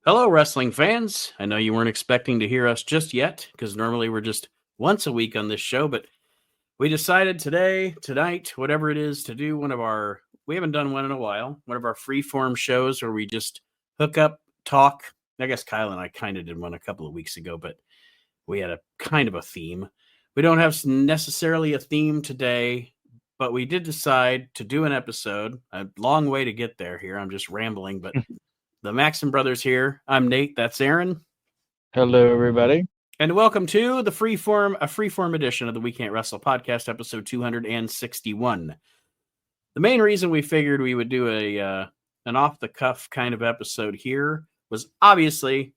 Hello, wrestling fans. I know you weren't expecting to hear us just yet because normally we're just once a week on this show, but we decided tonight, whatever it is, to do we haven't done one in a while, one of our free-form shows where we just hook up, talk. I guess Kyle and I kind of did one a couple of weeks ago, but we had a kind of a theme. We don't have necessarily a theme today, but we did decide to do an episode. A long way to get there here. I'm just rambling, but the Maxim brothers here. I'm Nate. That's Aron. Hello, everybody. And welcome to a freeform edition of the We Can't Wrestle podcast, episode 261. The main reason we figured we would do an off the cuff kind of episode here was obviously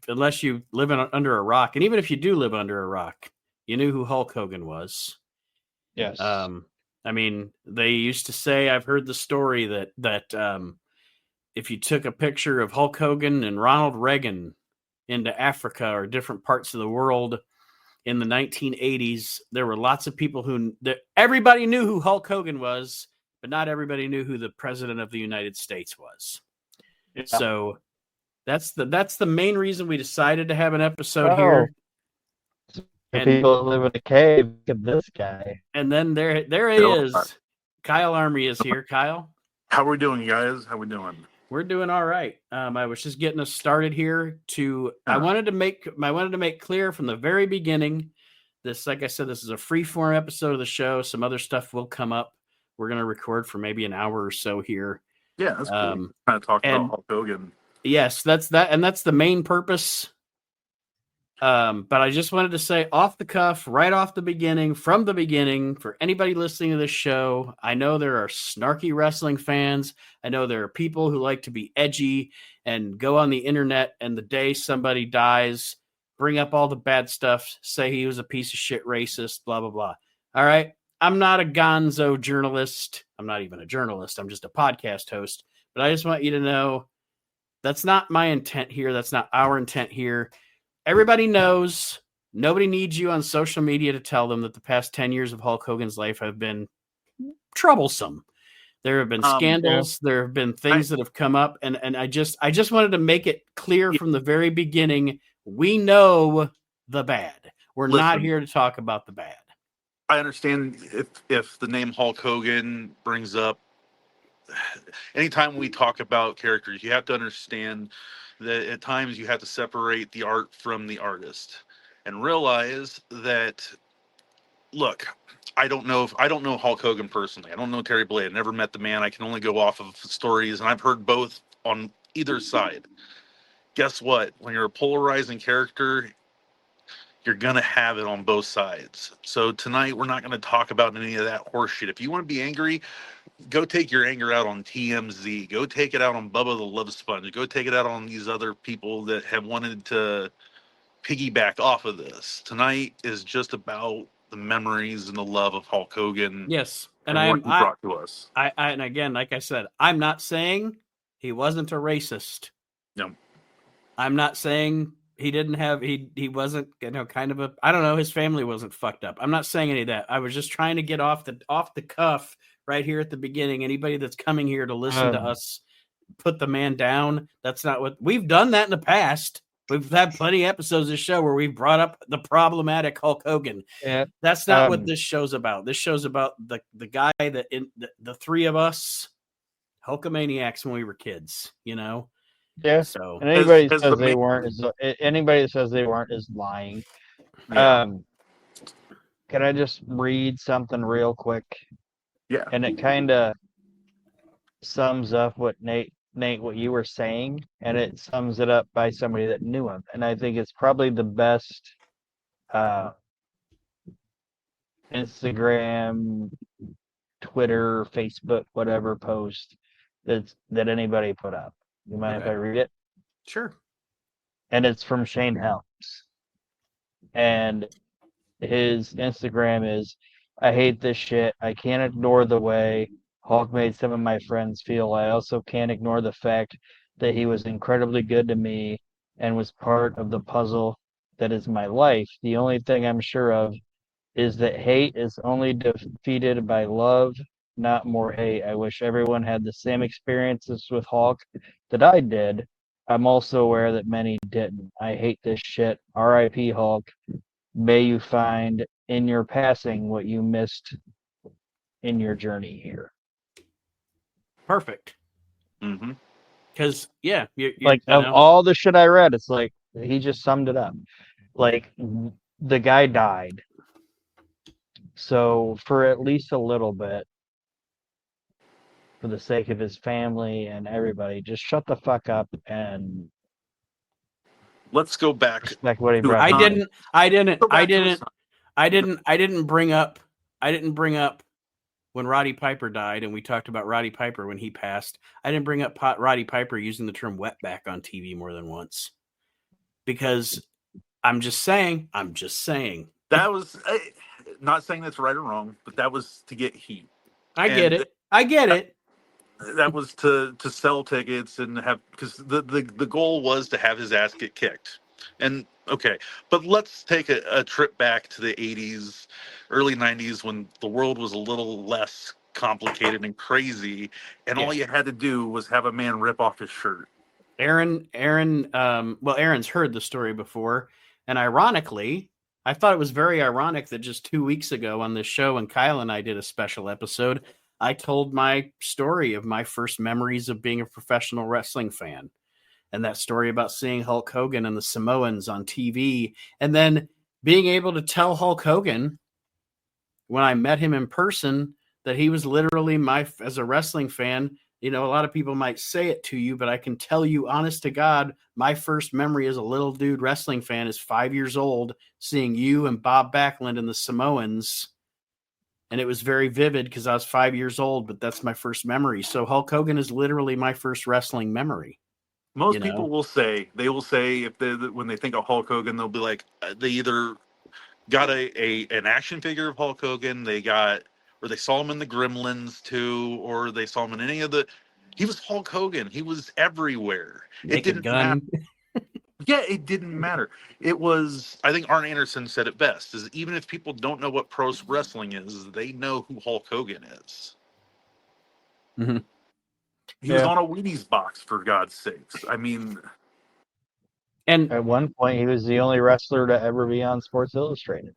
unless you live under a rock, and even if you do live under a rock, you knew who Hulk Hogan was. Yes. I mean, they used to say, I've heard the story that if you took a picture of Hulk Hogan and Ronald Reagan into Africa or different parts of the world in the 1980s, there were lots of people everybody knew who Hulk Hogan was, but not everybody knew who the president of the United States was. Yeah. So that's the main reason we decided to have an episode here. And people live in a cave. Look at this guy. And then there he is. Kyle Armory is here. Kyle, how are we doing, guys? How we doing? We're doing all right. I was just getting us started here. I wanted to make clear from the very beginning. This, like I said, this is a free-form episode of the show. Some other stuff will come up. We're going to record for maybe an hour or so here. Yeah, that's cool. Kind of talk about Hulk Hogan. Yes, that's the main purpose. But I just wanted to say off the cuff, right off the beginning, from the beginning, for anybody listening to this show, I know there are snarky wrestling fans. I know there are people who like to be edgy and go on the internet, and the day somebody dies, bring up all the bad stuff, say he was a piece of shit racist, blah, blah, blah. All right. I'm not a gonzo journalist. I'm not even a journalist. I'm just a podcast host. But I just want you to know that's not my intent here. That's not our intent here. Everybody knows, nobody needs you on social media to tell them that the past 10 years of Hulk Hogan's life have been troublesome. There have been scandals. Yeah. There have been things that have come up. And I just wanted to make it clear from the very beginning, we know the bad. We're not here to talk about the bad. I understand if the name Hulk Hogan brings up, anytime we talk about characters, you have to understand that at times you have to separate the art from the artist and realize that, look, I don't know Hulk Hogan personally. I don't know Terry Blade. I never met the man. I can only go off of stories, and I've heard both on either side. Guess what? When you're a polarizing character, you're going to have it on both sides. So tonight, we're not going to talk about any of that horseshit. If you want to be angry, go take your anger out on TMZ. Go take it out on Bubba the Love Sponge. Go take it out on these other people that have wanted to piggyback off of this. Tonight is just about the memories and the love of Hulk Hogan. Yes, and what he brought to us. And again, like I said, I'm not saying he wasn't a racist. No, I'm not saying he didn't have he wasn't kind of I don't know, his family wasn't fucked up. I'm not saying any of that. I was just trying to get off the cuff right here at the beginning. Anybody that's coming here to listen to us put the man down, that's not what we've done. That in the past, we've had plenty of episodes of the show where we brought up the problematic Hulk Hogan. Yeah, that's not what this show's about. This show's about the guy that the three of us Hulkamaniacs when we were kids, Yeah. So and anybody that says they weren't is lying. Yeah. Can I just read something real quick? Yeah. And it kind of sums up what Nate, what you were saying, and it sums it up by somebody that knew him. And I think it's probably the best Instagram, Twitter, Facebook, whatever post that anybody put up. You mind if I read it? Sure. And it's from Shane Helms. And his Instagram is, I hate this shit. I can't ignore the way Hulk made some of my friends feel. I also can't ignore the fact that he was incredibly good to me and was part of the puzzle that is my life. The only thing I'm sure of is that hate is only defeated by love, not more hate. I wish everyone had the same experiences with Hulk that I did. I'm also aware that many didn't. I hate this shit. R.I.P. Hulk. May you find in your passing what you missed in your journey here. Perfect. Mm-hmm. Because you Like, of all the shit I read, it's like he just summed it up. Like, the guy died. So for at least a little bit, for the sake of his family and everybody, just shut the fuck up and Let's go back. respect what he to brought. I Aron. didn't. I didn't. Go I back to his didn't. son. I didn't. I didn't bring up. I didn't bring up when Roddy Piper died, and we talked about Roddy Piper when he passed. I didn't bring up Roddy Piper using the term "wetback" on TV more than once because I'm just saying. I'm just saying. That was not saying that's right or wrong, but that was to get heat. I get it. I get it. That was to sell tickets and have, because the goal was to have his ass get kicked. And okay, but let's take a trip back to the 80s, early 90s, when the world was a little less complicated and crazy, and all you had to do was have a man rip off his shirt. Aron, well, Aaron's heard the story before, and ironically, I thought it was very ironic that just 2 weeks ago on this show, when Kyle and I did a special episode, I told my story of my first memories of being a professional wrestling fan. And that story about seeing Hulk Hogan and the Samoans on TV, and then being able to tell Hulk Hogan when I met him in person that he was literally as a wrestling fan. You know, a lot of people might say it to you, but I can tell you, honest to God, my first memory as a little dude wrestling fan is 5 years old, seeing you and Bob Backlund and the Samoans. And it was very vivid because I was 5 years old, but that's my first memory. So Hulk Hogan is literally my first wrestling memory. Most people will say, if when they think of Hulk Hogan, they'll be like, they either got an action figure of Hulk Hogan, or they saw him in the Gremlins too, or they saw him in any of the. He was Hulk Hogan. He was everywhere. Naked it didn't gun. matter. Yeah, it didn't matter. It was. I think Arn Anderson said it best: is even if people don't know what pro wrestling is, they know who Hulk Hogan is. Mm-hmm. He was on a Wheaties box, for God's sakes. I mean, and at one point, he was the only wrestler to ever be on Sports Illustrated.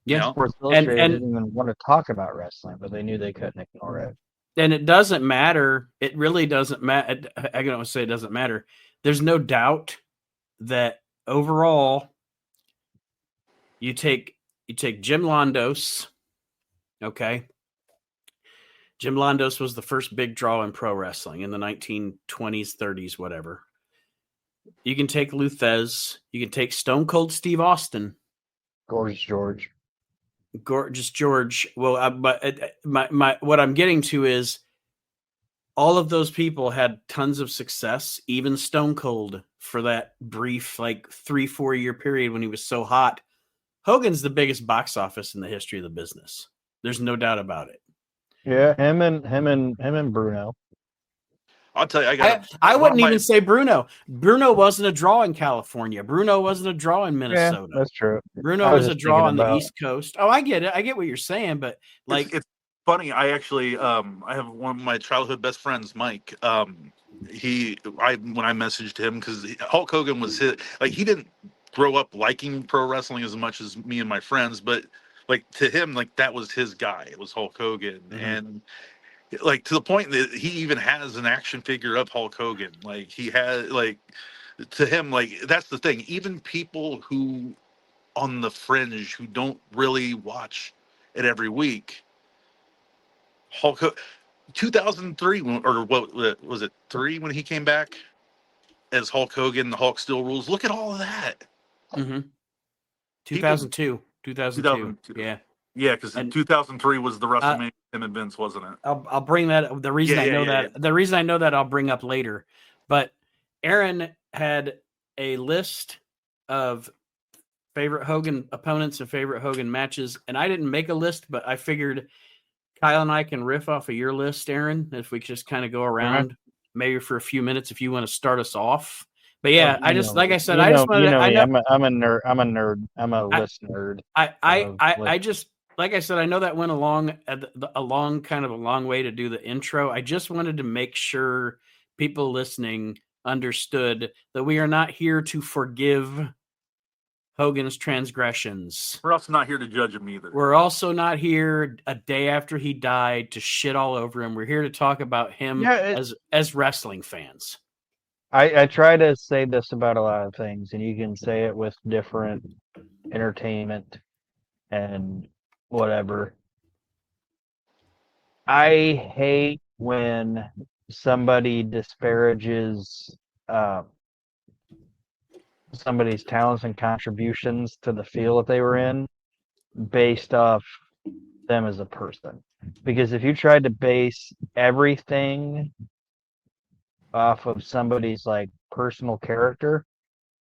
Yeah, Sports Illustrated didn't even want to talk about wrestling, but they knew they couldn't ignore it. And it doesn't matter. It really doesn't matter. I don't say it doesn't matter. There's no doubt that overall, you take Jim Londos. Okay. Jim Londos was the first big draw in pro wrestling in the 1920s, 30s, whatever. You can take Lou Thesz. You can take Stone Cold Steve Austin. Gorgeous George. Well, but my what I'm getting to is all of those people had tons of success, even Stone Cold, for that brief, 3-4 year period when he was so hot. Hogan's the biggest box office in the history of the business. There's no doubt about it. Yeah, him and Bruno. I'll tell you, I wouldn't even say Bruno. Bruno wasn't a draw in California. Bruno wasn't a draw in Minnesota. Yeah, that's true. Bruno was a draw on the East Coast. Oh, I get it. I get what you're saying, but it's funny. I actually, I have one of my childhood best friends, Mike. When I messaged him, because Hulk Hogan was he didn't grow up liking pro wrestling as much as me and my friends, but to him, that was his guy. It was Hulk Hogan. Mm-hmm. And to the point that he even has an action figure of Hulk Hogan. He had, to him, that's the thing. Even people who on the fringe, who don't really watch it every week, Hulk 2003, or what was it, 3 when he came back as Hulk Hogan, the Hulk Still Rules. Look at all of that. Mm-hmm. 2002. Yeah. Yeah, because 2003 was the WrestleMania him and Vince, wasn't it? I'll bring that. The reason the reason I know that I'll bring up later. But Aron had a list of favorite Hogan opponents and favorite Hogan matches, and I didn't make a list, but I figured Kyle and I can riff off of your list, Aron, if we just kind of go around maybe for a few minutes if you want to start us off. But yeah, I'm a nerd. I'm a list nerd. like I said, I know that went along a long way to do the intro. I just wanted to make sure people listening understood that we are not here to forgive Hogan's transgressions. We're also not here to judge him either. We're also not here a day after he died to shit all over him. We're here to talk about him as wrestling fans. I try to say this about a lot of things, and you can say it with different entertainment and whatever. I hate when somebody disparages somebody's talents and contributions to the field that they were in based off them as a person. Because if you tried to base everything off of somebody's like personal character,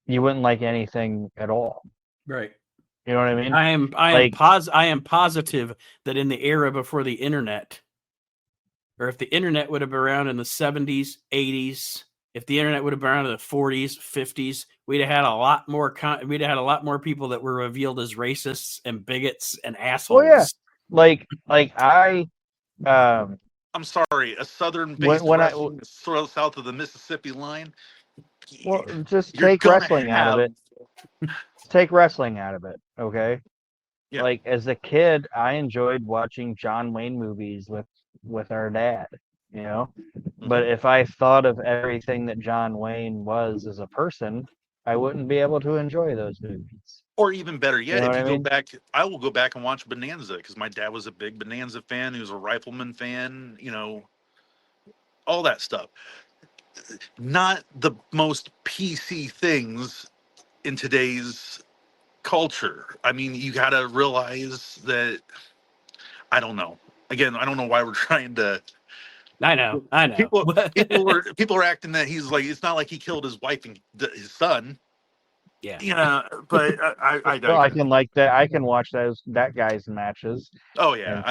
you wouldn't like anything at all. Right. You know what I mean? I am positive that in the era before the internet, or if the internet would have been around in the 70s, 80s, if the internet would have been around in the 40s, 50s, we'd have had a lot more people that were revealed as racists and bigots and assholes. Oh yeah. I'm sorry, a southern-based wrestling south of the Mississippi line. Well, just take wrestling out of it. Take wrestling out of it, okay? Yeah. Like as a kid, I enjoyed watching John Wayne movies with our dad, you know. Mm-hmm. But if I thought of everything that John Wayne was as a person, I wouldn't be able to enjoy those movies. Or even better yet, if you go back, I will go back and watch Bonanza because my dad was a big Bonanza fan. He was a Rifleman fan, you know, all that stuff. Not the most PC things in today's culture. I mean, you got to realize that, I don't know. Again, I don't know why we're trying to. I know. People are acting that he's like, it's not like he killed his wife and his son. Yeah, but I can like that. I can watch that guy's matches. Oh yeah,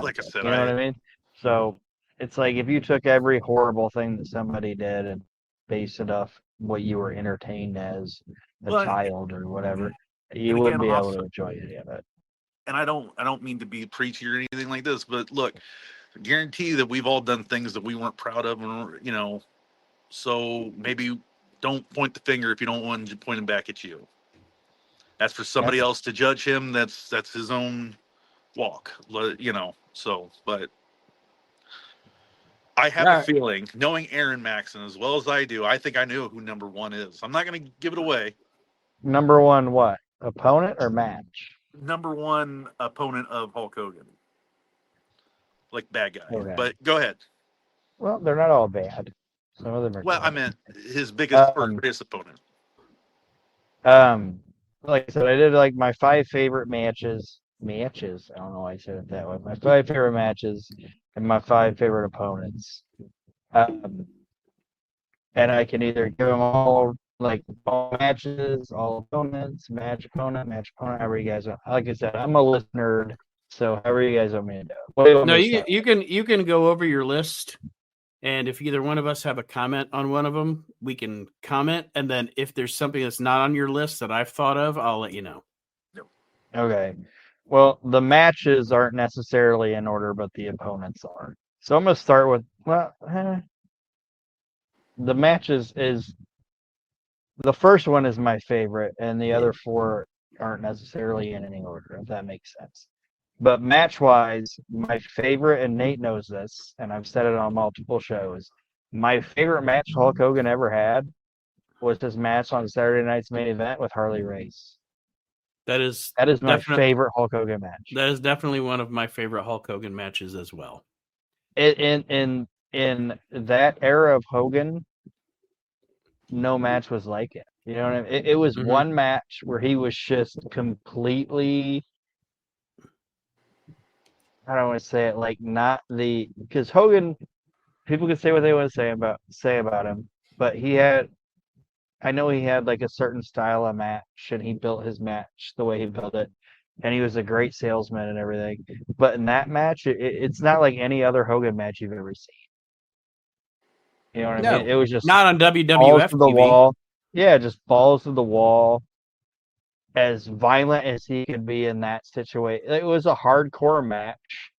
like I said, you know what I mean. So it's like if you took every horrible thing that somebody did and based it off what you were entertained as a child or whatever, you wouldn't be able to enjoy any of it. And I don't mean to be preachy or anything like this, but look, I guarantee that we've all done things that we weren't proud of, and you know, so maybe. Don't point the finger if you don't want to point him back at you. That's for somebody else to judge him. That's his own walk, you know. So, but I have a feeling, knowing Aron Maxon as well as I do, I think I knew who number one is. I'm not going to give it away. Number one, what? Opponent or match? Number one opponent of Hulk Hogan. Like bad guy. Okay. But go ahead. Well, they're not all bad. Some of them are. Well, I meant his biggest or greatest opponent. Like I said, I did like my 5 favorite matches. I don't know why I said it that way. My 5 favorite matches and my 5 favorite opponents. And I can either give them all like all matches, all opponents, match opponent, however you guys want. Like I said, I'm a list nerd, so however you guys want me to do. No, you can go over your list. And if either one of us have a comment on one of them, we can comment. And then if there's something that's not on your list that I've thought of, I'll let you know. Okay. Well, the matches aren't necessarily in order, but the opponents are. So I'm going to start with, the matches is, the first one is my favorite, and the other 4 aren't necessarily in any order, if that makes sense. But match-wise, my favorite, and Nate knows this, and I've said it on multiple shows, my favorite match Hulk Hogan ever had was his match on Saturday Night's Main Event with Harley Race. That is my favorite Hulk Hogan match. That is definitely one of my favorite Hulk Hogan matches as well. In that era of Hogan, no match was like it. You know what I mean? It was one match where he was just completely... I don't want to say it like not the, because Hogan, people can say what they want to say about him, but I know he had like a certain style of match, and he built his match the way he built it, and he was a great salesman and everything. But in that match, it's not like any other Hogan match you've ever seen. You know what I mean? It was just not on WWF balls to the TV. wall. Yeah, just balls to the wall. as violent as he could be in that situation. It was a hardcore match.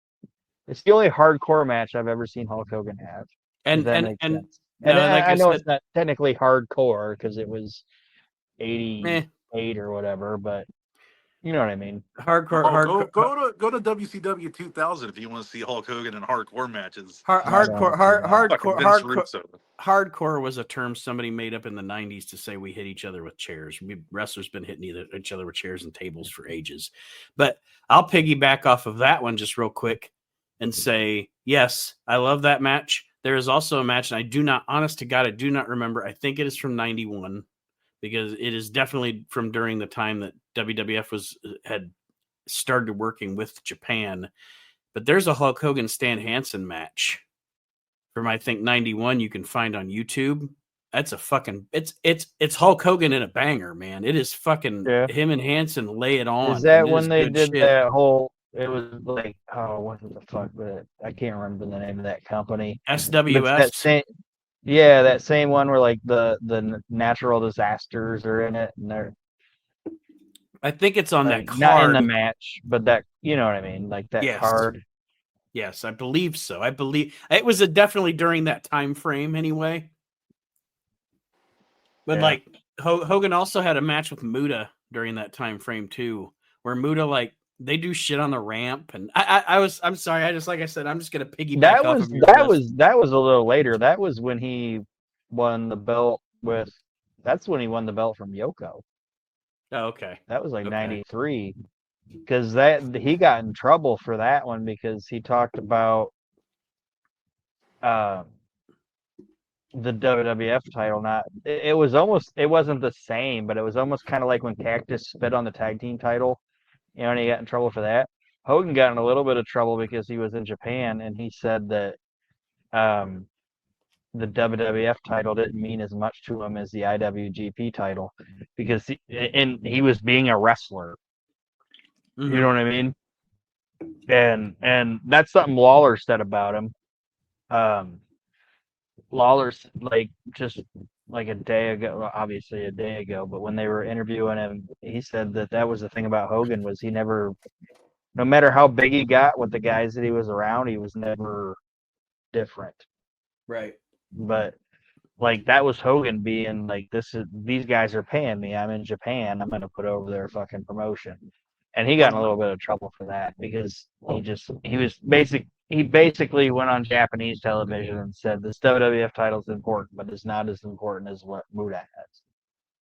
It's the only hardcore match I've ever seen Hulk Hogan have. If And that and makes and sense. And no, like I I know said, it's not technically hardcore because it was eh, 88 or whatever, but you know what I mean. hardcore, Oh, hardcore, go to WCW 2000 if you want to see Hulk Hogan in hardcore matches. I don't want to see that. Fucking hardcore, Vince hardcore. Russo. Hardcore was a term somebody made up in the 90s to say we hit each other with chairs. Wrestlers been hitting each other with chairs and tables for ages. But I'll piggyback off of that one just real quick and say, yes, I love that match. There is also a match, and I do not, honest to God, I do not remember. I think it is from 91 because it is definitely from during the time that WWF had started working with Japan. But there's a Hulk Hogan Stan Hansen match from I think 91 you can find on YouTube. That's a fucking it's Hulk Hogan in a banger, man. It is fucking Yeah. him and Hanson lay it on. Is that and it when is they good did shit. that whole? It was like, oh, what the fuck? But I can't remember the name of that company. But it's that SWS. same, yeah, that same one where like the natural disasters are in it, and they're I think it's on that like not in card. the match, but that you know what I mean, like that Yes. card. Yes, I believe so. I believe it was definitely during that time frame anyway. But Yeah. like Hogan also had a match with Muda during that time frame too, where Muda like they do shit on the ramp, and I'm sorry, I just like I said, I'm just gonna piggyback off of your list. That was a little later. That was when he won the belt with. That's when he won the belt from Yoko. Oh, okay. That was like Okay. '93. Because that he got in trouble for that one because he talked about uh, the WWF title. Not it was almost it wasn't the same, but it was almost kind of like when Cactus spit on the tag team title, you know, and he got in trouble for that. Hogan got in a little bit of trouble because he was in Japan and he said that um, the WWF title didn't mean as much to him as the IWGP title because he was being a wrestler. Mm-hmm. You know what I mean? And that's something Lawler said about him. Lawler's like just like a day ago, well, obviously a day ago, but when they were interviewing him, he said that that was the thing about Hogan was he never, no matter how big he got with the guys that he was around, he was never different. Right. But like that was Hogan being like, these guys are paying me. I'm in Japan. I'm gonna put over their fucking promotion. And he got in a little bit of trouble for that because he basically went on Japanese television and said this WWF title is important, but it's not as important as what Muda has.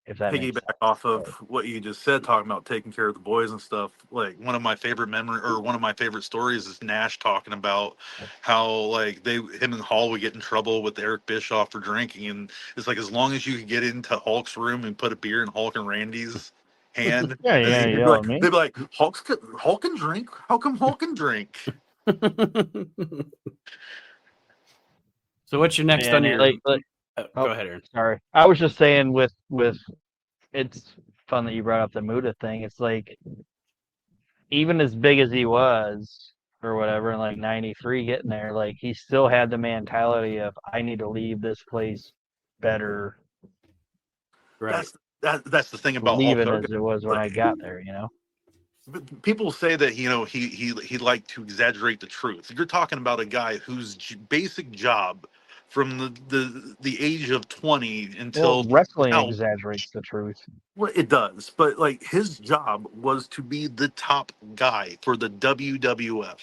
If that makes Piggyback sense. off of what you just said, talking about taking care of the boys and stuff. Like one of my favorite one of my favorite stories is Nash talking about how like him and Hall would get in trouble with Eric Bischoff for drinking, and it's like as long as you could get into Hulk's room and put a beer in Hulk and Randy's hand, Yeah, and yeah, you know what I mean? they'd be like, Hulk can drink. How come Hulk can drink? So what's your next Yeah, on your? oh, go ahead, Aaron. sorry. I was just saying with it's fun that you brought up the Muda thing. It's like even as big as he was or whatever in like '93 getting there, like he still had the mentality of I need to leave this place better Right. That's the thing about Hulk leaving Hogan. as it was when I got there, you know? But people say that he liked to exaggerate the truth. You're talking about a guy whose basic job from the age of 20 Well, until wrestling now, exaggerates the truth. well, it does, but like his job was to be the top guy for the WWF.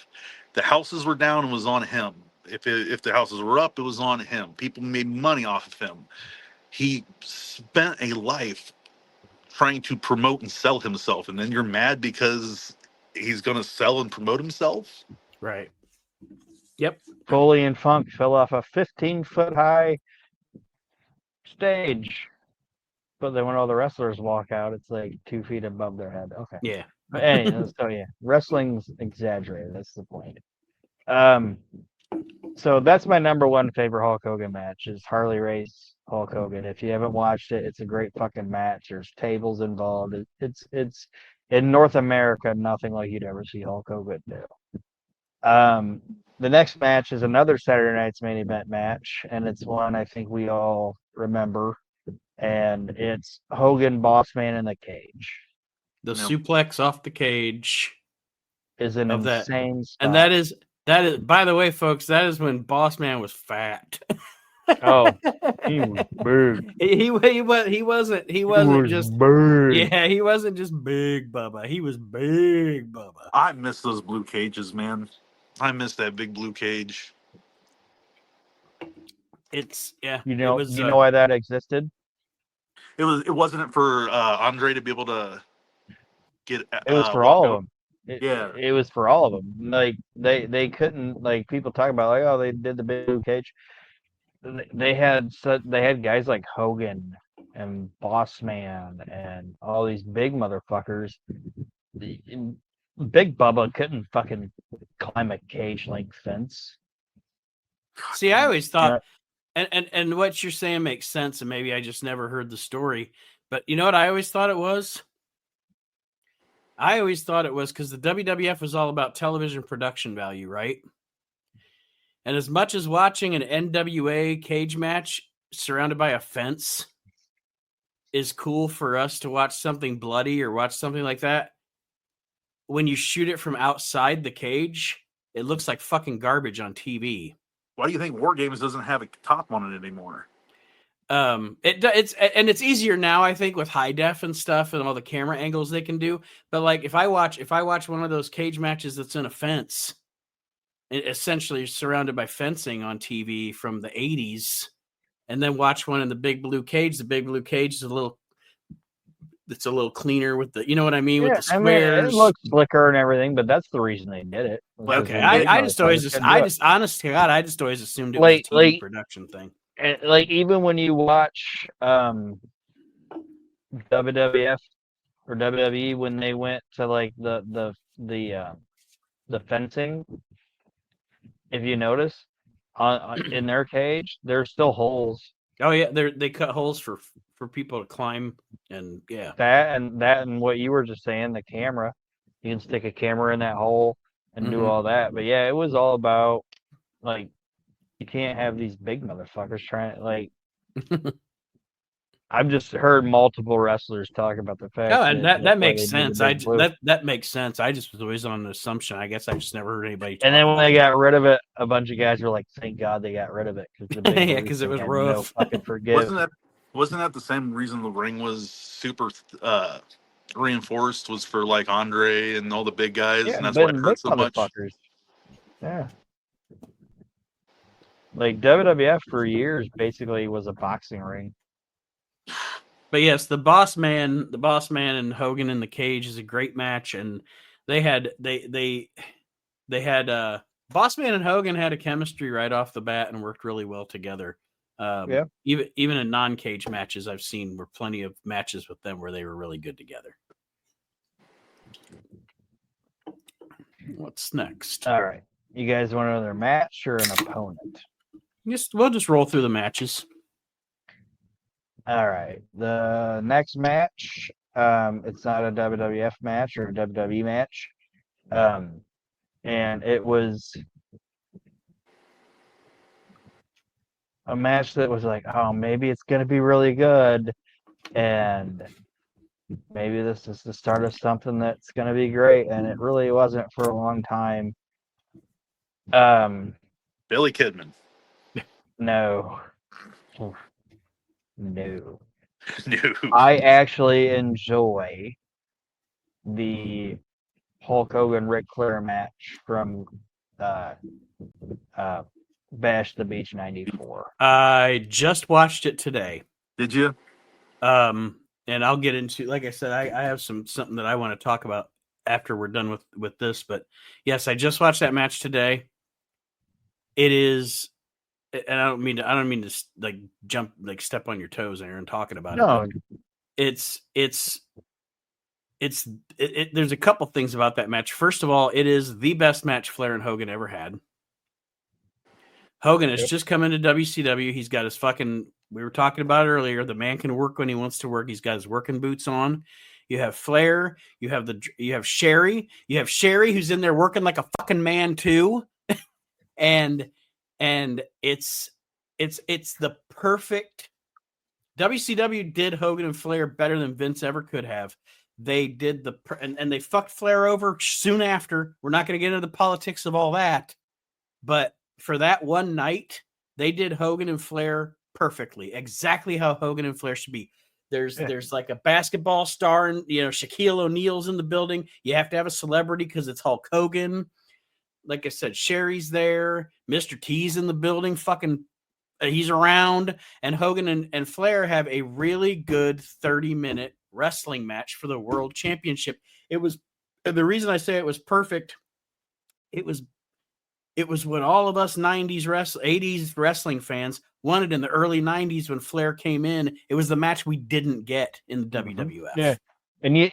The houses were down and was on him. If the houses were up, it was on him. People made money off of him. He spent a life trying to promote and sell himself, and then you're mad because he's going to sell and promote himself. Right. Yep. Foley and Funk fell off a 15-foot high stage, but then when all the wrestlers walk out, it's like 2 feet above their head. Okay. Yeah. But anyway, so yeah, wrestling's exaggerated. That's the point. So that's my number one favorite Hulk Hogan match is Harley Race Hulk Hogan. If you haven't watched it, it's a great fucking match. There's tables involved. It's in North America, nothing like you'd ever see Hulk Hogan do. The next match is another Saturday Night's Main Event match, and it's one I think we all remember, and it's Hogan Bossman in the cage. The Yep. suplex off the cage Is an of that. insane spot. And that is, by the way, folks, that is when Boss Man was fat. Oh, he was big. He wasn't just big. yeah, he wasn't just big Bubba. He was big Bubba. I miss those blue cages, man. I miss that big blue cage. It's yeah. You know, it was, you know why that existed? It wasn't for Andre to be able to get. It was for walk all out. of them. Yeah. It was for all of them. Like they couldn't, like, people talk about, like, oh, they did the big blue cage. They had guys like Hogan and Boss Man and all these big motherfuckers. Big Bubba couldn't fucking climb a cage link fence. See, I always thought, Yeah. and what you're saying makes sense, and maybe I just never heard the story. But you know what I always thought it was? I always thought it was because the WWF was all about television production value, right? And as much as watching an NWA cage match surrounded by a fence is cool for us to watch something bloody or watch something like that, when you shoot it from outside the cage, it looks like fucking garbage on TV. Why do you think War Games doesn't have a top on it anymore? It's easier now, I think, with high def and stuff and all the camera angles they can do. But like if I watch one of those cage matches that's in a fence, essentially surrounded by fencing on TV from the 80s, and then watch one in the big blue cage. The big blue cage is a little cleaner with the, you know what I mean, with the squares. I mean, it looks slicker and everything, but that's the reason they did it. Okay, I just always honest to God, I just always assumed it was a TV production thing. And, like, even when you watch WWF or WWE when they went to like the fencing, if you notice, in their cage, there's still holes. Oh yeah, they cut holes for people to climb, and yeah. That and what you were just saying, the camera. You can stick a camera in that hole and do all that. But yeah, it was all about, like, you can't have these big motherfuckers trying, like. I've just heard multiple wrestlers talk about the fact. Oh, and that makes sense. That makes sense. I just was always on an assumption. I guess I just never heard anybody. And then when they got rid of it, a bunch of guys were like, "Thank God they got rid of it," because because it was rough. No fucking forgive. Wasn't that the same reason the ring was super reinforced? Was for like Andre and all the big guys, and that's why it hurt so much. Yeah. Like WWF for years basically was a boxing ring. But yes, the Boss Man and Hogan in the cage is a great match, and they had Boss Man and Hogan had a chemistry right off the bat and worked really well together. Even in non-cage matches I've seen were plenty of matches with them where they were really good together. What's next? All right. You guys want another match or an opponent? We'll just roll through the matches. All right. The next match, it's not a WWF match or a WWE match. And it was a match that was like, oh, maybe it's going to be really good. And maybe this is the start of something that's going to be great. And it really wasn't for a long time. Billy Kidman. No. No. I actually enjoy the Hulk Hogan Ric Flair match from Bash the Beach '94. I just watched it today. Did you? And I'll get into, like I said, I have something that I want to talk about after we're done with this. But yes, I just watched that match today. It is. And I don't mean to like jump, like step on your toes, Aaron, talking about it. It's there's a couple things about that match. First of all, it is the best match Flair and Hogan ever had. Hogan has just come into WCW. He's got his fucking, we were talking about it earlier, the man can work when he wants to work. He's got his working boots on. You have Flair, you have Sherry, who's in there working like a fucking man too. and it's the perfect. WCW did Hogan and Flair better than Vince ever could have. they did and they fucked Flair over soon after. We're not going to get into the politics of all that, but for that one night, they did Hogan and Flair perfectly, exactly how Hogan and Flair should be. There's like a basketball star, and Shaquille O'Neal's in the building. You have to have a celebrity because it's Hulk Hogan. Like I said, Sherry's there. Mr. T's in the building. Fucking, he's around. And Hogan and Flair have a really good 30-minute wrestling match for the World Championship. It was, the reason I say it was perfect, it was what all of us 80s wrestling fans wanted in the early 90s when Flair came in. It was the match we didn't get in the WWF. Yeah. And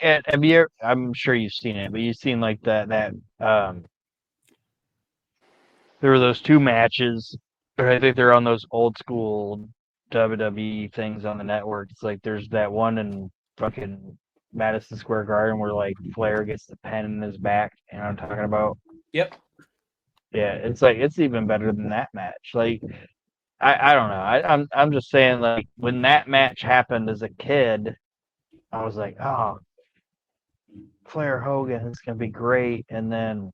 I'm sure you've seen it, but you've seen like that there were those two matches, or I think they're on those old school WWE things on the network. It's like there's that one in fucking Madison Square Garden where like Flair gets the pen in his back, you know what I'm talking about? Yep. Yeah, it's like it's even better than that match. Like I don't know. I'm just saying, like, when that match happened as a kid, I was like, oh, Flair Hogan is gonna be great. And then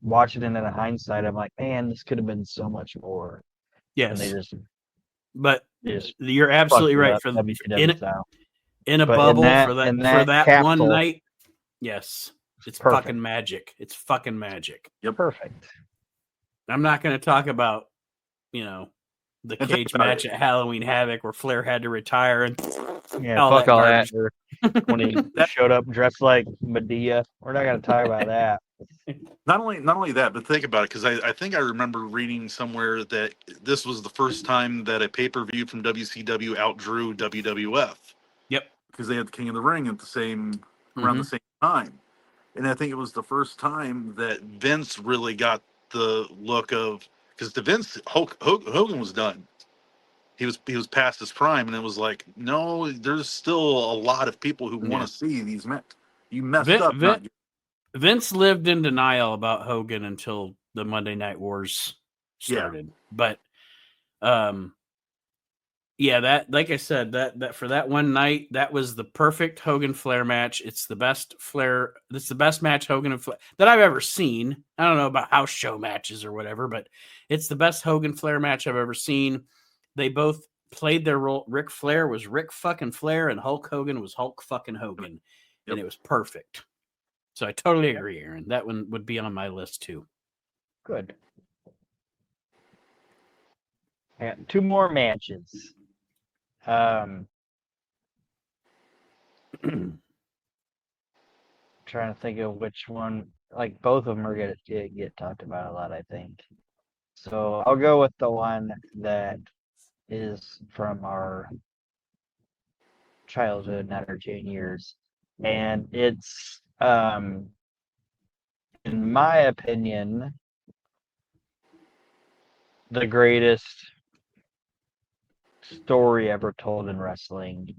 watching it in hindsight, I'm like, man, this could have been so much more. And they Yes. just But just you're absolutely right. For WCW style. in a But bubble in for that one capsule, night. Yes. It's perfect. fucking magic. It's fucking magic. You're perfect. I'm not going to talk about, the And think cage about match it. at Halloween Havoc where Flair had to retire and Yeah, all fuck that all garbage. that. Or when he showed up dressed like Medea. We're not gonna talk about that. Not only that, but think about it, because I think I remember reading somewhere that this was the first time that a pay-per-view from WCW outdrew WWF. Yep. Because they had the King of the Ring at around the same time, and I think it was the first time that Vince really got the look of, because to Vince, Hogan was done. He was past his prime, and it was like, no, there's still a lot of people who want to see these men. You messed up. Vince lived in denial about Hogan until the Monday Night Wars started. But yeah, that, like I said, that for that one night, that was the perfect Hogan Flair match. It's the best match Hogan and Flair that I've ever seen. I don't know about house show matches or whatever, but it's the best Hogan Flair match I've ever seen. They both played their role. Ric Flair was Ric fucking Flair, and Hulk Hogan was Hulk fucking Hogan, and it was perfect. So I totally agree, Aaron. That one would be on my list too. Good. I got two more matches. Trying to think of which one. Like both of them are gonna get talked about a lot, I think. So I'll go with the one that is from our childhood, not our teen years, and it's in my opinion, the greatest story ever told in wrestling,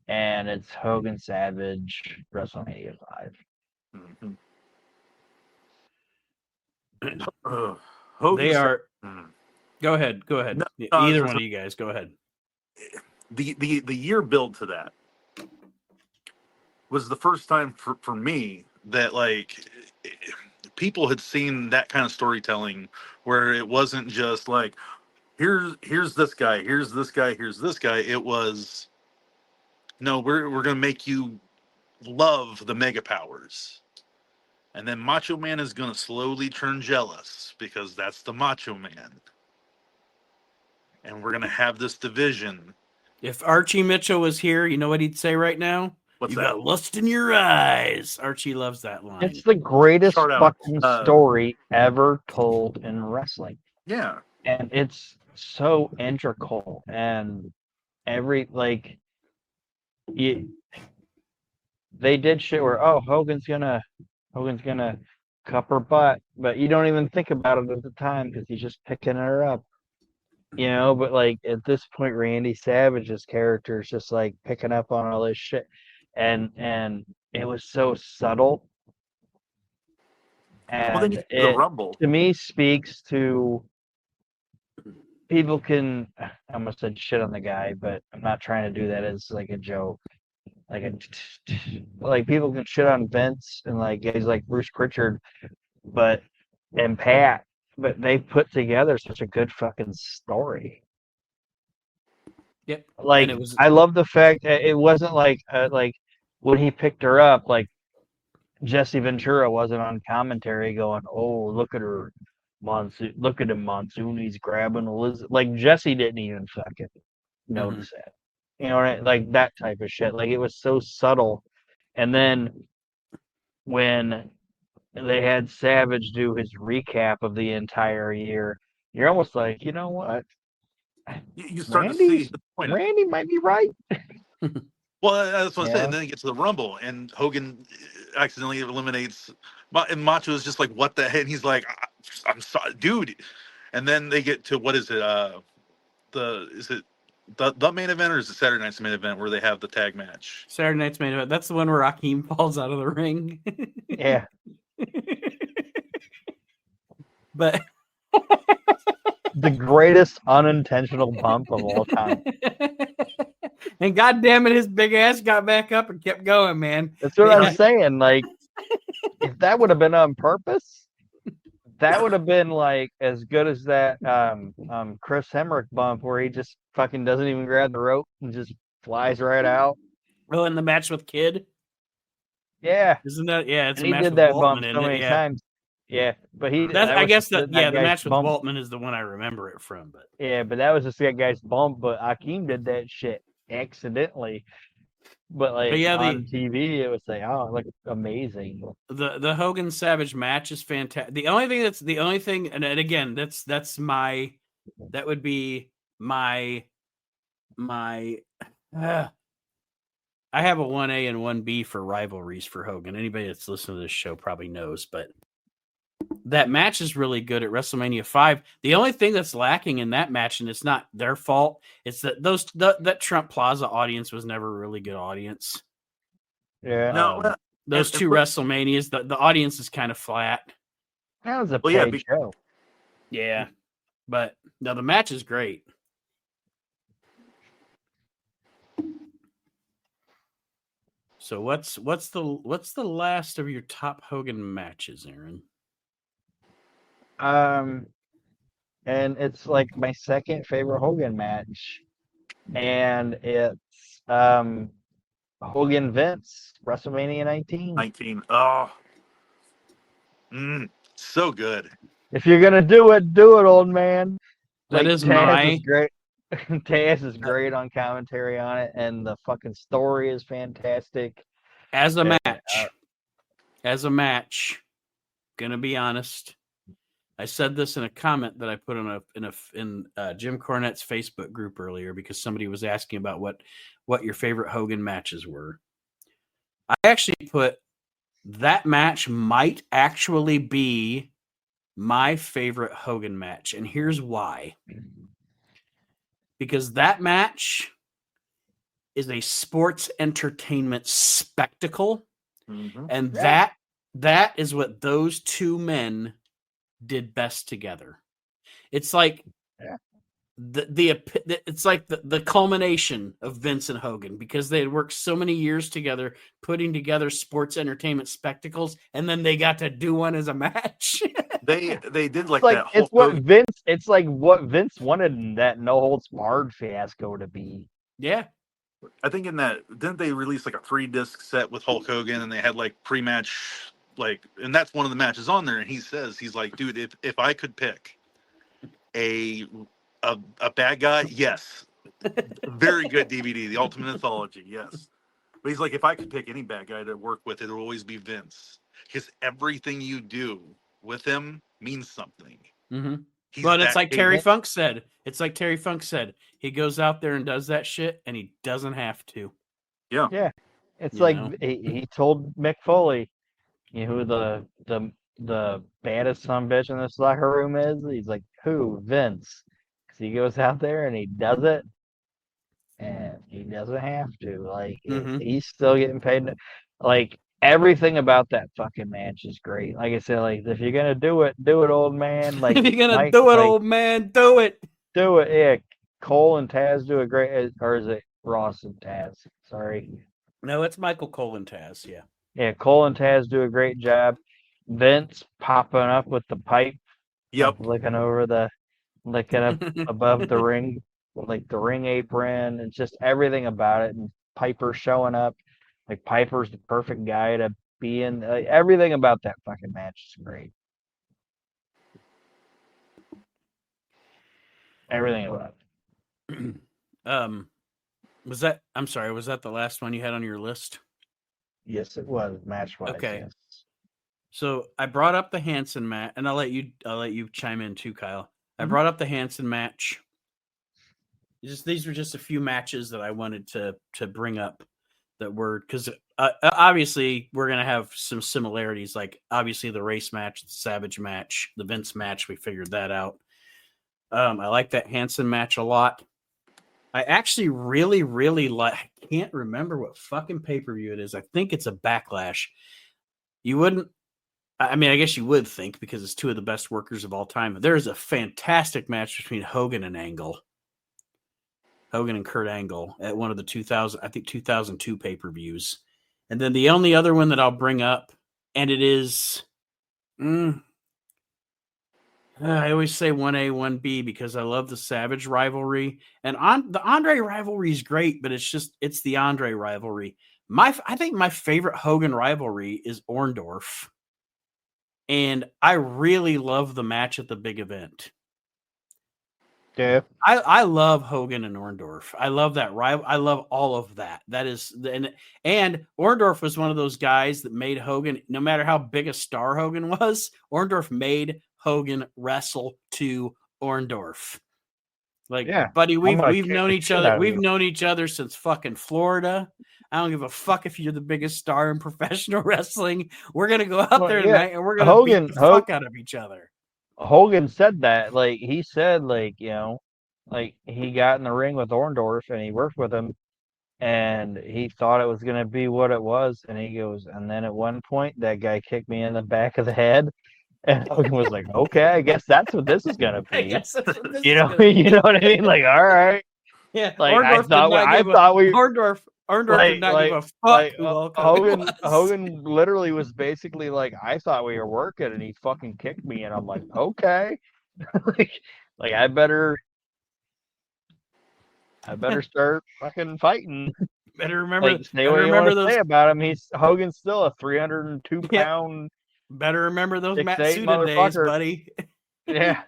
and it's Hogan Savage WrestleMania 5. They are. Go ahead. No, Either one of you guys, go ahead. The year build to that was the first time for me that like people had seen that kind of storytelling where it wasn't just like here's this guy, here's this guy, here's this guy. It was, no, we're gonna make you love the mega powers. And then Macho Man is gonna slowly turn jealous because that's the Macho Man. And we're gonna have this division. If Archie Mitchell was here, you know what he'd say right now? What's you that? got lust in your eyes. Archie loves that line. It's the greatest Start out, fucking story ever told in wrestling. Yeah. And it's so integral, and every they did shit where, oh, Hogan's gonna cup her butt, but you don't even think about it at the time because he's just picking her up, but like at this point Randy Savage's character is just like picking up on all this shit, and it was so subtle, and the Rumble to me speaks to people can, I almost said shit on the guy, but I'm not trying to do that as like a joke. like people can shit on Vince and like guys like Bruce Pritchard, and Pat, but they put together such a good fucking story. Yep. Like And it was I love the fact that it wasn't like when he picked her up, like Jesse Ventura wasn't on commentary going, "Oh, look at her, Monsoon! Look at him, Monsoon! He's grabbing Elizabeth." Like Jesse didn't even fucking notice that. You know, like that type of shit. Like it was so subtle. And then when they had Savage do his recap of the entire year, you're almost like, you know what? You start to see the point. Randy might be right. Well, that's what I'm saying. Yeah. And then it gets to the Rumble, and Hogan accidentally eliminates, and Macho is just like, "What the heck?" And he's like, "I'm sorry, dude." And then they get to what is it? Is it the main event, or is it Saturday night's main event where they have the tag match? Saturday night's main event. That's the one where Akeem falls out of the ring. Yeah. But The greatest unintentional bump of all time. and God damn it, his big ass got back up and kept going, man. That's what I Yeah. was saying. Like, if that would have been on purpose, that would have been like as good as that Chris Hemrick bump where he just fucking doesn't even grab the rope and just flies right out. Oh, in the match with Kid, Yeah. isn't that? Yeah, it's And a he match did with that Waltman, bump isn't so it? many Yeah. times. Yeah, but I guess the guy's match with bump. Waltman is the one I remember it from. But Yeah, but that was just that guy's bump. But Akeem did that shit accidentally. But like yeah, on TV, it was like, oh, it looked amazing. the Hogan Savage match is fantastic. The only thing, and again, that would be my. I have a 1A and 1B for rivalries for Hogan. Anybody that's listening to this show probably knows, but that match is really good at WrestleMania 5. The only thing that's lacking in that match, and it's not their fault, it's that that Trump Plaza audience was never a really good audience. Yeah. No, those two WrestleManias, the audience is kind of flat. That was a paid show. Yeah, but no, the match is great. So what's the last of your top Hogan matches, Aaron? And it's like my second favorite Hogan match, and it's Hogan Vince WrestleMania 19. 19. Oh, so good. If you're gonna do it, old man. That like, is Taz is great. Taz is great on commentary on it, and the fucking story is fantastic. As a match, gonna be honest. I said this in a comment that I put in Jim Cornette's Facebook group earlier because somebody was asking about what your favorite Hogan matches were. I actually put that match might actually be my favorite Hogan match, and here's why. Because that match is a sports entertainment spectacle, and that is what those two men did best together. It's like it's like the culmination of Vince and Hogan because they had worked so many years together putting together sports entertainment spectacles, and then they got to do one as a match. They did like that. It's like what Vince wanted in that no holds barred fiasco to be. Yeah. I think in that, didn't they release like a 3-disc set with Hulk Hogan, and they had like pre-match, like, and that's one of the matches on there. And he's like, dude, if I could pick a bad guy, yes, very good DVD, the Ultimate Anthology, yes. But he's like, if I could pick any bad guy to work with, it'll always be Vince, because everything you do with him means something. Mm-hmm. But it's like Terry Funk said. He goes out there and does that shit, and he doesn't have to. Yeah. Yeah. It's like he told Mick Foley, you know, who the baddest bitch in this locker room is. He's like, who? Vince. Because he goes out there and he does it, and he doesn't have to. Like, he's still getting paid. Like, everything about that fucking match is great. Like I said, like, if you're gonna do it, old man. Like, if you're gonna do it, old man, do it. Do it. Yeah. Cole and Taz do a great, or is it Ross and Taz? Sorry. No, it's Michael Cole and Taz. Yeah. Yeah, Cole and Taz do a great job. Vince popping up with the pipe, Yep. licking up above the ring, like the ring apron, and just everything about it. And Piper showing up, like Piper's the perfect guy to be in. Everything about that fucking match is great. Everything about it. Was that? I'm sorry. Was that the last one you had on your list? Yes, it was match wise. Okay. Yes. So I brought up the Hanson match, and I'll let you chime in too, Kyle. I brought up the Hanson match. These were just a few matches that I wanted to bring up that were, because obviously we're gonna have some similarities. Like obviously the race match, the Savage match, the Vince match. We figured that out. I like that Hanson match a lot. I actually really, really like. I can't remember what fucking pay-per-view it is. I think it's a Backlash. You wouldn't. I mean, I guess you would think, because it's two of the best workers of all time. There is a fantastic match between Hogan and Angle. Hogan and Kurt Angle at one of the 2002 pay-per-views. And then the only other one that I'll bring up, and it is, I always say 1A, 1B because I love the Savage rivalry. And the Andre rivalry is great, but it's the Andre rivalry. I think my favorite Hogan rivalry is Orndorff. And I really love the match at the big event. Yeah. I love Hogan and Orndorff. I love that rival. I love all of that. That is, and Orndorff was one of those guys that made Hogan, no matter how big a star Hogan was, Orndorff made Hogan wrestle to Orndorff. Like, Yeah, buddy, I'm we've gonna kick known the each shit other. out of We've you. known each other since fucking Florida. I don't give a fuck if you're the biggest star in professional wrestling. We're gonna go out there tonight and we're gonna beat the fuck out of each other. Hogan said that. Like he said, like, you know, like he got in the ring with Orndorff and he worked with him and he thought it was gonna be what it was, and he goes, and then at one point that guy kicked me in the back of the head. And Hogan was like, okay, I guess that's what this is gonna I be. guess that's what this You is know, gonna be. you know what I mean? Like, all right. Yeah, Like Orndorff did not give a fuck who Hulk Hogan was. Hogan literally was basically like, I thought we were working, and he fucking kicked me, and I'm like, okay, like I better start fucking fighting. Better remember, Like, say what you want to say about him. Hogan's still a 302 pound. Better remember those 6'8" Matsuda days, buddy. Yeah.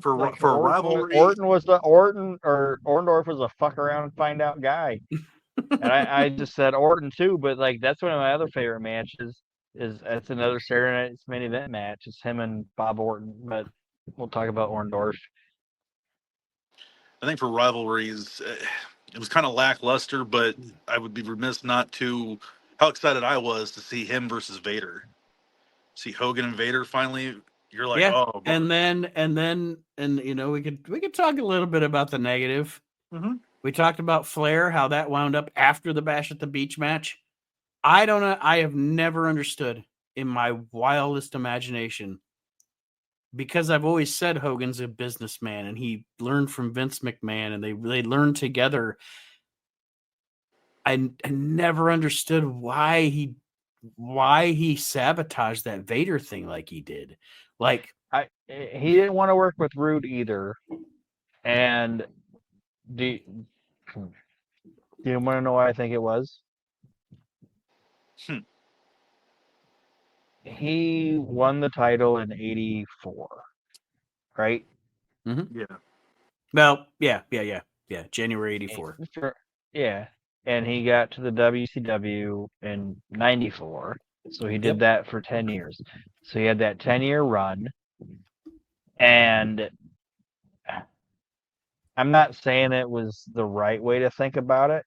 For rivalry, Orndorff was a fuck around and find out guy. And I just said Orton too, but like that's one of my other favorite matches. That's another Saturday Night's main event match. It's him and Bob Orton, but we'll talk about Orndorff. I think for rivalries, it was kind of lackluster, but I would be remiss not to. How excited I was to see him versus Vader. See Hogan and Vader finally. You're like, Yeah, oh, and you know, we could talk a little bit about the negative. Mm-hmm. We talked about Flair, how that wound up after the Bash at the Beach match. I don't know. I have never understood in my wildest imagination, because I've always said Hogan's a businessman and he learned from Vince McMahon and they learned together. I never understood why he sabotaged that Vader thing like he did. Like, he didn't want to work with Rude either. And do you want to know why I think it was? He won the title in '84, right? mm-hmm. Yeah. Well, yeah. January '84. Yeah, and he got to the WCW in '94. So he did that for 10 years. So he had that 10-year run. And I'm not saying it was the right way to think about it,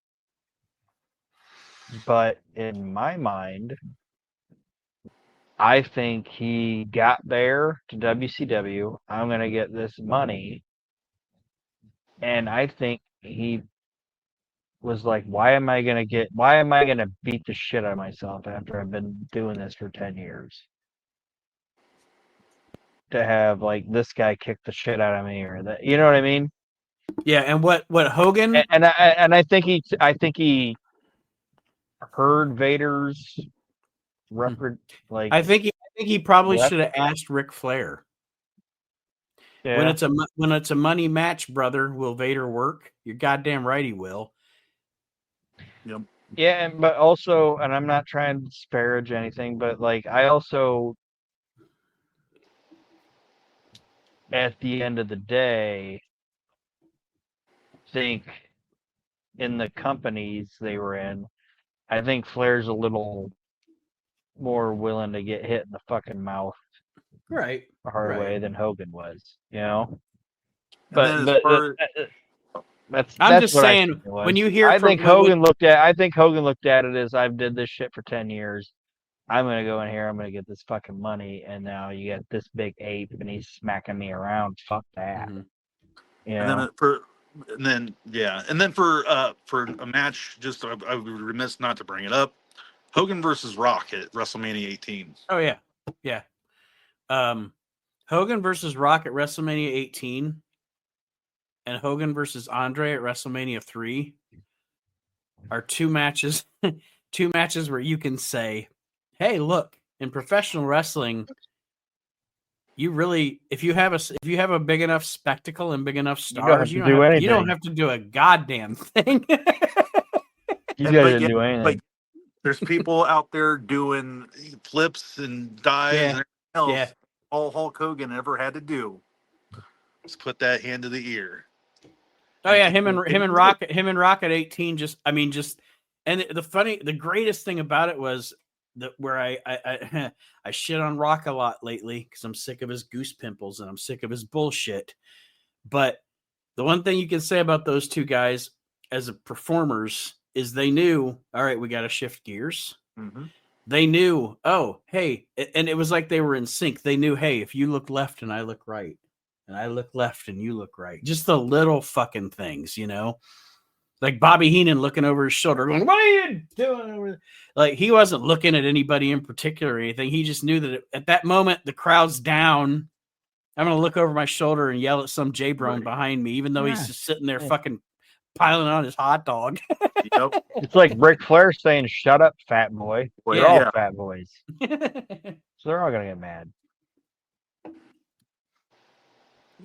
but in my mind, I think he got there to WCW. I'm going to get this money. And I think he was like, why am I going to beat the shit out of myself after I've been doing this for 10 years? To have like this guy kick the shit out of me, or that, you know what I mean? Yeah, and what Hogan? And I think he heard Vader's record, like I think he probably Yep. should have asked Ric Flair. When yeah. it's a money match, brother, will Vader work? You're goddamn right he will. Yep. Yeah, but also, and I'm not trying to disparage anything, but like I also, at the end of the day, think in the companies they were in, I think Flair's a little more willing to get hit in the fucking mouth Right. a hard way Right. than Hogan was, you know. And then But as far that's I'm that's just what I saying think it was. when you hear I from think Hogan looked at it as I've did this shit for 10 years. I'm gonna go in here. I'm gonna get this fucking money, and now you got this big ape, and he's smacking me around. Fuck that. Mhm. You and know. then for a match, just I would be remiss not to bring it up. Hogan versus Rock at WrestleMania 18. Oh yeah. Yeah. Hogan versus Rock at WrestleMania 18 and Hogan versus Andre at WrestleMania 3 are two matches where you can say, "Hey, look, in professional wrestling, you really if you have a big enough spectacle and big enough You don't have stars, to do anything. you don't have to do a goddamn thing." You And guys but didn't yeah, do anything. there's people out there doing flips and dives Yeah. and everything else. Yeah. All Hulk Hogan ever had to do was put that hand to the ear. Oh yeah, him and Rock at 18 and the greatest thing about it was that where I I shit on Rock a lot lately because I'm sick of his goose pimples and I'm sick of his bullshit. But the one thing you can say about those two guys as performers is they knew, all right, we got to shift gears. Mm-hmm. They knew, oh, hey, and it was like they were in sync. They knew, hey, if you look left and I look right, and I look left and you look right, just the little fucking things, you know, like Bobby Heenan looking over his shoulder, going, "What are you doing over there?" Like he wasn't looking at anybody in particular or anything. He just knew that at that moment the crowd's down. I'm gonna look over my shoulder and yell at some J-Brone behind me, even though he's just sitting there fucking piling on his hot dog. Yep. It's like Ric Flair saying, "Shut up, fat boy." Well, They're all yeah. fat boys, so they're all gonna get mad.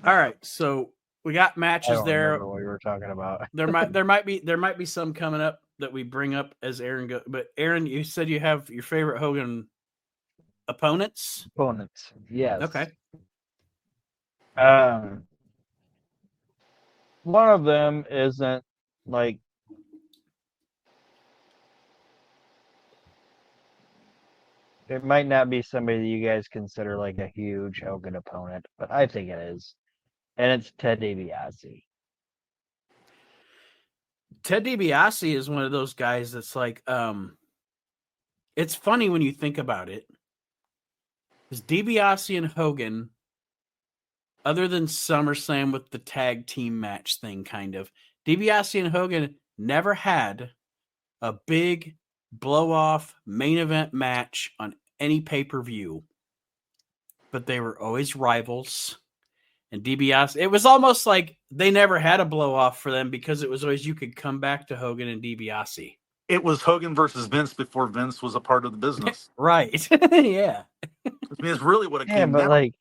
All right, so we got I matches don't there. remember what we were talking about. There might be some coming up that we bring up as Aaron goes. But Aaron, you said you have your favorite Hogan opponents. Opponents, yes. Okay. One of them isn't like it might not be somebody that you guys consider like a huge Hogan opponent, but I think it is, and it's Ted DiBiase. Ted DiBiase is one of those guys that's like, it's funny when you think about it. Because DiBiase and Hogan, other than SummerSlam with the tag team match thing, kind of, DiBiase and Hogan never had a big blow off main event match on any pay-per-view, but they were always rivals. And DiBiase, it was almost like they never had a blow off for them because it was always you could come back to Hogan and DiBiase. It was Hogan versus Vince before Vince was a part of the business. Right. Yeah. I mean, it's really what it Yeah, came but down.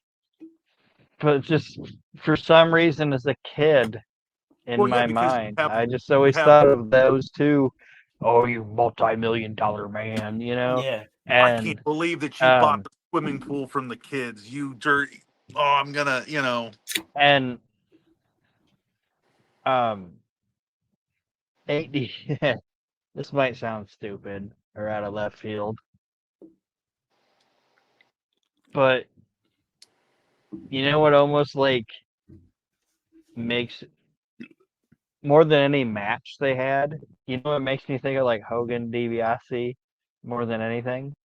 but just for some reason, as a kid, in Well, yeah, my because mind, I just always thought of those two. Oh, you multi-million-dollar man, you know? Yeah. I And can't believe that you bought the swimming pool from the kids. You dirty. Oh, I'm gonna, and 80. This might sound stupid or out of left field, but you know what almost like makes more than any match they had, you know what makes me think of like Hogan DiBiase more than anything?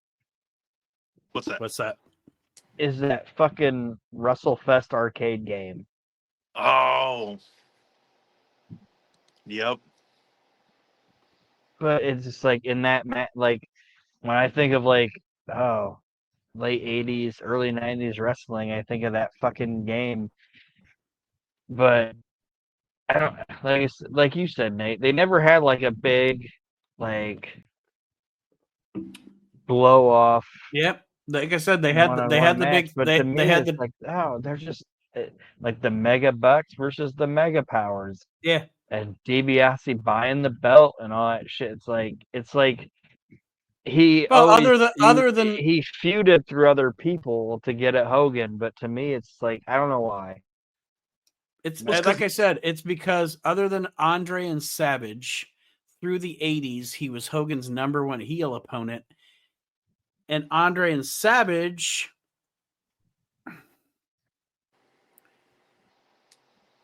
What's that? What's that? Is that fucking WrestleFest arcade game. Oh. Yep. But it's just like in that like when I think of like late 80s, early 90s wrestling, I think of that fucking game. But I don't like you said, Nate. They never had like a big like blow off Yep. Like I said, they one-on-one had the match, big but to they me had it's the like, oh, they're just like the Mega Bucks versus the Mega Powers, yeah. and DiBiase buying the belt and all that shit. It's like he Well, always other than he feuded through other people to get at Hogan, but to me it's like I don't know why. it's Well, it's like 'cause- I said, it's because other than Andre and Savage, through the 80s, he was Hogan's number one heel opponent. And Andre and Savage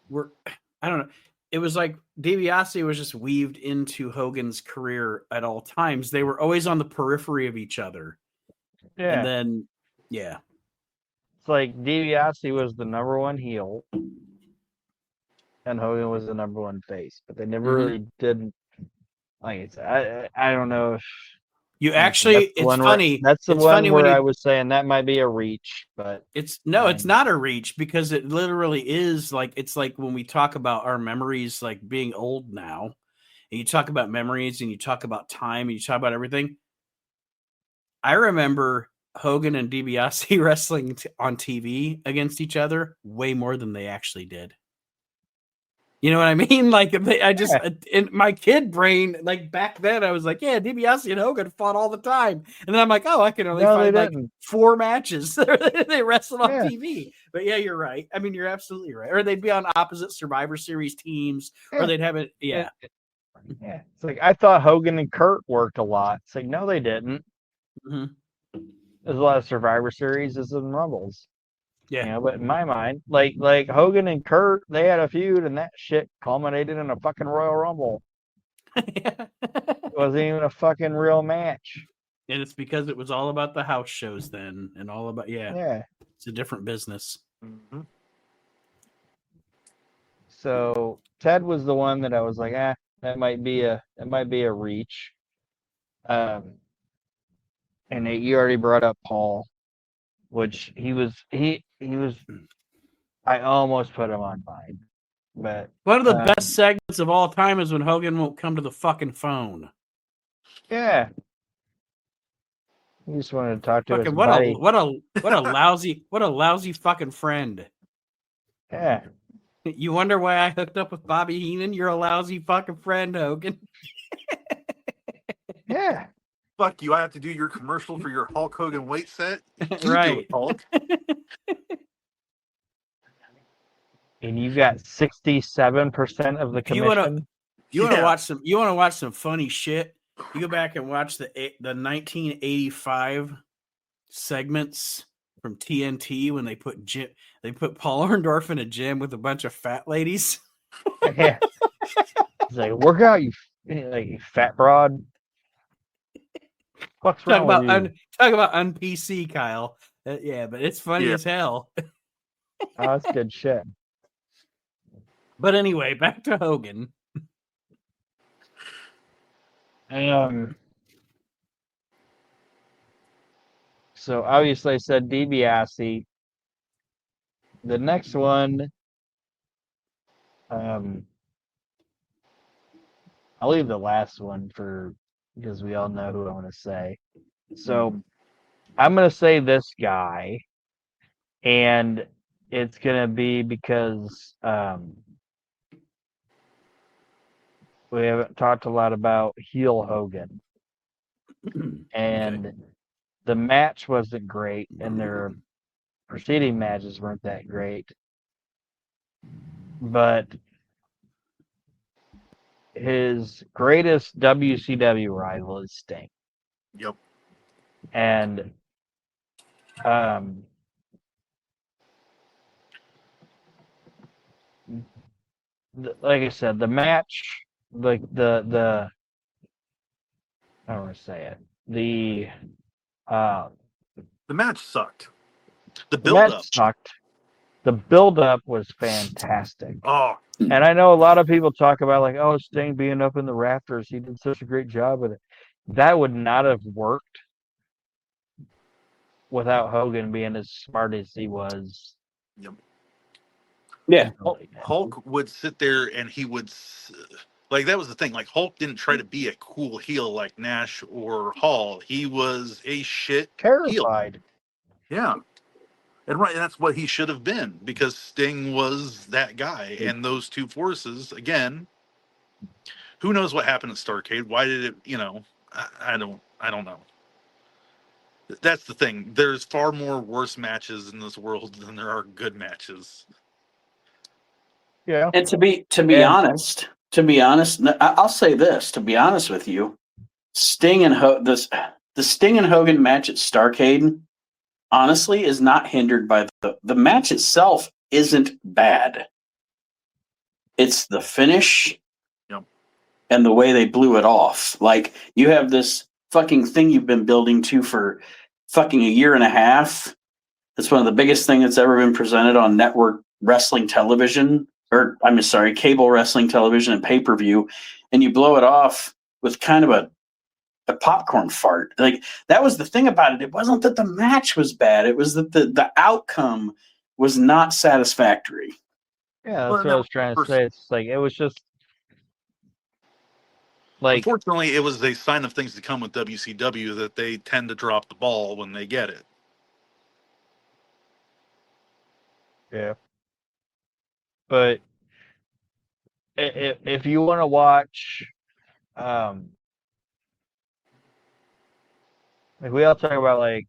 were, I don't know. It was like DiBiase was just weaved into Hogan's career at all times. They were always on the periphery of each other. Yeah, And then, yeah. it's like DiBiase was the number one heel, and Hogan was the number one face, but they never Mhm. really did. Like it's, I don't know if You like I said, actually, it's funny. that's the It's one funny when where I you, was saying that might be a reach, but it's um, not a reach because it literally is like, it's like when we talk about our memories, like being old now, and you talk about memories and you talk about time and you talk about everything. I remember Hogan and DiBiase wrestling on TV against each other way more than they actually did. You know what I mean? Like I just Yeah. in my kid brain, like back then, I was like, yeah, DiBiase and Hogan fought all the time, and then I'm like, oh, I can only No, they find like didn't. 4 matches they wrestled on Yeah. TV. But yeah, you're right. I mean, you're absolutely right. Or they'd be on opposite Survivor Series teams, or Yeah. they'd have it. Yeah, Yeah, it's like I thought Hogan and Kurt worked a lot. It's like no, they didn't. Mhm. There's a lot of Survivor Series and Rumbles. Yeah. But in my mind, like Hogan and Kurt, they had a feud, and that shit culminated in a fucking Royal Rumble. It wasn't even a fucking real match. And it's because it was all about the house shows then, and all about Yeah. it's a different business. Mhm. So Ted was the one that I was like, that might be a reach. And you already brought up Paul, which he was. I almost put him on mine, but One of the best segments of all time is when Hogan won't come to the fucking phone. yeah, he just wanted to talk to his Fucking buddy. what a lousy fucking friend. Yeah, You wonder why I hooked up with Bobby Heenan? You're a lousy fucking friend, Hogan. yeah. Fuck you! I have to do your commercial for your Hulk Hogan weight set. You do Right. it, Hulk. And you got 67% of the If you wanna- commission. You want to Yeah. watch some funny shit? You go back and watch the 1985 segments from TNT when they put Paul Orndorff in a gym with a bunch of fat ladies. Yeah, he's like, work out, you fat broad. What's Talk wrong with about you? talk about un-PC, Kyle. Yeah, but it's funny Yeah. as hell. Oh, that's good shit. But anyway, back to Hogan. So obviously I said DiBiase. The next one, I'll leave the last one because we all know who I want to say. So I'm gonna say this guy, and it's gonna be because we haven't talked a lot about heel Hogan, and the match wasn't great, and their preceding matches weren't that great, but his greatest WCW rival is Sting. Yep. And like I said, the match, like the I don't want to say it. The match sucked. The match build-up sucked. The build-up was fantastic. Oh, And I know a lot of people talk about like, oh, Sting being up in the rafters, he did such a great job with it. That would not have worked without Hogan being as smart as he was. Yep. Yeah. Hulk would sit there and he would like that was the thing. Like Hulk didn't try to be a cool heel like Nash or Hall. He was a shit heel. Terrified. Yeah. And right, and that's what he should have been because Sting was that guy. And those two forces, again, who knows what happened at Starrcade? Why did it, I don't know. That's the thing. There's far more worse matches in this world than there are good matches. Yeah. And to be honest, I'll say this. To be honest with you, the Sting and Hogan match at Starrcade, honestly, is not hindered by the match itself. Isn't bad. It's the finish, Yep. and the way they blew it off. Like you have this fucking thing you've been building to for fucking a year and a half. It's one of the biggest things that's ever been presented on network wrestling television, or I'm sorry, cable wrestling television and pay-per-view, and you blow it off with kind of a popcorn fart. Like that was the thing about it. It wasn't that the match was bad. It was that the outcome was not satisfactory. Yeah, that's what I was trying to say. It's like it was just like unfortunately, it was a sign of things to come with WCW that they tend to drop the ball when they get it. yeah. But if you want to watch, like we all talk about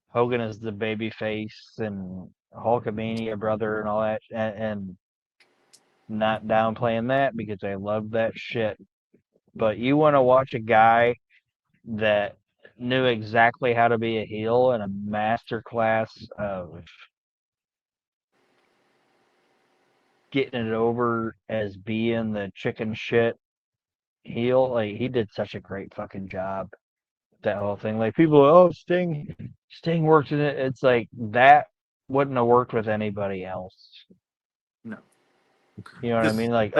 Hogan is the baby face and Hulkamania brother and all that, and not downplaying that because I love that shit. But you want to watch a guy that knew exactly how to be a heel and a master class of getting it over as being the chicken shit heel. Like he did such a great fucking job. That whole thing. Like people, oh Sting worked in it. It's like that wouldn't have worked with anybody else. No. You know what I mean? Like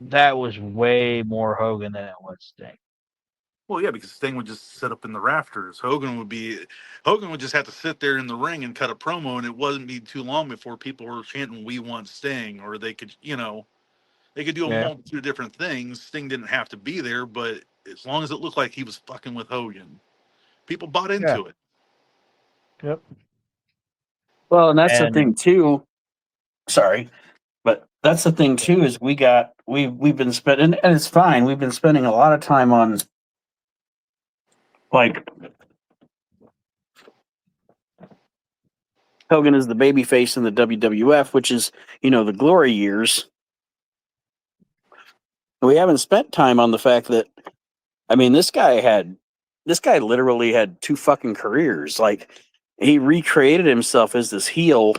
that was way more Hogan than it was Sting. Well, yeah, because Sting would just sit up in the rafters. Hogan would just have to sit there in the ring and cut a promo, and it wasn't be too long before people were chanting "We want Sting," or they could, they could do a multitude of different things. Sting didn't have to be there, but as long as it looked like he was fucking with Hogan, people bought into it. Yep. Well, and that's the thing too. Sorry, but that's the thing too is we've been spending, and it's fine. We've been spending a lot of time on like Hogan is the babyface in the WWF, which is the glory years. We haven't spent time on the fact that this guy literally had two fucking careers. Like he recreated himself as this heel.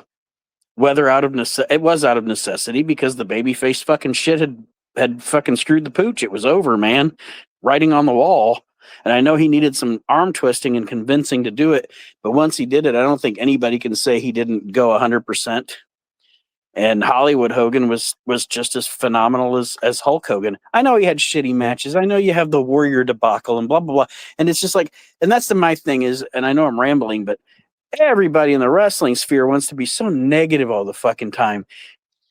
Whether it was out of necessity because the babyface fucking shit had fucking screwed the pooch. It was over, man. Writing on the wall. And I know he needed some arm twisting and convincing to do it, but once he did it, I don't think anybody can say he didn't go 100%. And Hollywood Hogan was just as phenomenal as Hulk Hogan. I know he had shitty matches. I know you have the Warrior debacle and blah blah blah. And it's just like, and that's my thing is, and I know I'm rambling, but everybody in the wrestling sphere wants to be so negative all the fucking time.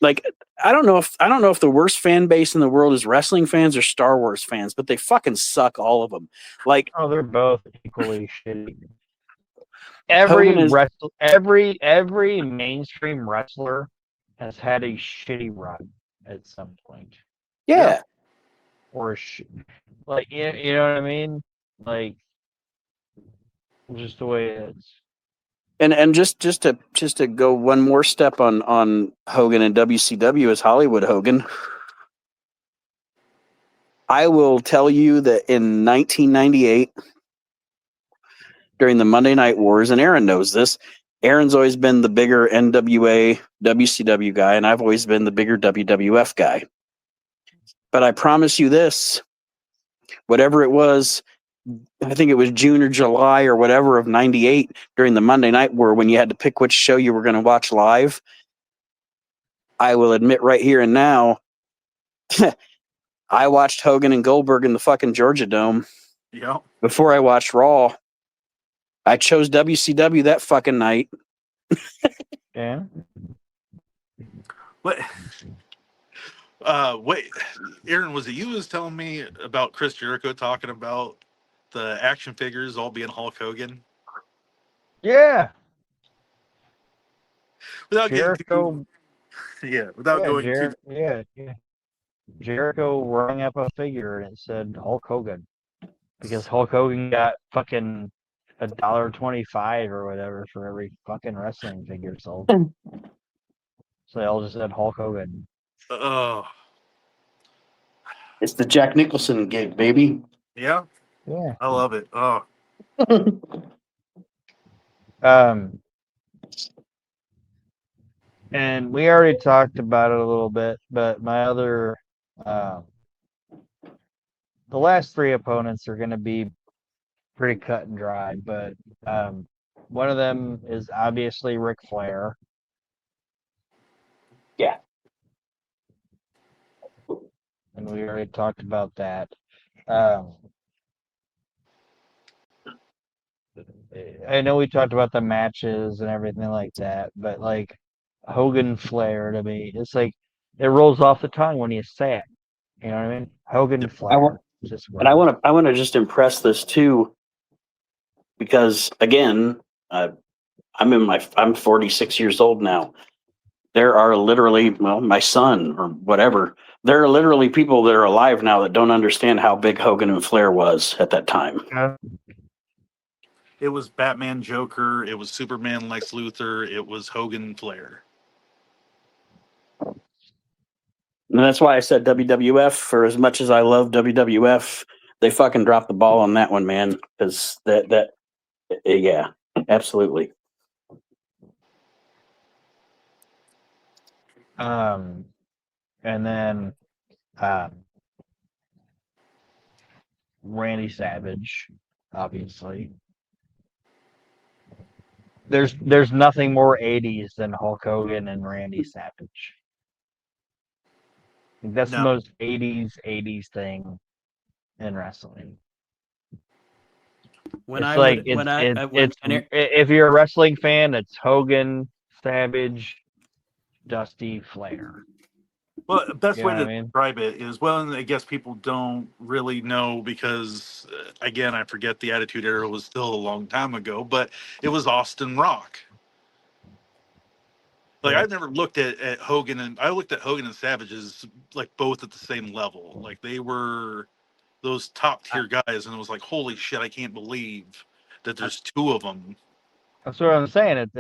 Like, I don't know if the worst fan base in the world is wrestling fans or Star Wars fans, but they fucking suck, all of them. Like, oh, they're both equally shitty. Every mainstream wrestler has had a shitty run at some point. Yeah. Or like you know what I mean? Like just the way it is. And just to go one more step on Hogan and WCW as Hollywood Hogan, I will tell you that in 1998, during the Monday Night Wars, and Aron knows this, Aron's always been the bigger NWA WCW guy, and I've always been the bigger WWF guy. But I promise you this, whatever it was, I think it was June or July or whatever of 98 during the Monday Night War when you had to pick which show you were going to watch live. I will admit right here and now, I watched Hogan and Goldberg in the fucking Georgia Dome Yeah. before I watched Raw. I chose WCW that fucking night. Yeah. What? Wait, Aaron, was it you who was telling me about Chris Jericho talking about the action figures all being Hulk Hogan? Yeah. Without getting Jericho. without going too. Yeah. Jericho rang up a figure and it said Hulk Hogan because Hulk Hogan got fucking $1.25 or whatever for every fucking wrestling figure sold. So they all just said Hulk Hogan. Oh, It's the Jack Nicholson gig, baby. yeah, Yeah. I love it. Oh, And we already talked about it a little bit, but my other, the last three opponents are going to be pretty cut and dry, but one of them is obviously Ric Flair. Yeah. And we already talked about that. I know we talked about the matches and everything like that, but like Hogan Flair to me, it's like it rolls off the tongue when you say it. You know what I mean? Hogan Flair. I want to just impress this too, because again, I'm 46 years old now. There are literally, well, my son or whatever. There are literally people that are alive now that don't understand how big Hogan and Flair was at that time. it was Batman, Joker. It was Superman, Lex Luthor. It was Hogan, Flair. And that's why I said WWF. For as much as I love WWF, they fucking dropped the ball on that one, man. Because yeah, absolutely. And then Randy Savage, obviously. There's nothing more 80s than Hulk Hogan and Randy Savage. I think that's the No. most 80s thing in wrestling. If you're a wrestling fan, it's Hogan, Savage, Dusty, Flair. Well, the best way to describe it is, well, and I guess people don't really know because, again, I forget the Attitude Era was still a long time ago, but it was Austin Rock. Like, I've never looked at Hogan, and I looked at Hogan and Savage as, like, both at the same level. Like, they were those top-tier guys, and it was like, holy shit, I can't believe that there's two of them. That's what I'm saying.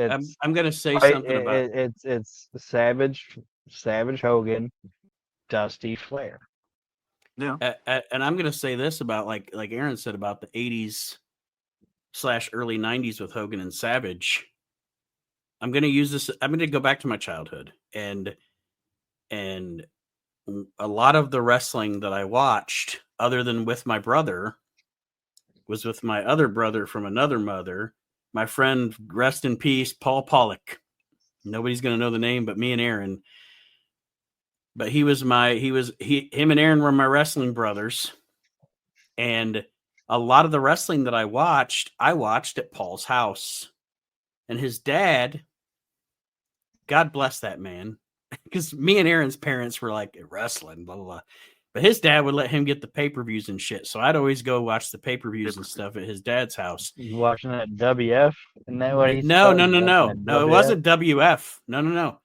I'm going to say something about it. It's Savage, Hogan, Dusty, Flair. Yeah. And I'm going to say this about, like Aaron said about the 80s / early 90s with Hogan and Savage. I'm going to use this. I'm going to go back to my childhood, and a lot of the wrestling that I watched, other than with my brother, was with my other brother from another mother, my friend, rest in peace, Paul Pollock. Nobody's going to know the name but me and Aaron. But him and Aaron were my wrestling brothers. And a lot of the wrestling that I watched at Paul's house. And his dad, God bless that man, because me and Aaron's parents were like wrestling, blah, blah, blah. But his dad would let him get the pay-per-views and shit. So I'd always go watch the pay-per-views and stuff at his dad's house. You watching that WF? Isn't that what he No. No, it wasn't WF. No.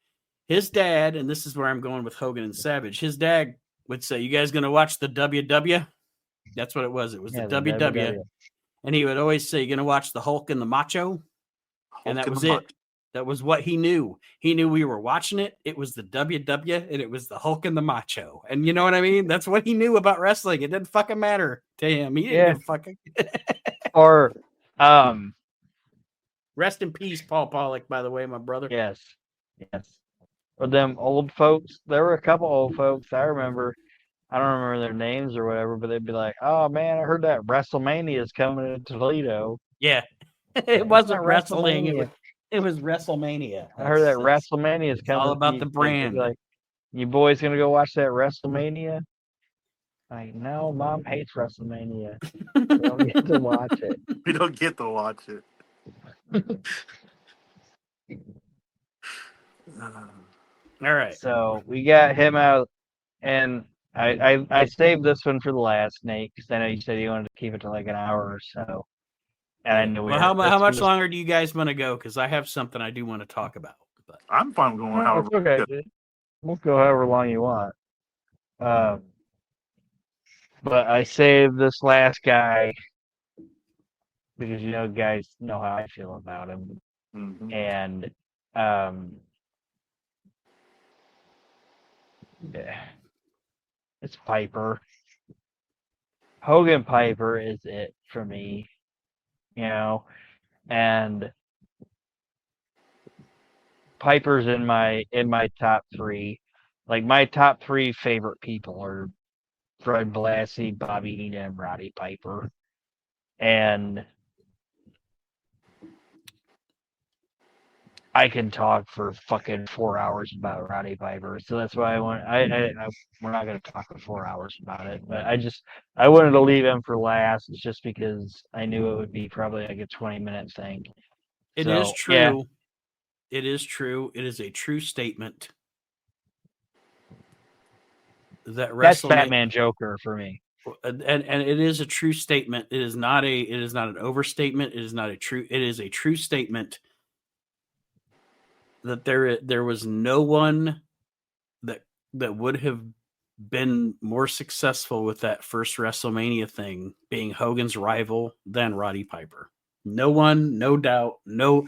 His dad, and this is where I'm going with Hogan and Savage, his dad would say, "You guys going to watch the WW?" That's what it was. It was the WW. And he would always say, "You going to watch the Hulk and the Macho?" And that was it. That was what he knew. He knew we were watching it. It was the WW and it was the Hulk and the Macho. And you know what I mean? That's what he knew about wrestling. It didn't fucking matter to him. He didn't give a fucking. Or, rest in peace, Paul Pollock, by the way, my brother. Yes. Or them old folks. There were a couple old folks I remember. I don't remember their names or whatever, but they'd be like, "Oh man, I heard that WrestleMania is coming to Toledo." Yeah. It wasn't wrestling. It was WrestleMania. I heard that WrestleMania is coming. All about the brand. Like, you boys gonna go watch that WrestleMania? Like, no, Mom hates WrestleMania. We don't get to watch it. We don't get to watch it. All right. So we got him out, and I saved this one for the last, Nate, because I know you said you wanted to keep it to like an hour or so, and I knew we Well, were. how much longer do you guys want to go? Because I have something I do want to talk about. But I'm fine with going No, however. it's okay. Dude. We'll go however long you want. But I saved this last guy because guys know how I feel about him, Mhm. and um, yeah, it's Piper. Hogan Piper is it for me, and Piper's in my top three. Like my top three favorite people are Fred Blassie, Bobby Heenan, and Roddy Piper. And I can talk for fucking 4 hours about Roddy Piper, so that's why we're not gonna talk for 4 hours about it. But I wanted to leave him for last, just because I knew it would be probably like a 20-minute thing. it is So yeah, true. It is true. It is a true statement that that's WrestleMania, Batman Joker for me. and it is a true statement. It is not an overstatement. It is not a true. It is a true statement that there was no one that would have been more successful with that first WrestleMania thing being Hogan's rival than Roddy Piper. No one, no doubt, no.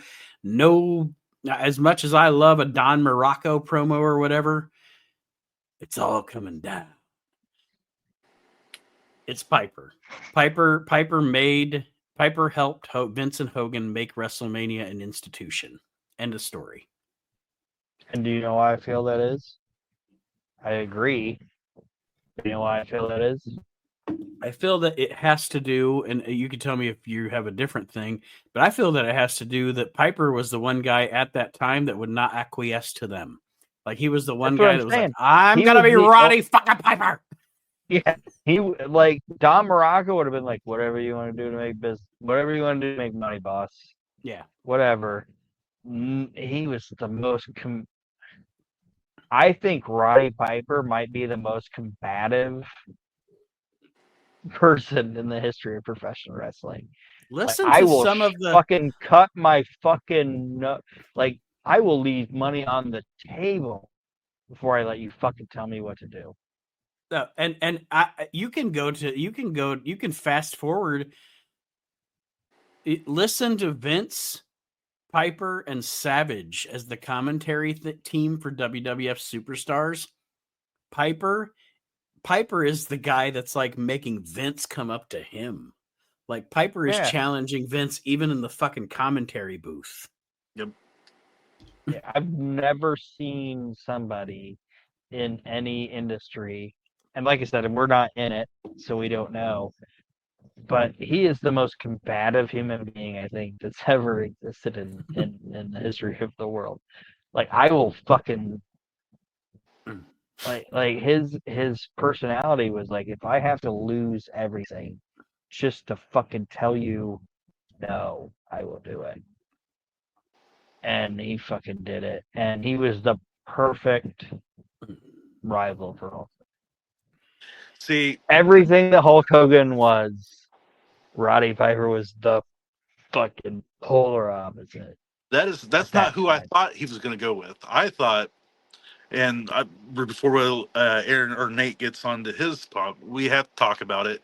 As much as I love a Don Morocco promo or whatever, it's all coming down. It's Piper. Piper helped Vince and Hogan make WrestleMania an institution. End of story. And do you know why I feel that is? I agree. Do you know why I feel that is? I feel that it has to do, and you can tell me if you have a different thing, but I feel that it has to do that Piper was the one guy at that time that would not acquiesce to them. Like he was the one That's what guy I'm that was like, saying. I'm He gonna was be the Roddy fucking Piper. yeah. Like Don Morocco would have been like, whatever you want to do to make business, whatever you want to do to make money, boss. Yeah. Whatever. He was the most. I think Roddy Piper might be the most combative person in the history of professional wrestling. Like Listen I to will some of the fucking cut my fucking like I will leave money on the table before I let you fucking tell me what to do. you can fast forward. Listen to Vince, Piper, and Savage as the commentary team for WWF Superstars. Piper is the guy that's like making Vince come up to him. Like Piper is Yeah. challenging Vince even in the fucking commentary booth. Yep. Yeah, I've never seen somebody in any industry, and like I said, we're not in it, so we don't know. But he is the most combative human being I think that's ever existed in the history of the world. Like I will fucking like his personality was like, if I have to lose everything just to fucking tell you no, I will do it. And he fucking did it. And he was the perfect rival for Hulk. See, Everything that Hulk Hogan was, Roddy Piper was the fucking polar opposite. that's At not that who I time. thought he was going to go with. I thought, and before Aaron or Nate gets onto his talk, we have to talk about it.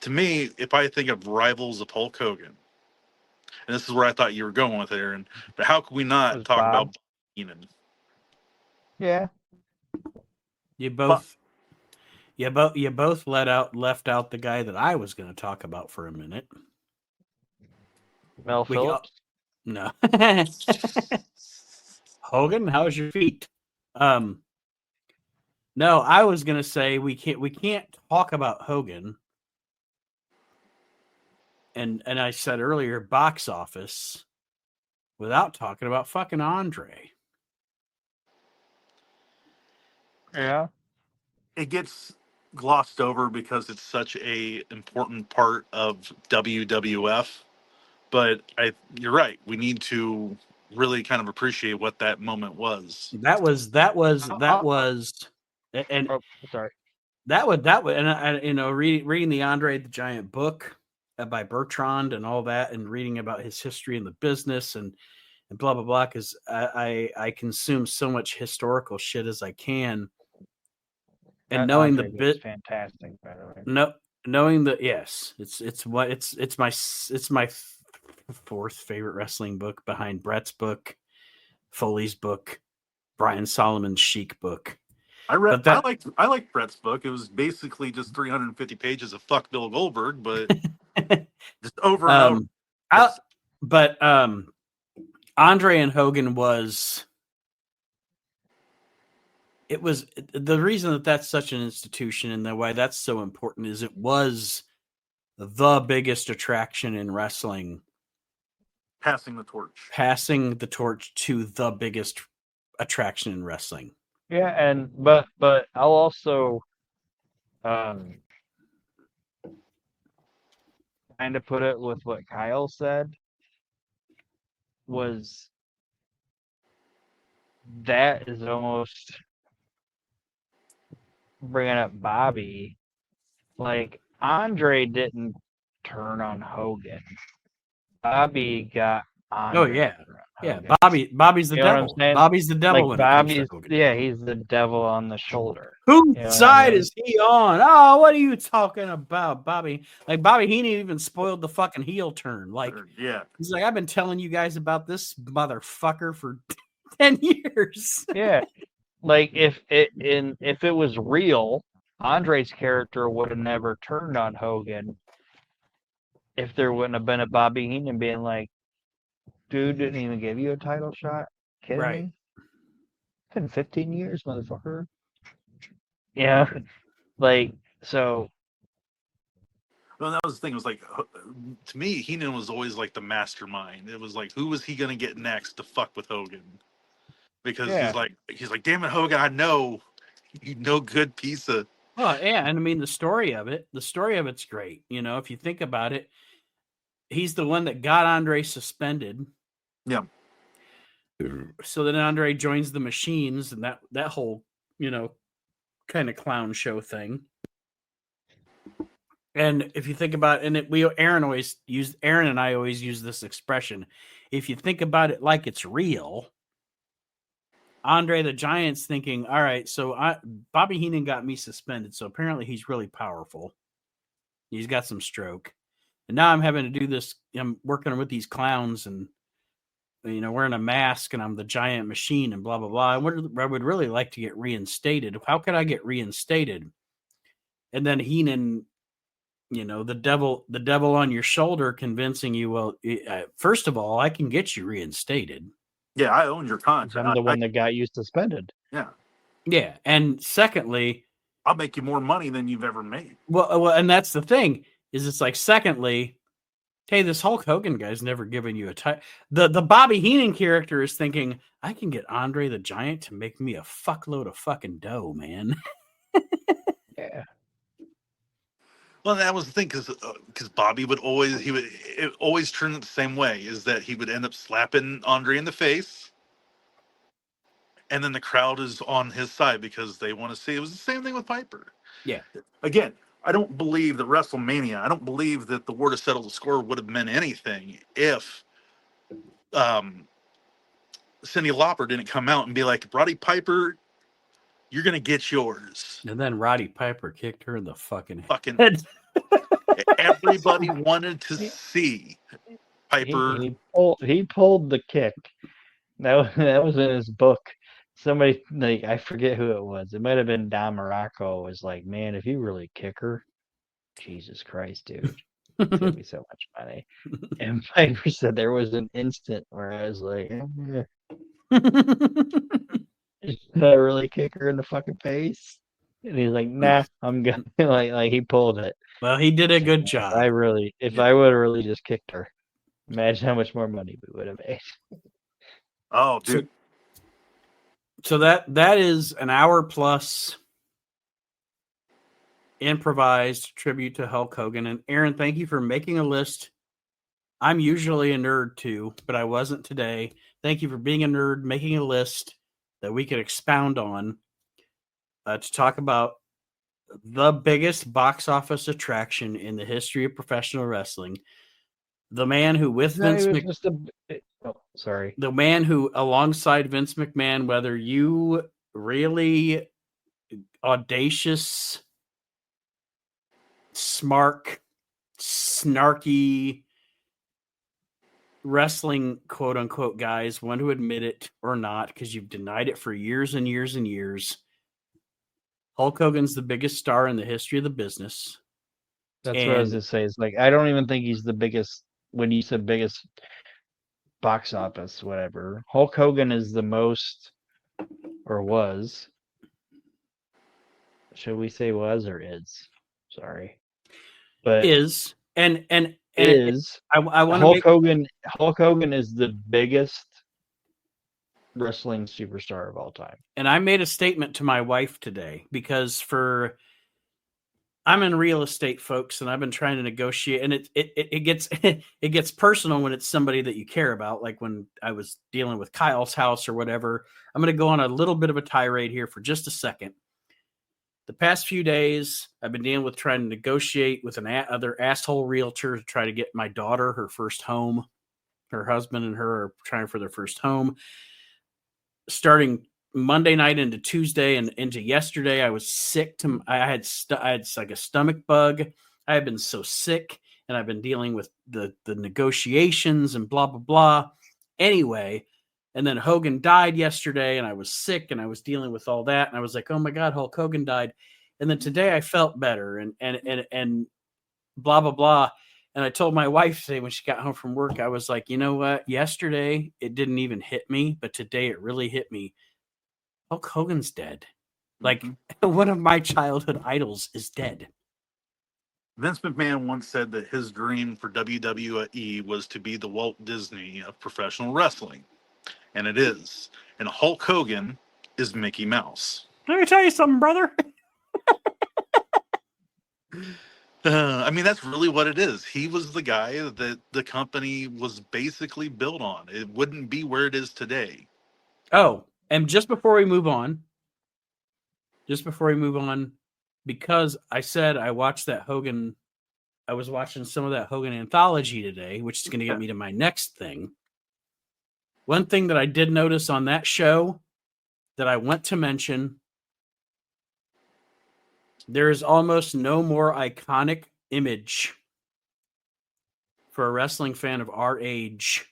To me, if I think of rivals of Hulk Hogan, and this is where I thought you were going with Aaron, but how could we It not was talk Bob. about Heenan? Yeah. You both left out the guy that I was going to talk about for a minute. Mel Phillips. No. Hogan, how's your feet? No, I was going to say we can't talk about Hogan. And I said earlier box office without talking about fucking Andre. Yeah. It gets glossed over because it's such a important part of WWF, But you're right. We need to really kind of appreciate what that moment was. That was, and Oh, sorry. that would, and I reading the Andre the Giant book by Bertrand and all that, and reading about his history in the business and blah blah blah, because I consume so much historical shit as I can, and That knowing the Andre was bit, fantastic, by the way. no, knowing that, yes, it's my fourth favorite wrestling book behind Brett's book, Foley's book, Brian Solomon's Chic book. I But liked Brett's book. It was basically just 350 pages of fuck Bill Goldberg, but just over and over. Andre and Hogan it was the reason that that's such an institution, and the why that's so important is it was the biggest attraction in wrestling, passing the torch to the biggest attraction in wrestling. Yeah, and but I'll also kind of put it with what Kyle said, was that is almost bringing up Bobby. Like, Andre didn't turn on Hogan. Bobby got Andre. Oh yeah, to turn on yeah. Hogan. Bobby's the You know what I'm devil. saying? Bobby's the devil Like, when it comes to Bobby's, Hogan. yeah, he's the devil on the shoulder. Whose You know what I side mean? is he on? Oh, what are you talking about, Bobby? Like, Bobby Heenan even spoiled the fucking heel turn. Like, yeah, he's like, I've been telling you guys about this motherfucker for 10 years. Yeah. Like, if it was real, Andre's character would have never turned on Hogan if there wouldn't have been a Bobby Heenan being like, dude didn't even give you a title shot. Kidding Right. me? It's been 15 years, motherfucker. Yeah. Like, so well, that was the thing. It was like, to me, Heenan was always like the mastermind. It was like, who was he gonna get next to fuck with Hogan? Because yeah. he's like, damn it, Hogan, I know you no good piece of. Well, yeah, and I mean the story of it's great. You know, if you think about it, he's the one that got Andre suspended. Yeah. So then Andre joins the Machines, and that whole, kind of clown show thing. And if you think about it, and Aron and I always use this expression. If you think about it like it's real, Andre the Giant's thinking, all right, so Bobby Heenan got me suspended, so apparently he's really powerful. He's got some stroke. And now I'm having to do this. I'm working with these clowns and, wearing a mask, and I'm the giant machine and blah, blah, blah. I would really like to get reinstated. How could I get reinstated? And then Heenan, the devil on your shoulder convincing you, well, first of all, I can get you reinstated. Yeah, I own your contract. I'm the one that got you suspended. Yeah. Yeah. And secondly, I'll make you more money than you've ever made. Well, and that's the thing, is it's like, secondly, hey, this Hulk Hogan guy's never given you a title. The Bobby Heenan character is thinking, I can get Andre the Giant to make me a fuckload of fucking dough, man. Yeah. Well, that was the thing, because Bobby would always turn it the same way, is that he would end up slapping Andre in the face, and then the crowd is on his side because they want to see. It was the same thing with Piper. Yeah. Again, I don't believe that WrestleMania, I don't believe that the war to settle the score would have meant anything if Cyndi Lauper didn't come out and be like, Roddy Piper, you're going to get yours. And then Roddy Piper kicked her in the fucking head. Everybody wanted to see Piper. He pulled the kick. That was in his book. Somebody, like, I forget who it was. It might have been Don Morocco. Was like, man, if you really kick her, Jesus Christ, dude, it's gonna be so much money. And Piper said there was an instant where I was like, did I really kick her in the fucking face? And he's like, nah, I'm gonna like he pulled it. Well, he did a good job. I would have really just kicked her, imagine how much more money we would have made. Oh, dude. So that is an hour plus improvised tribute to Hulk Hogan. And Aron, thank you for making a list I'm usually a nerd too, but I wasn't today. Thank you for being a nerd, making a list that we could expound on to talk about the biggest box office attraction in the history of professional wrestling. The man who, with No, Vince it was Mc, just sorry. the man who, alongside Vince McMahon, whether you really audacious, smart, snarky wrestling quote unquote guys want to admit it or not, because you've denied it for years and years and years. Hulk Hogan's the biggest star in the history of the business. That's what I was And gonna say. It's like I don't even think he's the biggest. When you said biggest box office, whatever, Hulk Hogan is the most, or was. Should we say was or is? Sorry, but is and is I want to Hulk make Hogan. Hulk Hogan is the biggest wrestling superstar of all time. and I made a statement to my wife today because I'm in real estate, folks, and I've been trying to negotiate, and it gets it gets personal when it's somebody that you care about, like when I was dealing with Kyle's house or whatever. I'm going to go on a little bit of a tirade here for just a second. The past few days, I've been dealing with trying to negotiate with other asshole realtor to try to get my daughter her first home. Her husband and her are trying for their first home. Starting Monday night into Tuesday and into yesterday, I was sick. I had like a stomach bug. I have been so sick, and I've been dealing with the negotiations and blah blah blah. Anyway, and then Hogan died yesterday, and I was sick, and I was dealing with all that, and I was like, oh my god, Hulk Hogan died. And then today I felt better, and blah blah blah. And I told my wife today when she got home from work, I was like, you know what? Yesterday it didn't even hit me, but today it really hit me. Hulk Hogan's dead. Like one of my childhood idols is dead. Vince McMahon once said that his dream for WWE was to be the Walt Disney of professional wrestling, and it is. And Hulk Hogan is Mickey Mouse. Let me tell you something, brother. I mean, that's really what it is. He was the guy that the company was basically built on. It wouldn't be where it is today. Oh, and just before we move on, because I said I watched that Hogan, I was watching some of that Hogan anthology today, which is going to get me to my next thing. One thing that I did notice on that show that I want to mention, there is almost no more iconic image for a wrestling fan of our age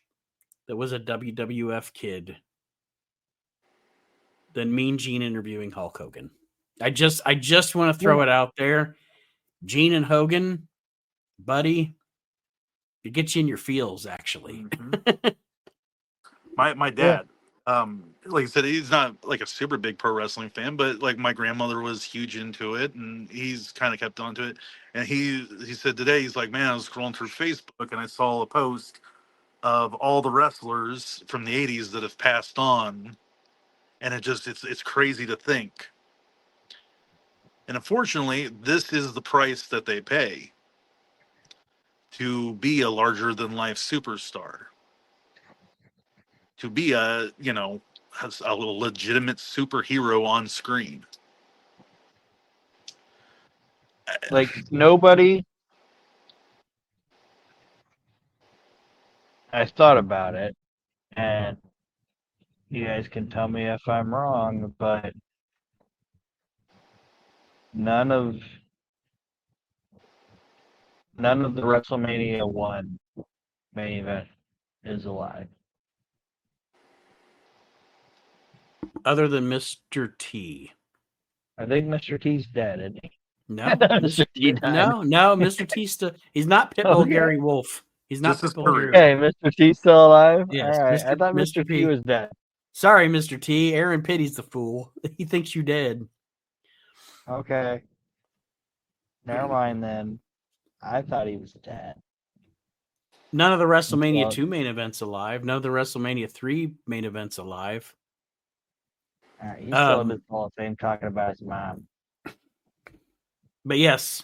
that was a WWF kid than Mean Gene interviewing Hulk Hogan. I just want to throw it out there. Gene and Hogan, buddy, it gets you in your feels, actually. My dad, like I said, he's not like a super big pro wrestling fan, but like my grandmother was huge into it, and he's kind of kept on to it. And he said today, he's like, man, I was scrolling through Facebook and I saw a post of all the wrestlers from the '80s that have passed on, and it's crazy to think. And unfortunately, this is the price that they pay to be a larger than life superstar, to be a legitimate superhero on screen. Like nobody. I thought about it, and you guys can tell me if I'm wrong, but none of the WrestleMania 1 main event is alive. Other than Mr. T. I think Mr. T's dead, isn't he? No, Mr. T died. no, Mr. T still, he's not Pitbull Okay. Gary Wolf. He's not Just his Pitbull career. Gary. Hey, Mr. T's still alive? Yes, All right. I Mr. thought Mr. Mr. T T was dead. Sorry, Mr. T. Aaron Pity's the fool. He thinks you dead. Okay. Never mind then. I thought he was dead. None of the WrestleMania Well, 2 main events alive. None of the WrestleMania 3 main events alive. all right, he's still in the Hall of Fame talking about his mom. But yes,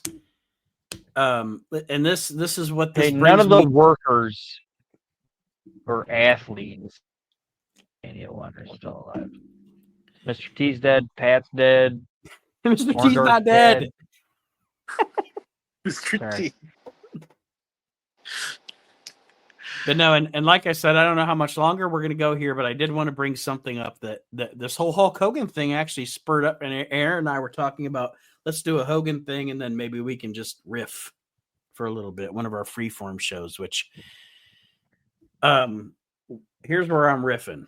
And this is what this Hey, none brings of the me. workers or athletes, anyone are still alive. Mr. T's dead. Pat's dead. Mr. T's Orndorff's not dead. Mr. Sorry. T. But no, and like I said, I don't know how much longer we're going to go here, but I did want to bring something up that this whole Hulk Hogan thing actually spurred up. And Aaron and I were talking about, let's do a Hogan thing, and then maybe we can just riff for a little bit. One of our freeform shows, which, here's where I'm riffing.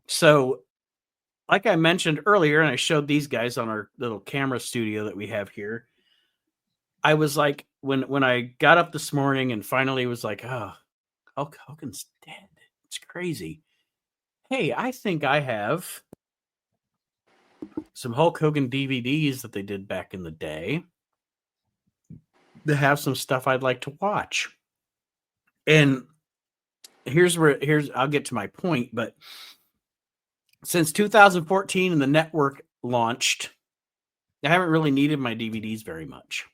So, like I mentioned earlier, and I showed these guys on our little camera studio that we have here. I was like, when I got up this morning and finally was like, oh, Hulk Hogan's dead. It's crazy. Hey, I think I have some Hulk Hogan DVDs that they did back in the day that have some stuff I'd like to watch. And here's I'll get to my point, but since 2014 and the network launched, I haven't really needed my DVDs very much.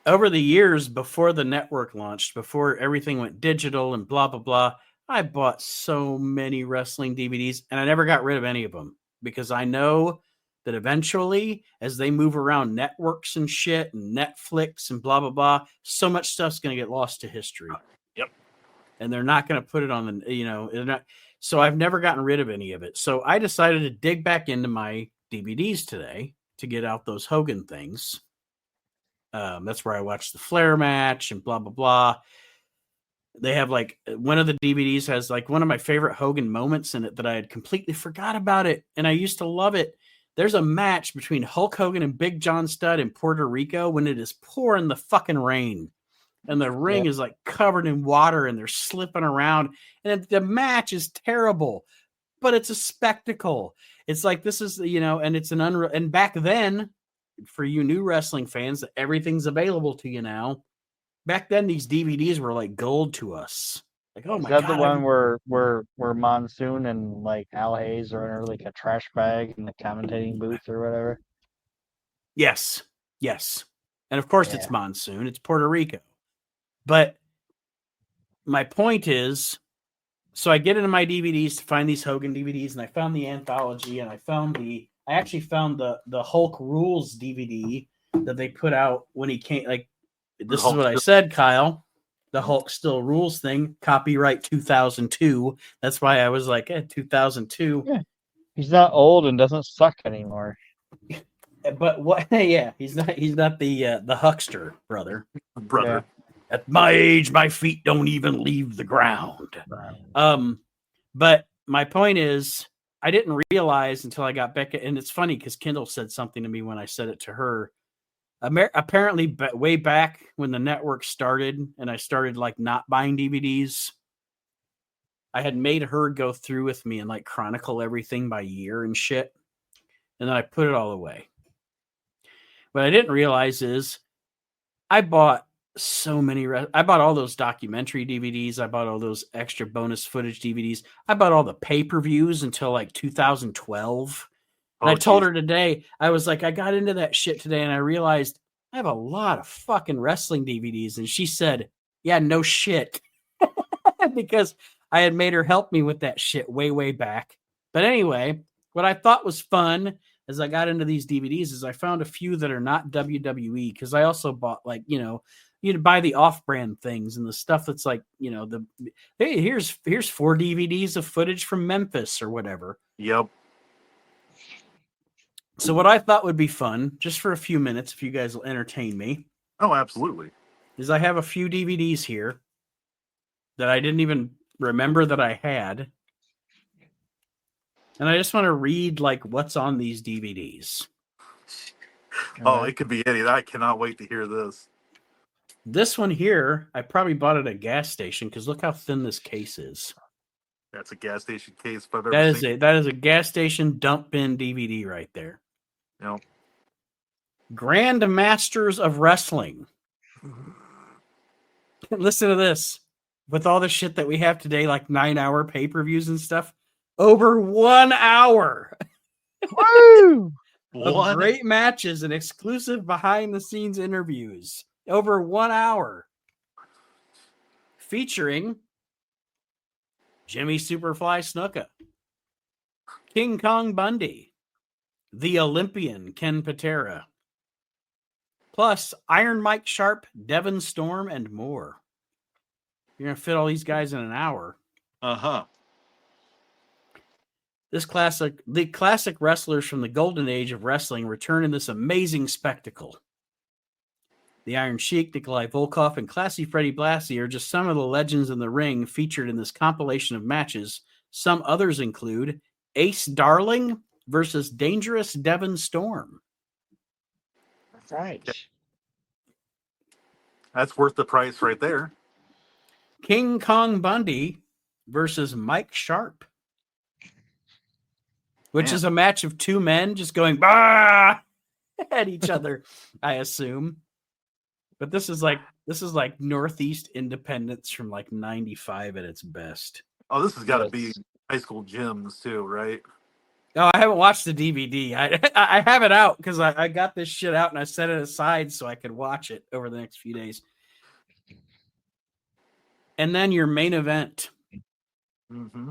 Over the years before the network launched, before everything went digital and blah, blah, blah, I bought so many wrestling DVDs and I never got rid of any of them because I know that eventually, as they move around networks and shit and Netflix and blah, blah, blah, so much stuff's going to get lost to history. Yep. And they're not going to put it on the, they're not. So I've never gotten rid of any of it. So I decided to dig back into my DVDs today to get out those Hogan things. That's where I watched the Flair match and blah, blah, blah. They have like one of the DVDs has like one of my favorite Hogan moments in it that I had completely forgot about it. And I used to love it. There's a match between Hulk Hogan and Big John Studd in Puerto Rico when it is pouring the fucking rain. And the ring is like covered in water and they're slipping around. And the match is terrible, but it's a spectacle. It's like, this is, and it's an unreal. And back then, for you new wrestling fans, everything's available to you now. Back then, these DVDs were like gold to us. Like, oh my God. Is that the one where Monsoon and like Al Hayes are under like a trash bag in the commentating booth or whatever? Yes. And of course it's Monsoon. It's Puerto Rico. But my point is, so I get into my DVDs to find these Hogan DVDs, and I found the anthology, and I actually found the Hulk Rules DVD that they put out when he came. Like, this is what I said, Kyle. The Hulk Still Rules thing, copyright 2002. That's why I was like, 2002. Yeah. He's not old and doesn't suck anymore. But what? Yeah, he's not the huckster brother. Brother. Yeah. At my age, my feet don't even leave the ground. But my point is, I didn't realize until I got Becca, and it's funny because Kendall said something to me when I said it to her. Apparently, way back when the network started, and I started like not buying DVDs, I had made her go through with me and like chronicle everything by year and shit, and then I put it all away. What I didn't realize is I bought so many. I bought all those documentary DVDs. I bought all those extra bonus footage DVDs. I bought all the pay-per-views until like 2012. And I told her today, I was like, I got into that shit today and I realized I have a lot of fucking wrestling DVDs. And she said, yeah, no shit. Because I had made her help me with that shit way, way back. But anyway, what I thought was fun as I got into these DVDs is I found a few that are not WWE, because I also bought like, you'd buy the off-brand things and the stuff that's like, hey, here's 4 DVDs of footage from Memphis or whatever. Yep. So what I thought would be fun, just for a few minutes, if you guys will entertain me. Oh, absolutely. Is I have a few DVDs here that I didn't even remember that I had. And I just want to read like what's on these DVDs. Oh, it could be any. I cannot wait to hear this. This one here, I probably bought it at a gas station because look how thin this case is. That's a gas station case. If I've ever seen. That is a gas station dump bin DVD right there. Yep. Grand Masters of Wrestling. Listen to this. With all the shit that we have today, like 9-hour pay-per-views and stuff, over 1 hour. Woo! of One. great matches and exclusive behind-the-scenes interviews. Over 1 hour. Featuring Jimmy Superfly Snuka, King Kong Bundy, the Olympian Ken Patera, plus Iron Mike Sharp, Devon Storm, and more. You're going to fit all these guys in an hour. Uh-huh. The classic wrestlers from the golden age of wrestling return in this amazing spectacle. The Iron Sheik, Nikolai Volkov, and Classy Freddie Blassie are just some of the legends in the ring featured in this compilation of matches. Some others include Ace Darling versus Dangerous Devon Storm. That's right. That's worth the price right there. King Kong Bundy versus Mike Sharp, which is a match of two men just going bah at each other, I assume. But this is like Northeast Independence from like 95 at its best. Oh, this has got to be high school gyms too, right? Oh, I haven't watched the DVD. I have it out because I got this shit out and I set it aside so I could watch it over the next few days. And then your main event. Mm-hmm.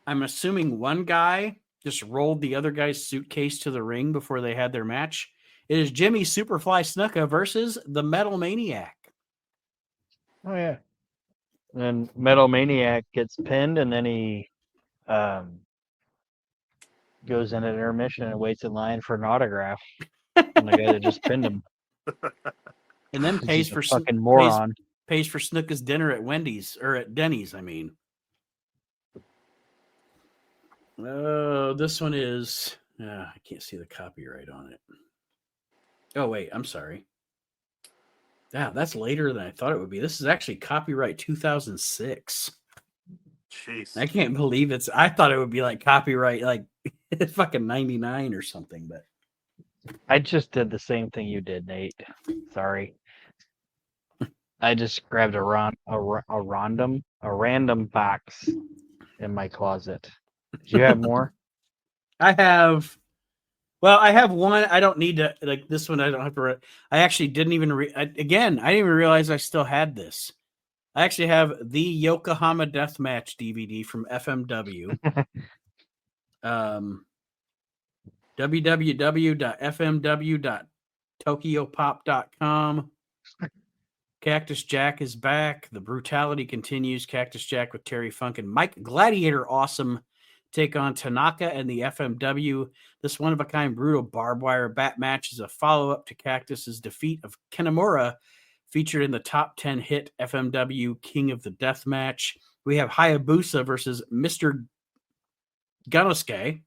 I'm assuming one guy just rolled the other guy's suitcase to the ring before they had their match. It is Jimmy Superfly Snuka versus the Metal Maniac. Oh, yeah. And then Metal Maniac gets pinned, and then he goes in at intermission and waits in line for an autograph from the guy that just pinned him. And then pays for fucking moron. Pays for Snuka's dinner at Wendy's or at Denny's, I mean. Oh, this one is I can't see the copyright on it. Oh, wait, I'm sorry. Yeah, that's later than I thought it would be. This is actually copyright 2006. Jeez. I can't believe I thought it would be like copyright like fucking 99 or something, but I just did the same thing you did, Nate. Sorry. I just grabbed a random box in my closet. Do you have more? I have one. I don't need to like this one. I don't have to. I actually didn't even I didn't even realize I still had this. I actually have the Yokohama Deathmatch DVD from FMW. www.fmw.tokyopop.com. Cactus Jack is back. The brutality continues. Cactus Jack with Terry Funk and Mike Gladiator Awesome take on Tanaka and the FMW. This one-of-a-kind brutal barbed wire bat match is a follow-up to Cactus's defeat of Kinemura, featured in the top 10 hit FMW King of the Death match. We have Hayabusa versus Mr. Gunosuke.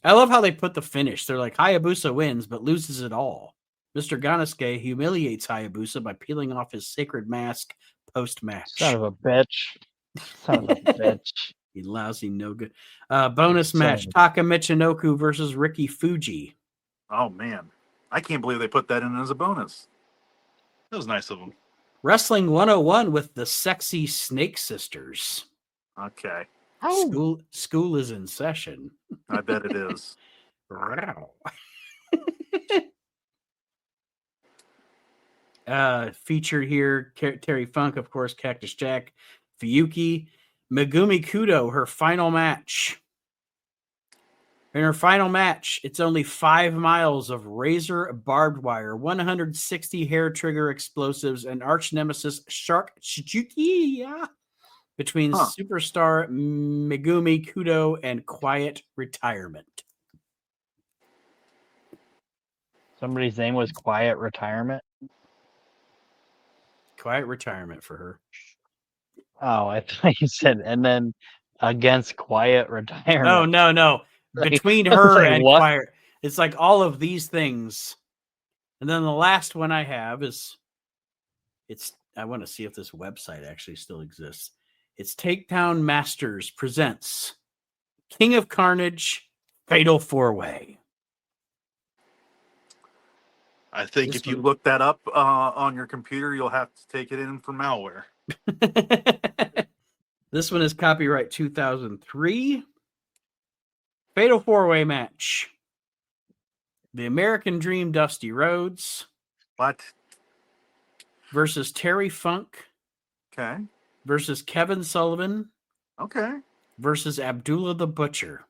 I love how they put the finish. They're like, Hayabusa wins, but loses it all. Mr. Gunosuke humiliates Hayabusa by peeling off his sacred mask post-match. Son of a bitch. Son of a bitch. You lousy no good. Bonus match, Taka Michinoku versus Ricky Fuji. Oh, man. I can't believe they put that in as a bonus. That was nice of them. Wrestling 101 with the sexy Snake Sisters. Okay. School is in session. I bet it is. Featured here, Terry Funk, of course, Cactus Jack, Fuyuki, Megumi Kudo, her final match. In her final match, it's only 5 miles of razor barbed wire, 160 hair trigger explosives, and arch nemesis Shark Shizuki between superstar Megumi Kudo and Quiet Retirement. Somebody's name was Quiet Retirement? Quiet Retirement for her. Oh, I thought you said, and then against Quiet Retirement. Oh, no. Between her and what? Quiet. It's like all of these things. And then the last one I have is, I want to see if this website actually still exists. It's Takedown Masters presents King of Carnage Fatal 4-Way. I think if you look that up on your computer, you'll have to take it in for malware. This one is copyright 2003. Fatal 4-way match. The American Dream Dusty Rhodes What? versus Terry Funk Okay. versus Kevin Sullivan Okay. versus Abdullah the Butcher.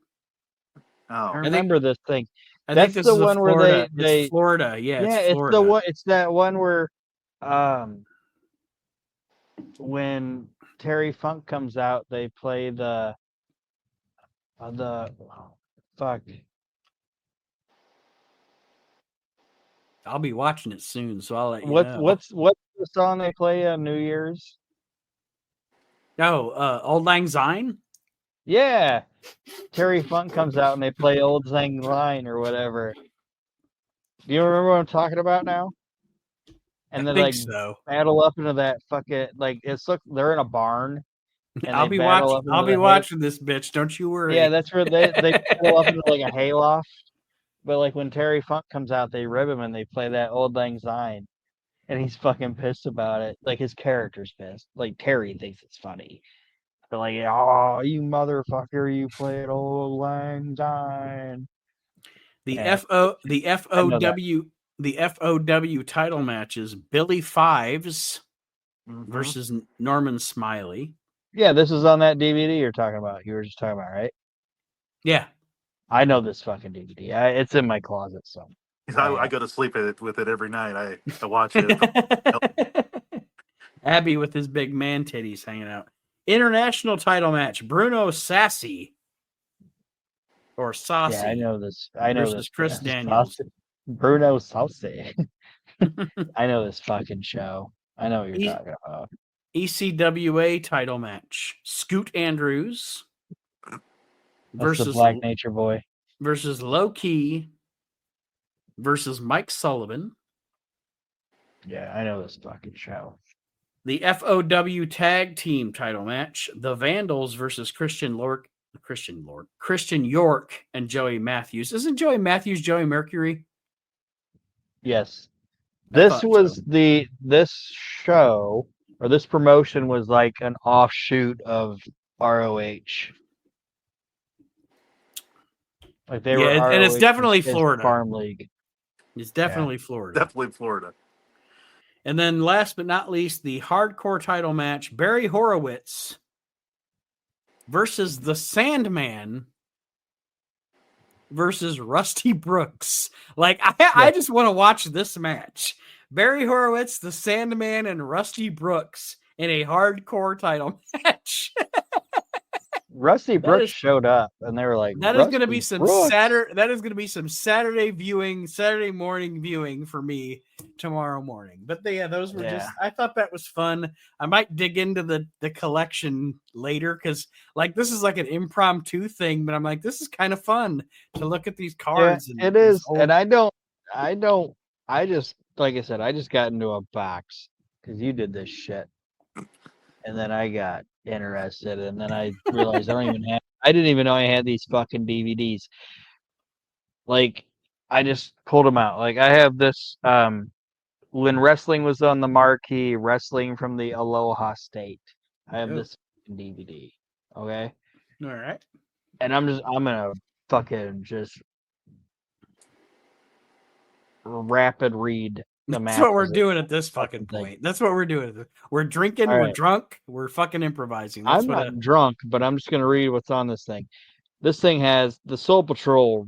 I Oh. remember this thing. I think That's this the is a one where Florida. they It's Florida. Yeah, yeah, it's it's Florida. the one. It's that one where when Terry Funk comes out, they play the fuck. I'll be watching it soon, so I'll let you know. What's the song they play on New Year's? Old Lang Syne? Yeah, Terry Funk comes out and they play Old Lang Syne or whatever. Do you remember what I'm talking about now? And I they think so. battle up into that fucking they're in a barn. And I'll they be battle watching. up into I'll be the hay- watching this bitch. Don't you worry. Yeah, that's where they battle up into like a hayloft. But like when Terry Funk comes out, they rib him and they play that Old Lang Syne, and he's fucking pissed about it. Like his character's pissed. Like Terry thinks it's funny. They're like, "Oh, you motherfucker! You played Old Lang Syne." The Yeah, FO I know that. the FOW title matches Billy Fives Mhm. versus Norman Smiley. Yeah, this is on that DVD you're talking about. You were just talking about, right? Yeah. I know this fucking DVD. It's in my closet, so. I go to sleep with it every night. I watch it. Abby with his big man titties hanging out. International title match Bruno Sassy or Saucy. Yeah, I know this. I know versus this. Chris Daniels. Bruno Saucy. I know this fucking show. I know what you're talking about. ECWA title match Scoot Andrews That's the Black Nature Boy versus Low Key versus Mike Sullivan. Yeah, I know this fucking show. The FOW tag team title match The Vandals versus Christian York and Joey Matthews. Isn't Joey Matthews Joey Mercury? Yes. This show or this promotion was like an offshoot of ROH. Like they were and it's ROH definitely Florida. Farm League. It's definitely Florida. Definitely Florida. And then last but not least, the hardcore title match, Barry Horowitz versus the Sandman versus Rusty Brooks. Like, I just want to watch this match. Barry Horowitz, the Sandman, and Rusty Brooks in a hardcore title match. Rusty Brooks showed up, and they were like, "That is going to be some Saturday. That is going to be some Saturday morning viewing for me tomorrow morning." But those were just. I thought that was fun. I might dig into the collection later because like this is like an impromptu thing, but I'm like, this is kind of fun to look at these cards. Yeah, it is, and I just like I said, I just got into a box because you did this shit, and then I got interested, and then I realized I didn't even know I had these fucking DVDs. Like I just pulled them out. Like I have this when wrestling was on the marquee, wrestling from the Aloha State. I have this DVD. Okay. All right. And I'm gonna fucking just rapid read the map. That's what we're doing at this fucking point. That's what we're doing. We're drinking. We're drunk. We're fucking improvising. I'm not drunk, but I'm just going to read what's on this thing. This thing has the Soul Patrol,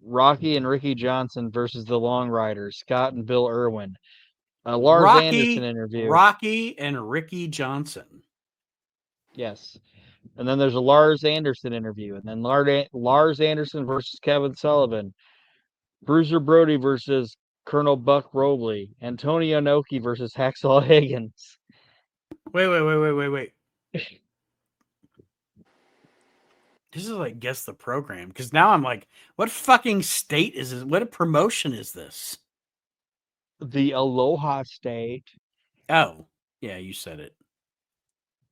Rocky and Ricky Johnson versus the Long Riders, Scott and Bill Irwin. A Lars Anderson interview. Rocky and Ricky Johnson. Yes. And then there's a Lars Anderson interview. And then Lars Anderson versus Kevin Sullivan. Bruiser Brody versus Colonel Buck Robley, Antonio Inoki versus Hacksaw Higgins. Wait. This is like guess the program because now I'm like, what fucking state is this? What a promotion is this? The Aloha State. Oh, yeah, you said it.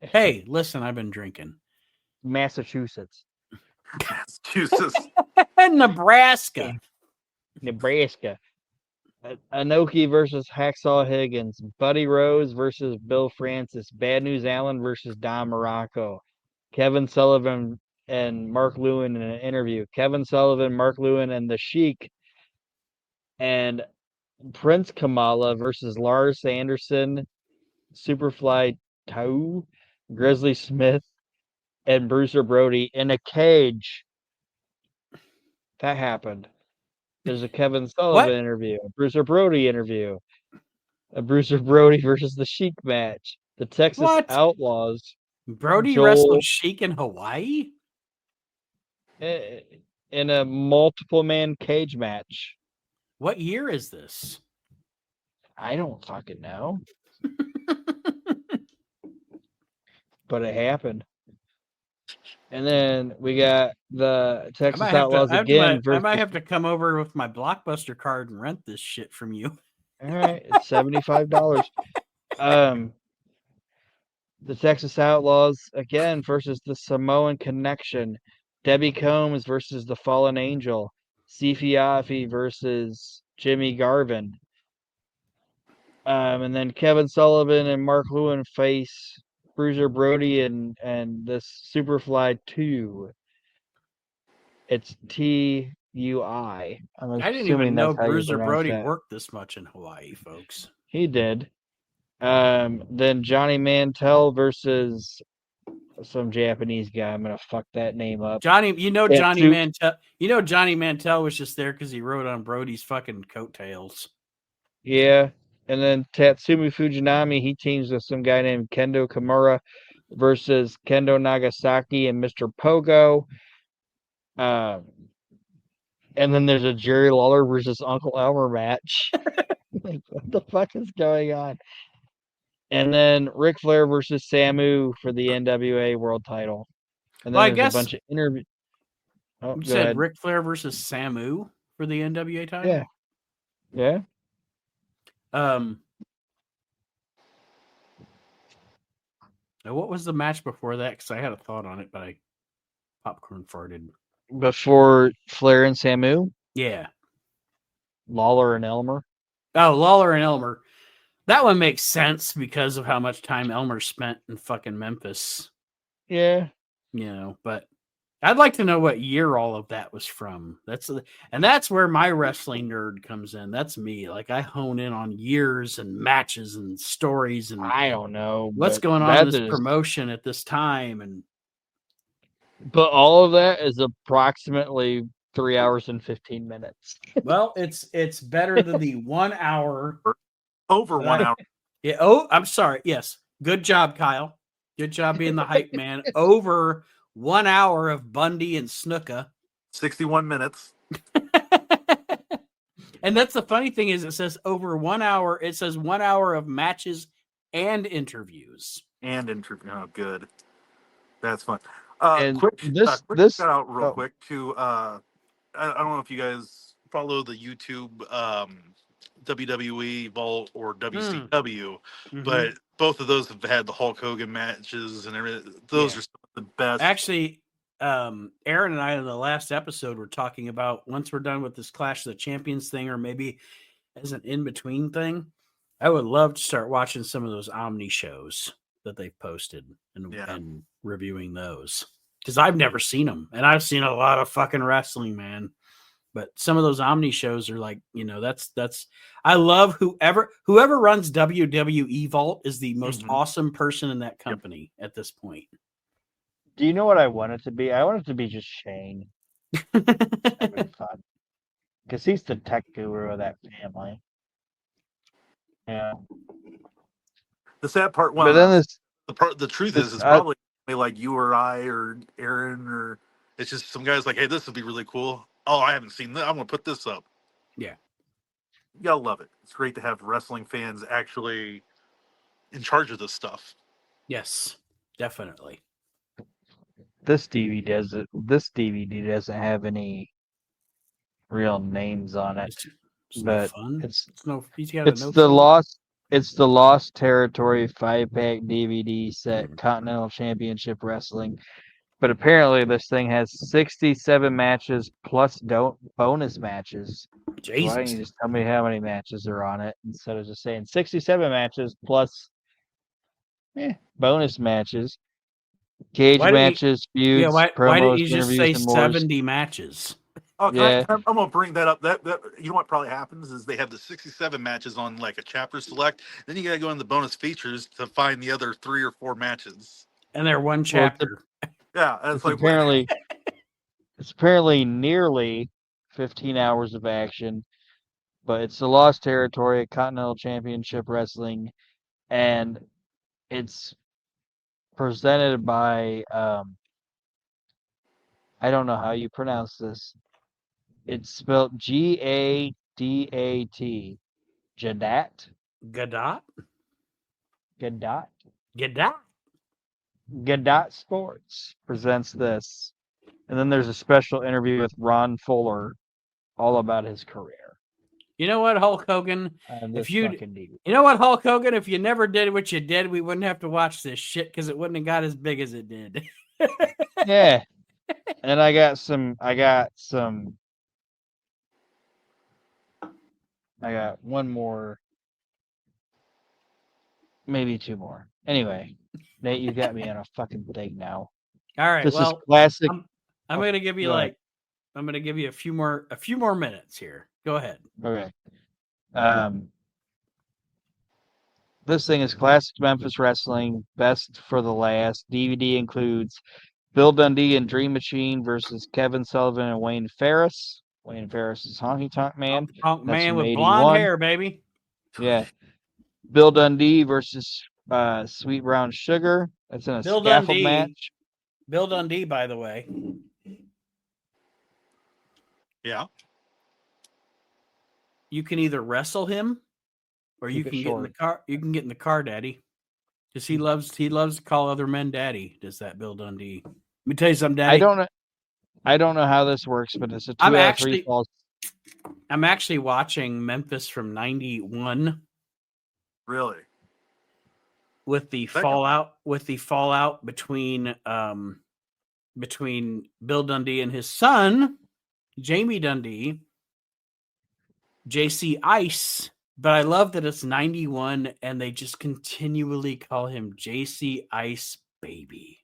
Hey, listen, I've been drinking. Massachusetts. Nebraska. Inoki versus Hacksaw Higgins, Buddy Rose versus Bill Francis, Bad News Allen versus Don Morocco, Kevin Sullivan and Mark Lewin in an interview. Kevin Sullivan, Mark Lewin, and the Sheik, and Prince Kamala versus Lars Anderson, Superfly Tau, Grizzly Smith, and Bruiser Brody in a cage. That happened. There's a Kevin Sullivan interview, a Bruiser Brody interview, a Bruiser Brody versus the Sheik match, the Texas Outlaws. Brody wrestled Sheik in Hawaii? In a multiple man cage match. What year is this? I don't fucking know. But it happened. And then we got the Texas Outlaws again. I might have to come over with my Blockbuster card and rent this shit from you. All right, it's $75. The Texas Outlaws again versus the Samoan Connection. Debbie Combs versus the Fallen Angel. Sifiafi versus Jimmy Garvin. And then Kevin Sullivan and Mark Lewin face Bruiser Brody and this Superfly 2. It's TUI. I didn't even know Bruiser Brody worked this much in Hawaii, folks. He did. Then Johnny Mantell versus some Japanese guy. I'm gonna fuck that name up. Johnny Mantell. Johnny Mantell was just there because he rode on Brody's fucking coattails. Yeah. And then Tatsumi Fujinami, he teams with some guy named Kendo Kimura versus Kendo Nagasaki and Mr. Pogo. And then there's a Jerry Lawler versus Uncle Elmer match. Like, what the fuck is going on? And then Ric Flair versus Samu for the NWA World Title. And then there's a bunch of interviews. Oh, you said Ric Flair versus Samu for the NWA title? Yeah. Yeah. What was the match before that? Because I had a thought on it, but I popcorn farted. Before Flair and Samu? Yeah. Lawler and Elmer? Oh, Lawler and Elmer. That one makes sense because of how much time Elmer spent in fucking Memphis. Yeah. But I'd like to know what year all of that was from. That's where my wrestling nerd comes in. That's me. Like, I hone in on years and matches and stories and I don't know what's going on in this promotion at this time. But all of that is approximately 3 hours and 15 minutes. Well, it's better than the 1 hour. Over 1 hour. Yeah. Oh, I'm sorry. Yes. Good job, Kyle. Good job being the hype man. Over 1 hour of Bundy and Snuka. 61 minutes. And that's the funny thing is it says over 1 hour. It says 1 hour of matches and interviews. Oh, good. That's fun. Quick shout out real quick to I don't know if you guys follow the YouTube WWE Vault or WCW, but both of those have had the Hulk Hogan matches and everything. Those are some of the best. Actually, Aron and I in the last episode were talking about once we're done with this Clash of the Champions thing, or maybe as an in-between thing, I would love to start watching some of those Omni shows that they've posted and reviewing those, because I've never seen them, and I've seen a lot of fucking wrestling, man. But some of those Omni shows are like, that's I love whoever runs WWE Vault is the most awesome person in that company at this point. Do you know what I want it to be? I want it to be just Shane. Fun. Because he's the tech guru of that family. Yeah. The sad part, but then the truth is, it's probably like you or I or Aaron, or it's just some guys like, hey, this would be really cool. Oh, I haven't seen that. I'm going to put this up. Yeah. You got to love it. It's great to have wrestling fans actually in charge of this stuff. Yes, definitely. This DVD doesn't have any real names on it. But it's the Lost Territory 5-pack DVD set, Continental Championship Wrestling. But apparently this thing has 67 matches plus bonus matches. Jesus. Why don't you just tell me how many matches are on it instead of just saying 67 matches plus bonus matches. Cage Why don't you- matches, Yeah, feuds, why didn't promos, you just interviews, say and more. 70 matches? Oh, Yeah. I'm gonna bring that up. That you know what probably happens is they have the 67 matches on like a chapter select. Then you gotta go in the bonus features to find the other 3 or 4 matches. And they're one Well, chapter. Yeah, and it's apparently nearly 15 hours of action, but it's the Lost Territory at Continental Championship Wrestling, and it's presented by I don't know how you pronounce this. It's spelled Gadat. Jadat? Gadot? Gadat? Gadot? Gadat Sports presents this. And then there's a special interview with Ron Fuller all about his career. You know what, Hulk Hogan? This fucking DVD. You know what, Hulk Hogan? If you never did what you did, we wouldn't have to watch this shit because it wouldn't have got as big as it did. Yeah. And I got one more, maybe 2 more. Anyway, Nate, you got me on a fucking thing now. All right. This is Well, classic. I'm going to give you Go ahead. I'm going to give you a few more minutes here. Go ahead. Okay. This thing is classic Memphis wrestling, best for the last. DVD includes Bill Dundee and Dream Machine versus Kevin Sullivan and Wayne Ferris. Wayne Ferris is Honky Tonk Man. Honk That's Man from with 81. blonde hair, baby. Yeah. Bill Dundee versus Sweet Brown Sugar. That's in a Bill scaffold Dundee. match. Bill Dundee, by the way. Yeah. You can either wrestle him or you Keep it can get in the short. car. You can get in the car, Daddy. Because he loves to call other men daddy, does that Bill Dundee. Let me tell you something, Daddy. I don't know how this works, but it's a 2 I'm out of actually- 3 falls. I'm actually watching Memphis from 91 Really? with the fallout between Bill Dundee and his son, Jamie Dundee, JC Ice. But I love that it's 91 and they just continually call him JC Ice Baby.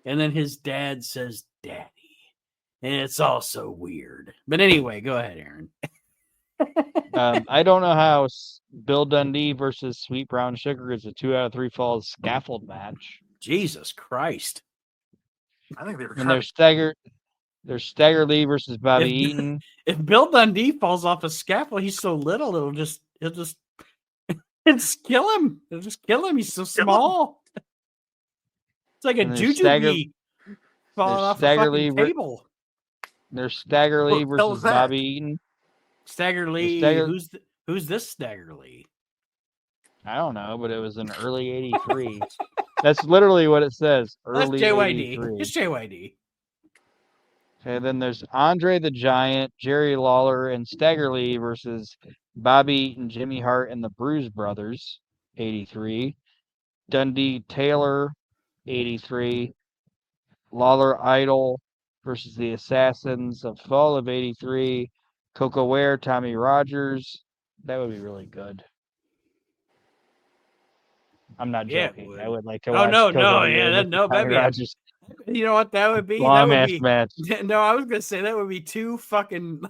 And then his dad says Daddy. And it's also weird. But anyway, go ahead, Aaron. I don't know how Bill Dundee versus Sweet Brown Sugar is a 2 out of 3 falls scaffold match. Jesus Christ. I think they were And trying there's Stagger Lee versus Bobby Eaton. If Bill Dundee falls off a scaffold, he's so little, he'll just kill him. It'll just kill him. He's so small. It's like a And there's jujube falling off a Stagger fucking Lee table. There's Stagger Lee What the hell versus is that? Bobby Eaton. Stagger Lee. Stagger- Who's this Stagger Lee? I don't know, but it was in early 83. That's literally what it says. That's Early JYD. 83. It's JYD. Okay, then there's Andre the Giant, Jerry Lawler, and Stagger Lee versus Bobby Eaton, Jimmy Hart, and the Bruise Brothers, 83. Dundee Taylor, 83. Lawler Idol versus the Assassins of Fall of 83. Coco Ware, Tommy Rogers. That would be really good. I'm not Yeah, it joking. would. I would like to Oh, watch no, Coco no, Ware yeah, versus that'd Tommy be a- Rogers. You know what that would be? Long That ass would be match. No, I was gonna say that would be 2 fucking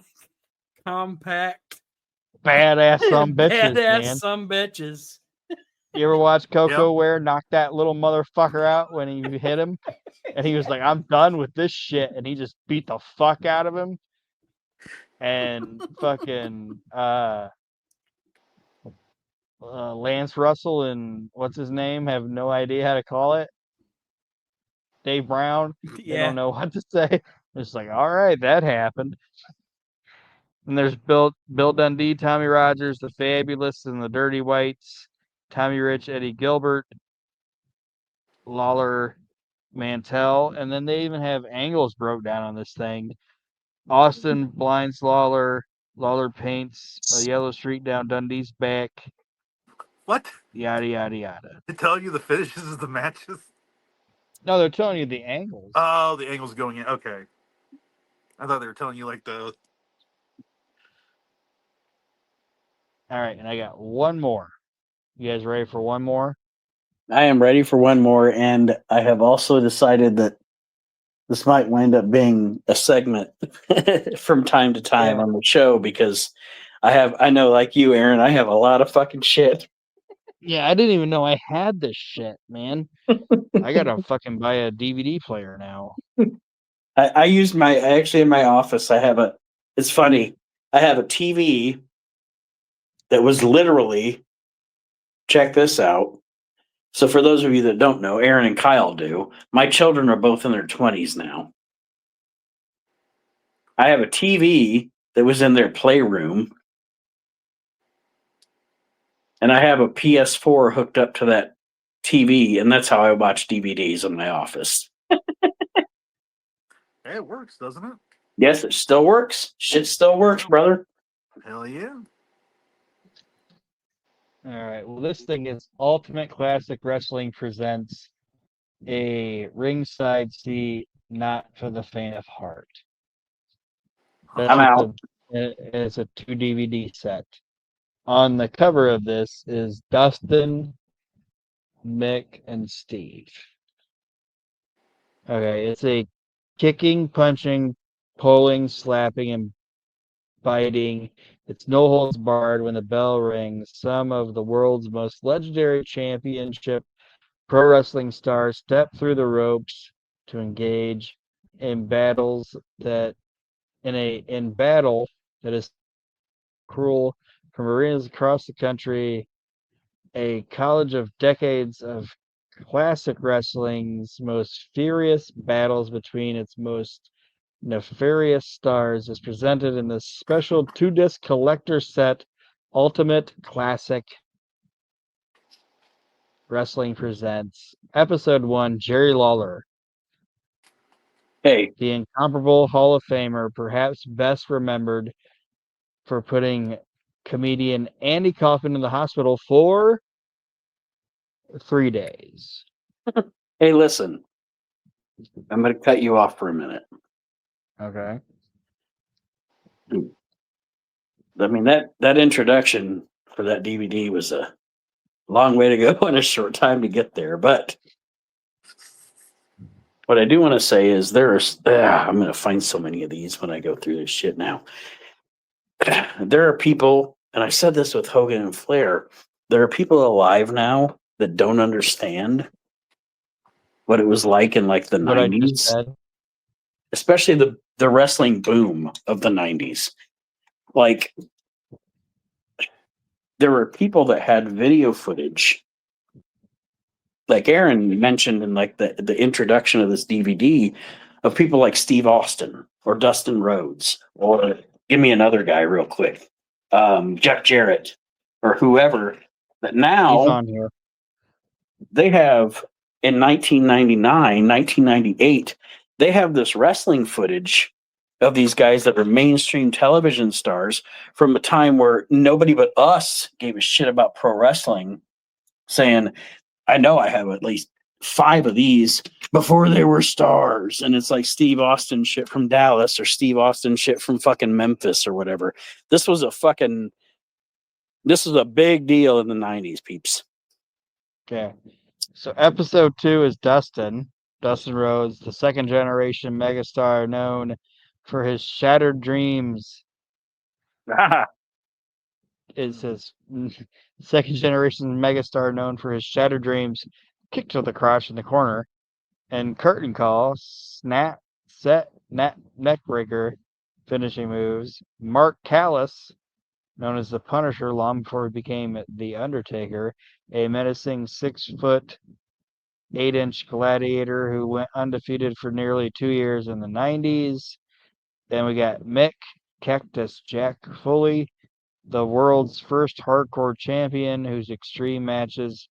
compact Badass some bitches, badass man. some bitches. You ever watch Coco Yep. Ware knock that little motherfucker out when he hit him? And he was like, I'm done with this shit. And he just beat the fuck out of him. And fucking Lance Russell and what's his name have no idea how to call it. Dave Brown. They Yeah. don't know what to say. It's like, all right, that happened. And there's Bill Dundee, Tommy Rogers, the Fabulous, and the Dirty Whites, Tommy Rich, Eddie Gilbert, Lawler, Mantell, and then they even have angles broke down on this thing. Austin blinds Lawler. Lawler paints a yellow streak down Dundee's back. What? Yada yada yada. They tell you the finishes of the matches? No, they're telling you the angles. Oh, the angle's going in. Okay. I thought they were telling you like the. All right, and I got one more. You guys ready for one more? I am ready for one more, and I have also decided that this might wind up being a segment from time to time Yeah. on the show because I know, like you, Aaron, I have a lot of fucking shit. Yeah, I didn't even know I had this shit, man. I gotta fucking buy a DVD player now. I used actually in my office, it's funny, I have a TV that was literally, check this out. So for those of you that don't know, Aaron and Kyle do. My children are both in their 20s now. I have a TV that was in their playroom, and I have a PS4 hooked up to that TV, and that's how I watch DVDs in my office. Hey, it works, doesn't it? Yes, it still works. Shit still works, brother. Hell yeah. All right. Well, this thing is Ultimate Classic Wrestling presents a ringside seat not for the faint of heart. That's I'm what out. it's a 2 DVD set. On the cover of this is Dustin, Mick, and Steve. Okay, it's a kicking, punching, pulling, slapping, and biting. It's no holds barred when the bell rings. Some of the world's most legendary championship pro wrestling stars step through the ropes to engage in battle that is cruel from arenas across the country. A college of decades of classic wrestling's most furious battles between its most nefarious stars is presented in this special 2-disc collector set, Ultimate Classic Wrestling presents Episode 1, Jerry Lawler, Hey, the incomparable Hall of Famer, perhaps best remembered for putting comedian Andy Kaufman in the hospital for 3 days. hey, listen. I'm going to cut you off for a minute. Okay. I mean, that introduction for that DVD was a long way to go and a short time to get there. But what I do want to say is I'm going to find so many of these when I go through this shit now. There are people, and I said this with Hogan and Flair, there are people alive now that don't understand what it was like in like the What I just 90s, said. especially the wrestling boom of the 90s. Like, there were people that had video footage, like Aaron mentioned in like the introduction of this DVD, of people like Steve Austin or Dustin Rhodes, or give me another guy real quick, Jeff Jarrett or whoever, that He's now on here. they have in 1999, 1998, they have this wrestling footage of these guys that were mainstream television stars from a time where nobody but us gave a shit about pro wrestling, saying, I know I have at least 5 of these before they were stars. And it's like Steve Austin shit from Dallas or Steve Austin shit from fucking Memphis or whatever. This was a big deal in the 90s, peeps. Okay. So episode 2 is Dustin Rhodes, the second generation megastar known for his shattered dreams. It says second generation megastar known for his shattered dreams, kick to the crotch in the corner, and curtain call, snap, set, neck breaker, finishing moves. Mark Callis, known as the Punisher long before he became the Undertaker, a menacing 6-foot 8-inch gladiator who went undefeated for nearly 2 years in the 90s. Then we got Mick Cactus Jack Foley, the world's first hardcore champion whose extreme matches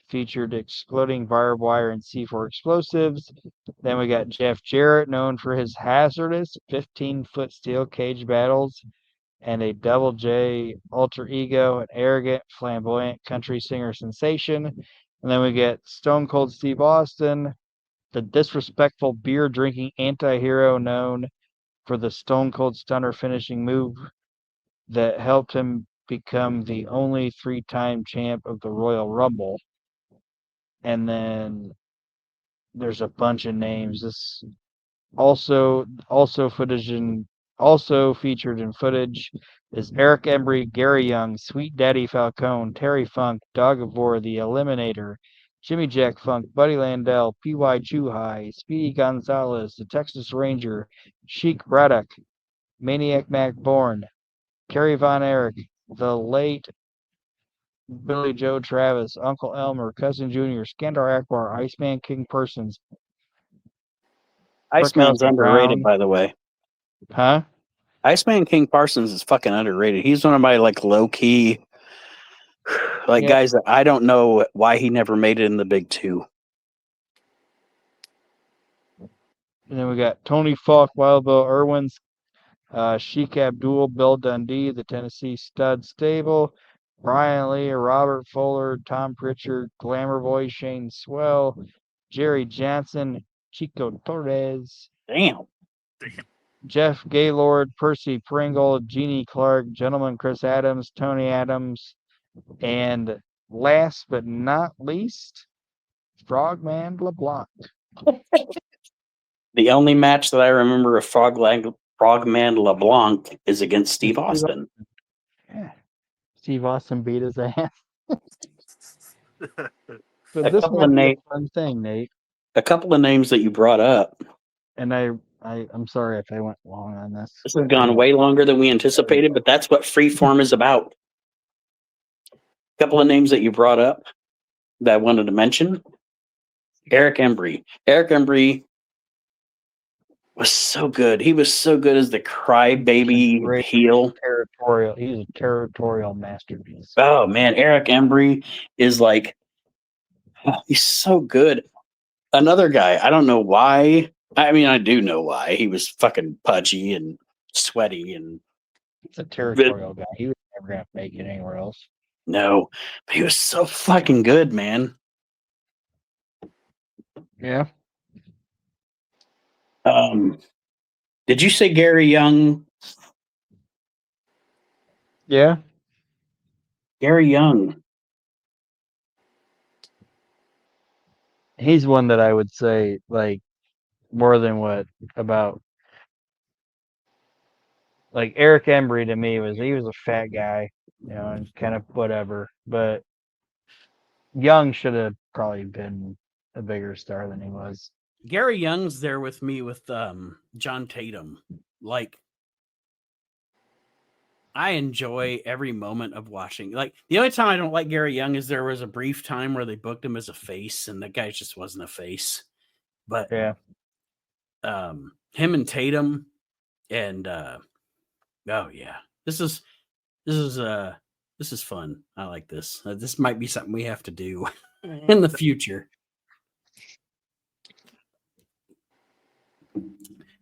featured exploding barbed wire and C4 explosives. Then we got Jeff Jarrett, known for his hazardous 15-foot steel cage battles and a Double J alter ego, an arrogant, flamboyant country singer sensation. And then we get Stone Cold Steve Austin, the disrespectful beer drinking anti hero known for the Stone Cold Stunner finishing move that helped him become the only 3-time champ of the Royal Rumble. and then there's a bunch of names. This also featured in footage is Eric Embry, Gary Young, Sweet Daddy Falcone, Terry Funk, Dog of War, The Eliminator, Jimmy Jack Funk, Buddy Landell, P.Y. Chuhai, Speedy Gonzalez, The Texas Ranger, Sheik Braddock, Maniac Mac Bourne, Kerry Von Erich, the late Billy Joe Travis, Uncle Elmer, Cousin Junior, Skandar Akbar, Iceman King Persons, Iceman's Brickhouse underrated, Brown. by the way. Huh? Iceman King Parsons is fucking underrated. He's one of my like low key, like guys that I don't know why he never made it in the big two. And then we got Tony Falk, Wild Bill Irwins, Sheik Abdul, Bill Dundee, the Tennessee Stud Stable, Brian Lee, Robert Fuller, Tom Pritchard, Glamour Boy, Shane Swell, Jerry Johnson, Chico Torres, Damn. Jeff Gaylord, Percy Pringle, Jeannie Clark, Gentleman Chris Adams, Tony Adams, and last but not least, Frogman LeBlanc. The only match that I remember of Frogman LeBlanc is against Steve Austin. Yeah. Steve Austin beat his ass. A But this couple might of be a na- fun thing, Nate. A couple of names that you brought up. And I'm sorry if I went long on this. This has gone way longer than we anticipated, but that's what Freeform is about. A couple of names that you brought up that I wanted to mention. Eric Embry. Eric Embry was so good. He was so good as the crybaby heel. Territorial. He's a territorial masterpiece. Oh man, Eric Embry is like, he's so good. Another guy, I don't know why. I mean, I do know why. He was fucking pudgy and sweaty and He's a territorial guy. He was never gonna make it anywhere else. no, but he was so fucking good, man. Yeah. Did you say Gary Young? Yeah. Gary Young. He's one that I would say like more than what about like Eric Embry to me he was a fat guy, and kind of whatever. But Young should have probably been a bigger star than he was. Gary Young's there with me with John Tatum. Like, I enjoy every moment of watching. Like, the only time I don't like Gary Young is there was a brief time where they booked him as a face, and that guy just wasn't a face. But Yeah. Him and Tatum, and oh yeah, this is fun. I like this. This might be something we have to do in the future.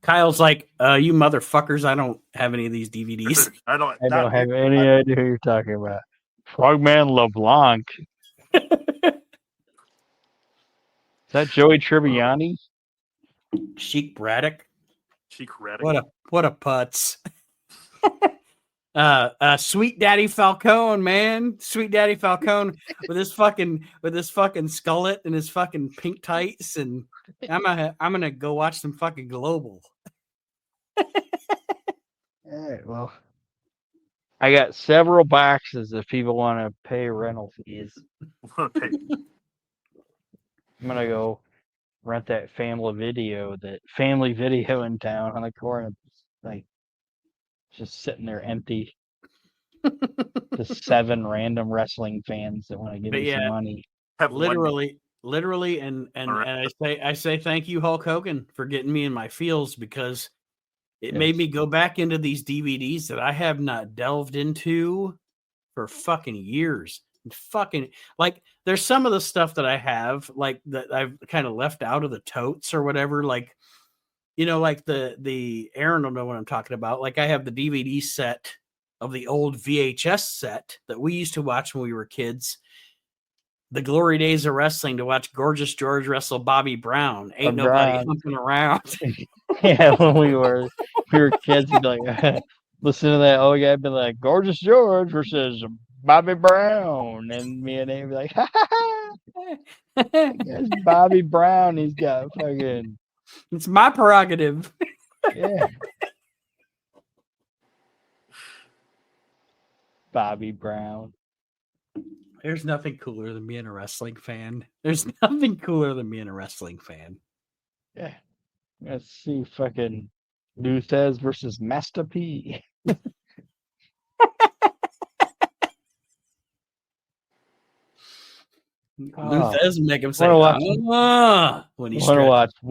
Kyle's like, you motherfuckers, I don't have any of these DVDs. I don't have any idea who you're talking about. Frogman LeBlanc. Is that Joey Tribbiani? Sheik Braddock. Sheik Braddock. What a putz. Sweet Daddy Falcone, man. Sweet Daddy Falcone with his fucking skullet and his fucking pink tights, and I'm gonna go watch some fucking Global. All right, well, I got several boxes if people want to pay rental fees. I'm gonna go rent that family video in town on the corner, like just sitting there empty. Just 7 random wrestling fans that want to give me some money. Literally, and I say thank you, Hulk Hogan, for getting me in my feels, because it made me go back into these DVDs that I have not delved into for fucking years. Fucking, like, there's some of the stuff that I have, like, that I've kind of left out of the totes or whatever, like, like the Aron will know what I'm talking about. Like, I have the DVD set of the old VHS set that we used to watch when we were kids. The glory days of wrestling, to watch Gorgeous George wrestle Bobby Brown. Ain't nobody humping around. Yeah, when we were kids, you'd like listen to that old guy be like, Gorgeous George versus Bobby Brown, and me and Amy be like, ha ha ha, that's Bobby Brown. He's got fucking It's my prerogative. yeah, Bobby Brown. There's nothing cooler than being a wrestling fan. There's nothing cooler than being a wrestling fan. Yeah, let's see, fucking Luthez versus Master P. Luthez make him say, Wanna watch- when he Want stretches. to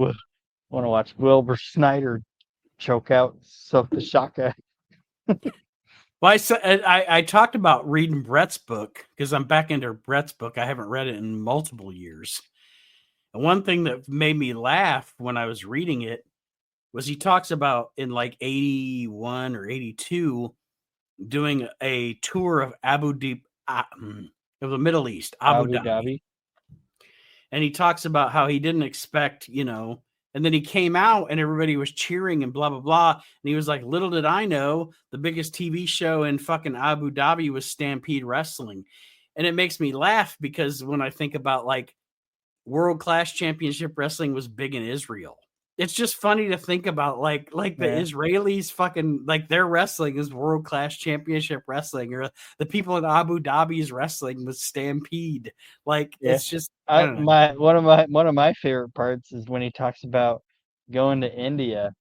watch Wilbur Snyder choke out Silk the Shaka? Well, I talked about reading Brett's book because I'm back into Brett's book. I haven't read it in multiple years. And one thing that made me laugh when I was reading it was he talks about in like 81 or 82 doing a tour of of the Middle East, Abu Dhabi. And he talks about how he didn't expect, and then he came out and everybody was cheering and blah, blah, blah. And he was like, little did I know the biggest TV show in fucking Abu Dhabi was Stampede Wrestling. And it makes me laugh because when I think about like World Class Championship Wrestling was big in Israel. It's just funny to think about like the Israelis fucking like their wrestling is World Class Championship Wrestling, or the people in Abu Dhabi's wrestling was Stampede. Like it's just I don't know. One of my favorite parts is when he talks about going to India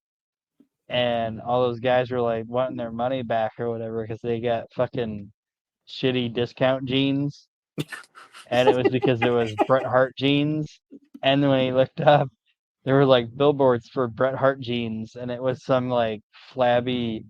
and all those guys were like wanting their money back or whatever because they got fucking shitty discount jeans. And it was because there was Bret Hart jeans. And then when he looked up, there were like billboards for Bret Hart jeans, and it was some like flabby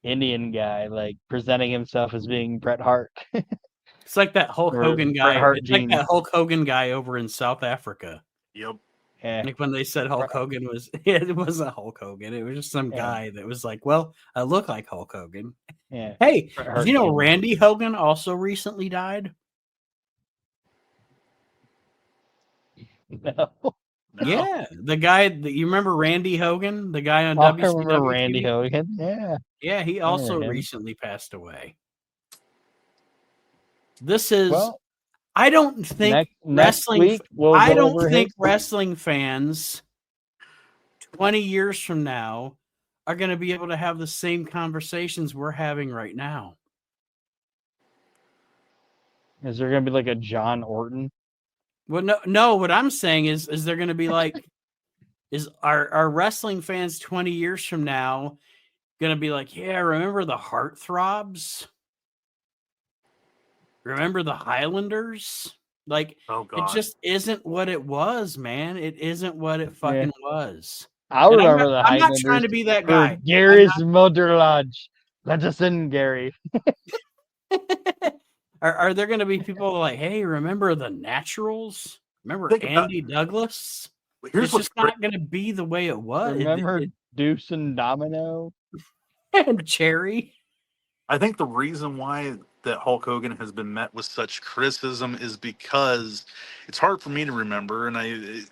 Indian guy like presenting himself as being Bret Hart. It's like that Hulk Hogan guy. It's like that Hulk Hogan guy over in South Africa. Yep. Yeah. Like when they said Hulk Hogan was, it wasn't Hulk Hogan. It was just some guy that was like, well, I look like Hulk Hogan. Yeah. Hey, did you know Randy Hogan also recently died? No. Yeah, the guy that you remember, Randy Hogan, the guy on WCW. I remember Randy Hogan. Yeah, he also recently passed away. This is. I don't think wrestling. I don't think wrestling fans 20 years from now are going to be able to have the same conversations we're having right now. Is there going to be like a John Orton? Well, no. What I'm saying is they're going to be like, are wrestling fans 20 years from now going to be like, yeah, remember the Heartthrobs? Remember the Highlanders? Like, it just isn't what it was, man. It isn't what it fucking was. I remember the Highlanders. I'm not trying to be that guy. Gary's Mother Lodge. Let us in, Gary. Are there going to be people like, hey, remember the Naturals? Remember Andy Douglas? It's just not going to be the way it was. Remember Deuce and Domino? And Cherry? I think the reason why that Hulk Hogan has been met with such criticism is because it's hard for me to remember, and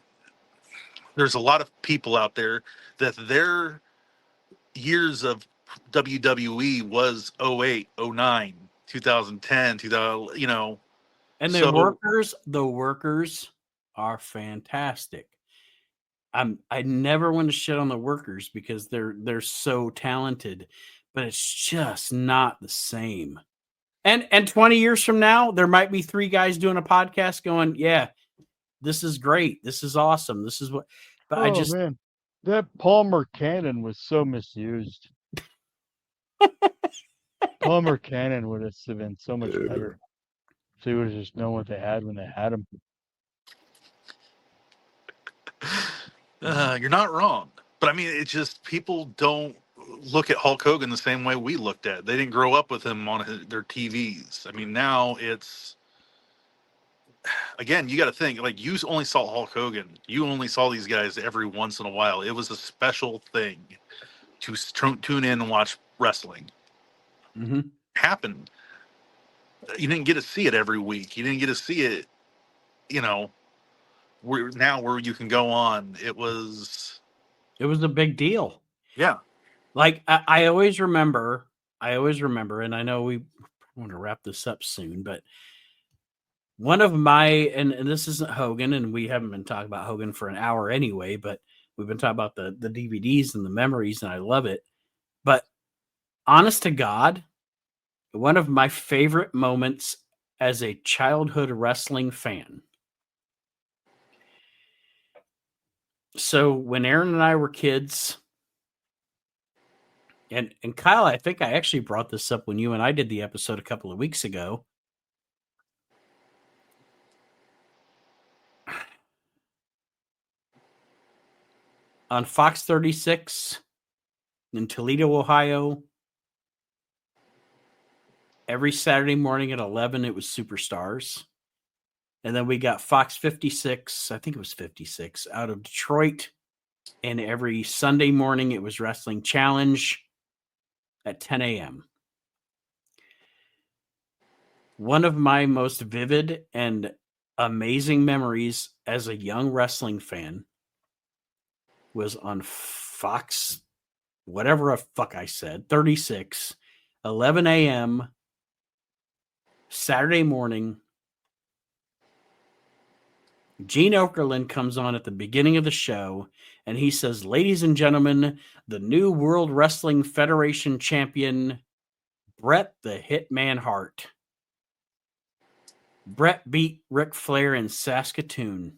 there's a lot of people out there that their years of WWE was 08, 09, 2010, 2000, And the workers are fantastic. I never want to shit on the workers because they're so talented, but it's just not the same. And 20 years from now, there might be 3 guys doing a podcast going, yeah, this is great. This is awesome. This is what, but man, that Palmer Cannon was so misused. Palmer Cannon would have been so much better. If they would have just known what they had when they had him. You're not wrong. But I mean, it's just people don't look at Hulk Hogan the same way we looked at. They didn't grow up with him on their TVs. I mean, now it's, again, you got to think, like, you only saw Hulk Hogan. You only saw these guys every once in a while. It was a special thing to tune in and watch wrestling. Mm-hmm. Happened. You didn't get to see it every week. You didn't get to see it, where you can go on. It was a big deal. Yeah. Like I always remember, and I know we want to wrap this up soon, but one of my, and this isn't Hogan, and we haven't been talking about Hogan for an hour anyway, but we've been talking about the DVDs and the memories, and I love it. But honest to God, one of my favorite moments as a childhood wrestling fan. So when Aron and I were kids, and Kyle, I think I actually brought this up when you and I did the episode a couple of weeks ago. On Fox 36 in Toledo, Ohio, every Saturday morning at 11, it was Superstars. And then we got Fox 56, I think it was 56, out of Detroit. And every Sunday morning, it was Wrestling Challenge at 10 a.m. One of my most vivid and amazing memories as a young wrestling fan was on Fox, whatever the fuck I said, 36, 11 a.m., Saturday morning. Gene Okerlund comes on at the beginning of the show, and he says, "Ladies and gentlemen, the new World Wrestling Federation champion, Bret the Hitman Hart. Bret beat Ric Flair in Saskatoon,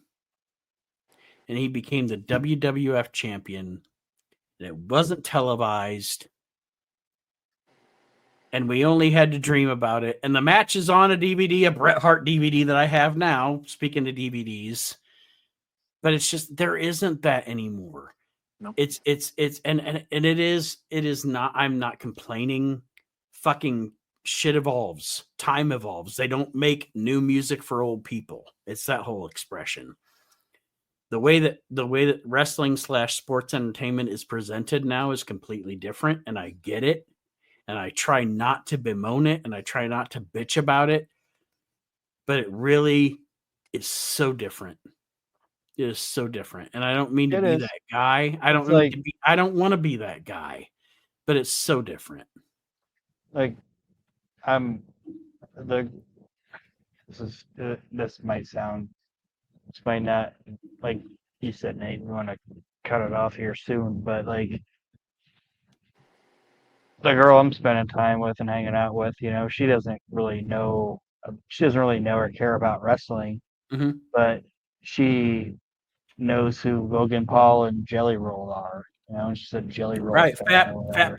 and he became the WWF champion. And it wasn't televised, and we only had to dream about it. And the match is on a DVD, a Bret Hart DVD that I have now, speaking of DVDs. But it's just, there isn't that anymore. Nope. It's and it is not, I'm not complaining. Fucking shit evolves. Time evolves. They don't make new music for old people. It's that whole expression. The way that wrestling / sports entertainment is presented now is completely different, and I get it. And I try not to bemoan it, and I try not to bitch about it. But it really is so different. It is so different. And I don't mean to be that guy. I don't want to be that guy. But it's so different. Like, this might not, like you said, Nate, we want to cut it off here soon, but like, the girl I'm spending time with and hanging out with, she doesn't really know or care about wrestling, but she knows who Logan Paul and Jelly Roll are. And she said Jelly Roll. Right, Fat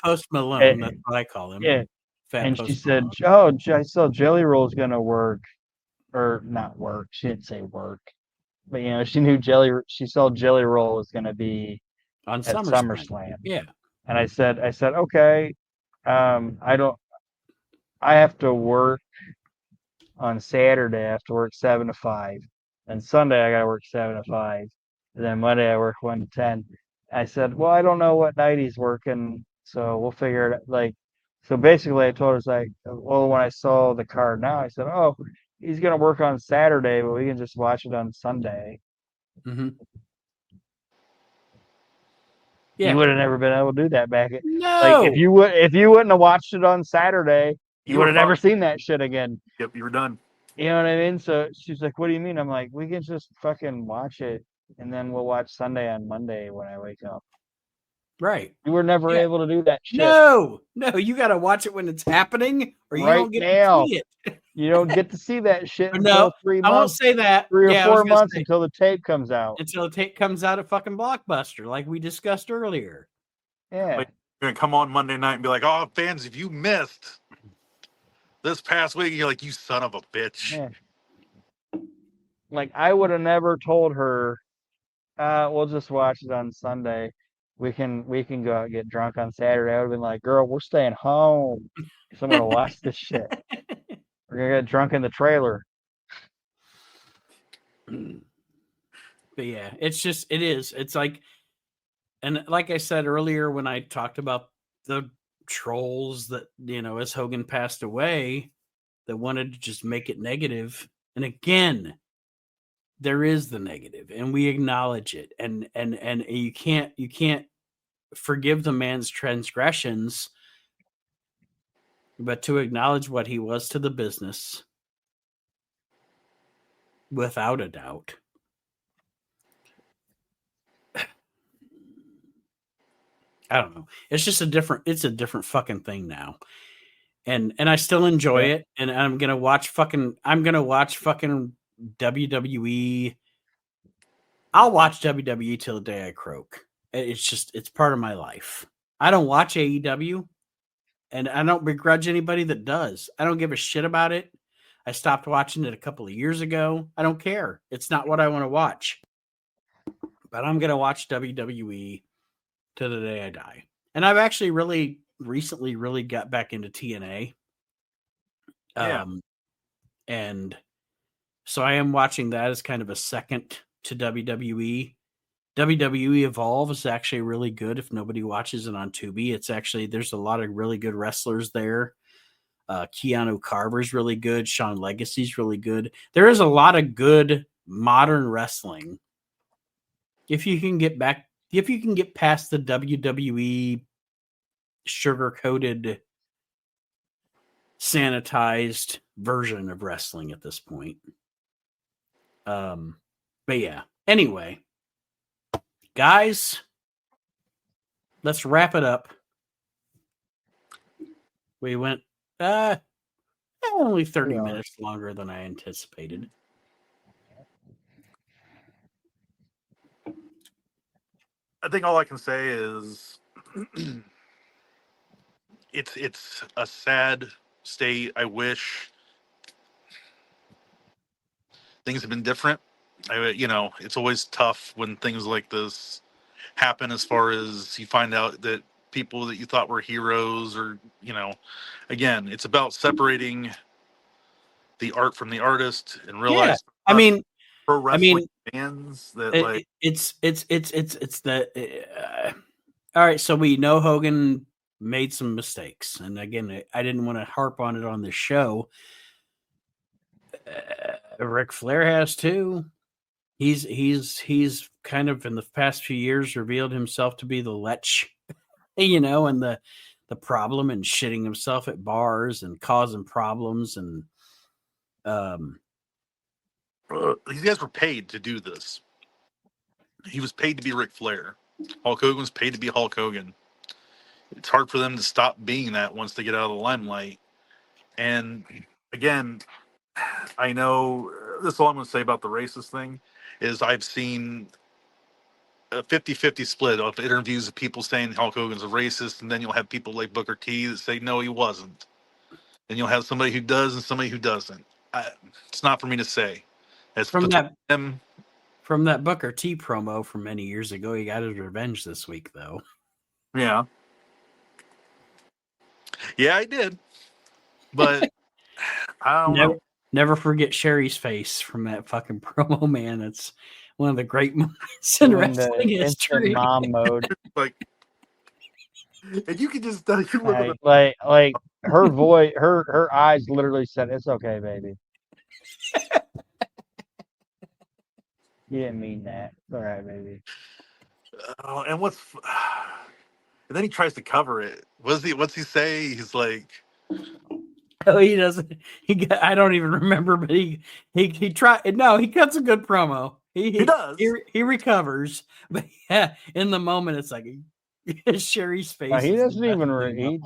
Post Malone. That's what I call him. Yeah. Fat and Post she said, Malone. "Oh, I saw Jelly Roll's gonna work, or not work. She didn't say work, but she saw Jelly Roll was gonna be on at SummerSlam. Yeah. And I said, okay, I have to work on Saturday. I have to work 7 to 5. And Sunday I gotta work 7 to 5. And then Monday I work 1 to 10. I said, well, I don't know what night he's working, so we'll figure it out. So basically I told her, well, when I saw the card now, I said, oh, he's gonna work on Saturday, but we can just watch it on Sunday. Mm-hmm. Yeah. You would have never been able to do that back at, no. If you wouldn't have watched it on Saturday, you would have never seen that shit again. Yep, you were done. You know what I mean? So she's like, what do you mean? I'm like, we can just fucking watch it, and then we'll watch Sunday on Monday when I wake up. Right. You were never able to do that shit. No, you got to watch it when it's happening, or you don't get to see it. You don't get to see that shit until 3 months. I won't say that. 3 or 4 months until the tape comes out. Until the tape comes out at fucking Blockbuster, like we discussed earlier. Yeah. You're going to come on Monday night and be like, oh, fans, if you missed this past week, you're like, you son of a bitch. Yeah. Like, I would have never told her, we'll just watch it on Sunday. We can go out and get drunk on Saturday. I would have been like, girl, we're staying home. So I'm going to watch this shit. We're going to get drunk in the trailer. But yeah, it's like, and like I said earlier, when I talked about the trolls that, as Hogan passed away, that wanted to just make it negative. And again, there is the negative, and we acknowledge it. And you can't forgive the man's transgressions but to acknowledge what he was to the business, without a doubt. I don't know. It's just a different fucking thing now. And I still enjoy it, and I'm gonna watch fucking WWE. I'll watch WWE till the day I croak. It's part of my life. I don't watch AEW, and I don't begrudge anybody that does. I don't give a shit about it. I stopped watching it a couple of years ago. I don't care. It's not what I want to watch. But I'm gonna watch WWE to the day I die. And I've actually really recently got back into TNA. And so I am watching that as kind of a second to WWE. WWE Evolve is actually really good if nobody watches it on Tubi. It's actually, there's a lot of really good wrestlers there. Keanu Carver's really good. Sean Legacy's really good. There is a lot of good modern wrestling. If you can get past the WWE sugar-coated, sanitized version of wrestling at this point. But yeah. Anyway, guys, let's wrap it up. We went only 30 minutes longer than I anticipated. I think all I can say is it's a sad state. I wish things have been different. It's always tough when things like this happen, as far as you find out that people that you thought were heroes, or again, it's about separating the art from the artist and realize pro wrestling fans that it's the all right. So we know Hogan made some mistakes, and again, I didn't want to harp on it on this show. Ric Flair has too. He's kind of in the past few years revealed himself to be the lech, and the problem, and shitting himself at bars and causing problems, and these guys were paid to do this. He was paid to be Ric Flair. Hulk Hogan was paid to be Hulk Hogan. It's hard for them to stop being that once they get out of the limelight. And again, I know this is all I'm going to say about the racist thing is I've seen a 50-50 split of interviews of people saying Hulk Hogan's a racist, and then you'll have people like Booker T that say no, he wasn't. And you'll have somebody who does and somebody who doesn't. It's not for me to say. It's from that Booker T promo from many years ago. He got his revenge this week, though. Yeah, I did. But I don't know. Never forget Sherry's face from that fucking promo, man. It's one of the great moments in wrestling history. Mom mode. And you can just like her voice, her eyes literally said, "It's okay, baby." You didn't mean that. It's all right, baby. And then he tries to cover it. What's he say? He's like, oh, he doesn't. I don't even remember, but he tried. No, he cuts a good promo. He does. He recovers, but yeah, in the moment, it's like Sherry's face. He doesn't even.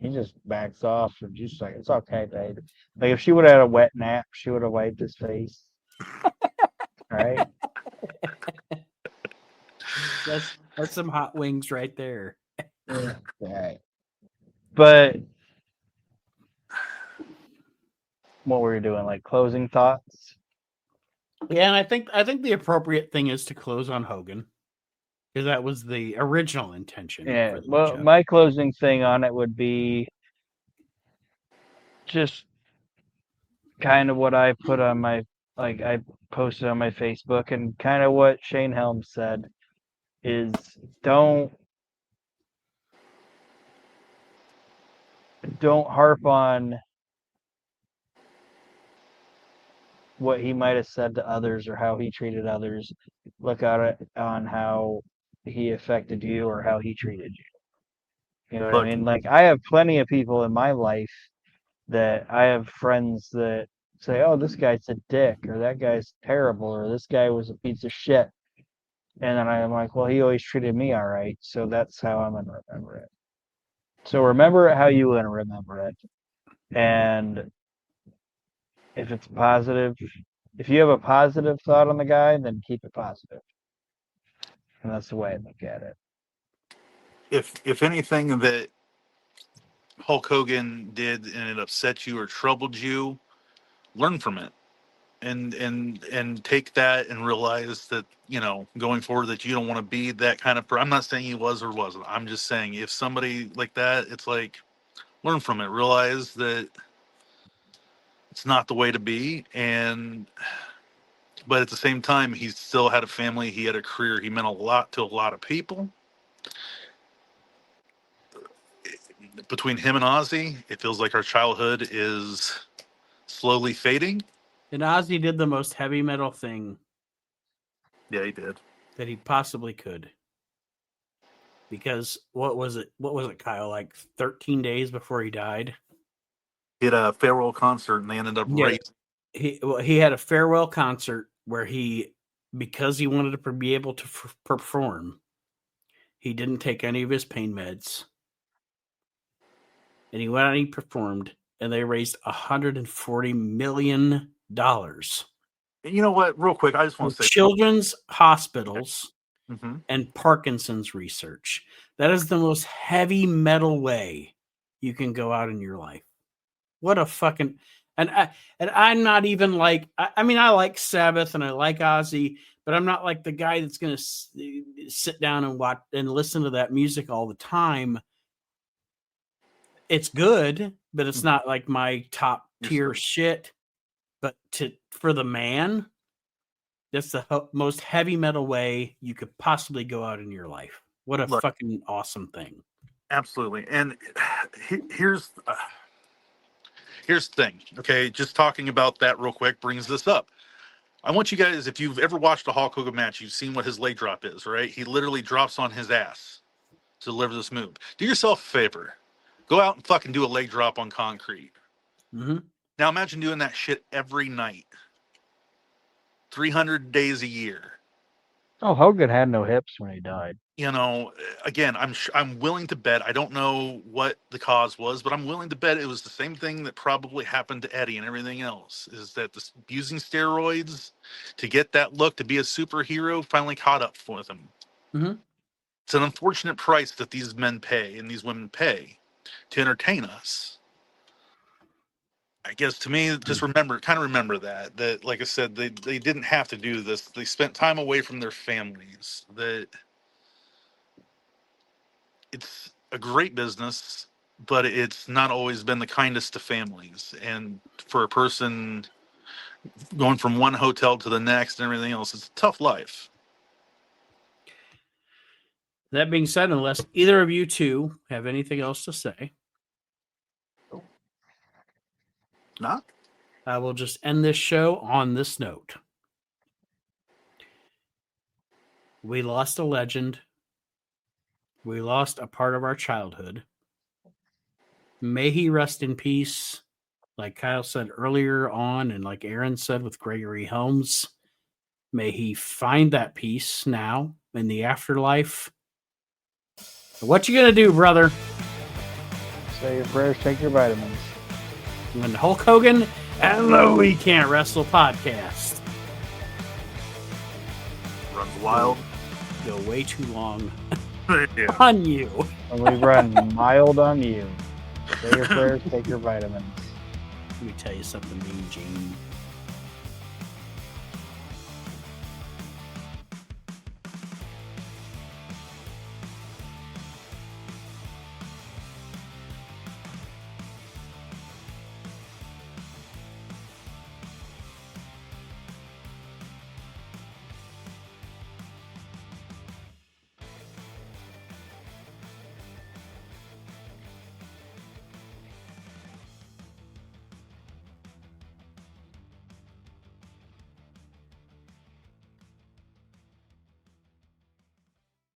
He just backs off and just like, it's okay, baby. Like if she would have had a wet nap, she would have wiped his face. Right. That's some hot wings right there. Yeah. Right. But what were you doing? Like closing thoughts? Yeah, and I think the appropriate thing is to close on Hogan, because that was the original intention. Yeah. Well, my closing thing on it would be just kind of what I put on my, like I posted on my Facebook, and kind of what Shane Helms said is don't harp on what he might have said to others or how he treated others. Look at it on how he affected you or how he treated you. You know what Look. I mean? Like, I have plenty of people in my life that I have friends that say, "Oh, this guy's a dick," or "That guy's terrible," or "This guy was a piece of shit." And then I'm like, "Well, he always treated me all right, so that's how I'm gonna remember it." So remember it how you want to remember it. And if it's positive, if you have a positive thought on the guy, then keep it positive. And that's the way I look at it. If anything that Hulk Hogan did and it upset you or troubled you, learn from it. And take that and realize that, you know, going forward, that you don't want to be that kind of person. I'm not saying he was or wasn't. I'm just saying if somebody like that, it's like, learn from it, realize that it's not the way to be. But at the same time, he still had a family, he had a career, he meant a lot to a lot of people. Between him and Ozzy, it feels like our childhood is slowly fading. And Ozzy did the most heavy metal thing Yeah, he did. that he possibly could. Because what was it, Kyle? Like 13 days before he died? He had a farewell concert and they ended up raising. He had a farewell concert where because he wanted to be able to perform, he didn't take any of his pain meds. And he went out and he performed, and they raised $140 million. You know what? Real quick, I just want to say children's hospitals mm-hmm. and Parkinson's research. That is the most heavy metal way you can go out in your life. What a fucking... And I'm not even like... I mean, I like Sabbath and I like Ozzy, but I'm not like the guy that's going to sit down and watch and listen to that music all the time. It's good, but it's not like my top tier shit. But for the man, that's the most heavy metal way you could possibly go out in your life. What a fucking awesome thing. Absolutely. And here's the thing. Okay, just talking about that real quick brings this up. I want you guys, if you've ever watched a Hulk Hogan match, you've seen what his leg drop is, right? He literally drops on his ass to deliver this move. Do yourself a favor. Go out and fucking do a leg drop on concrete. Mm-hmm. Now imagine doing that shit every night. 300 days a year. Oh, Hogan had no hips when he died. You know, again, I'm willing to bet. I don't know what the cause was, but I'm willing to bet it was the same thing that probably happened to Eddie and everything else. Is that using steroids to get that look, to be a superhero, finally caught up with him. Mm-hmm. It's an unfortunate price that these men pay and these women pay to entertain us. I guess to me, just remember that, like I said, they didn't have to do this. They spent time away from their families. That it's a great business, but it's not always been the kindest to families. And for a person going from one hotel to the next and everything else, it's a tough life. That being said, unless either of you two have anything else to say, Not? I will just end this show on this note. We lost a legend. We lost a part of our childhood. May he rest in peace. Like Kyle said earlier on, and like Aron said with Gregory Helms, may he find that peace now in the afterlife. What you gonna do, brother? Say your prayers, take your vitamins. And Hulk Hogan and the We Can't Wrestle podcast. Runs wild. Go way too long Yeah. on you. And we run mild on you. Say your prayers, take your vitamins. Let me tell you something, Mean Gene.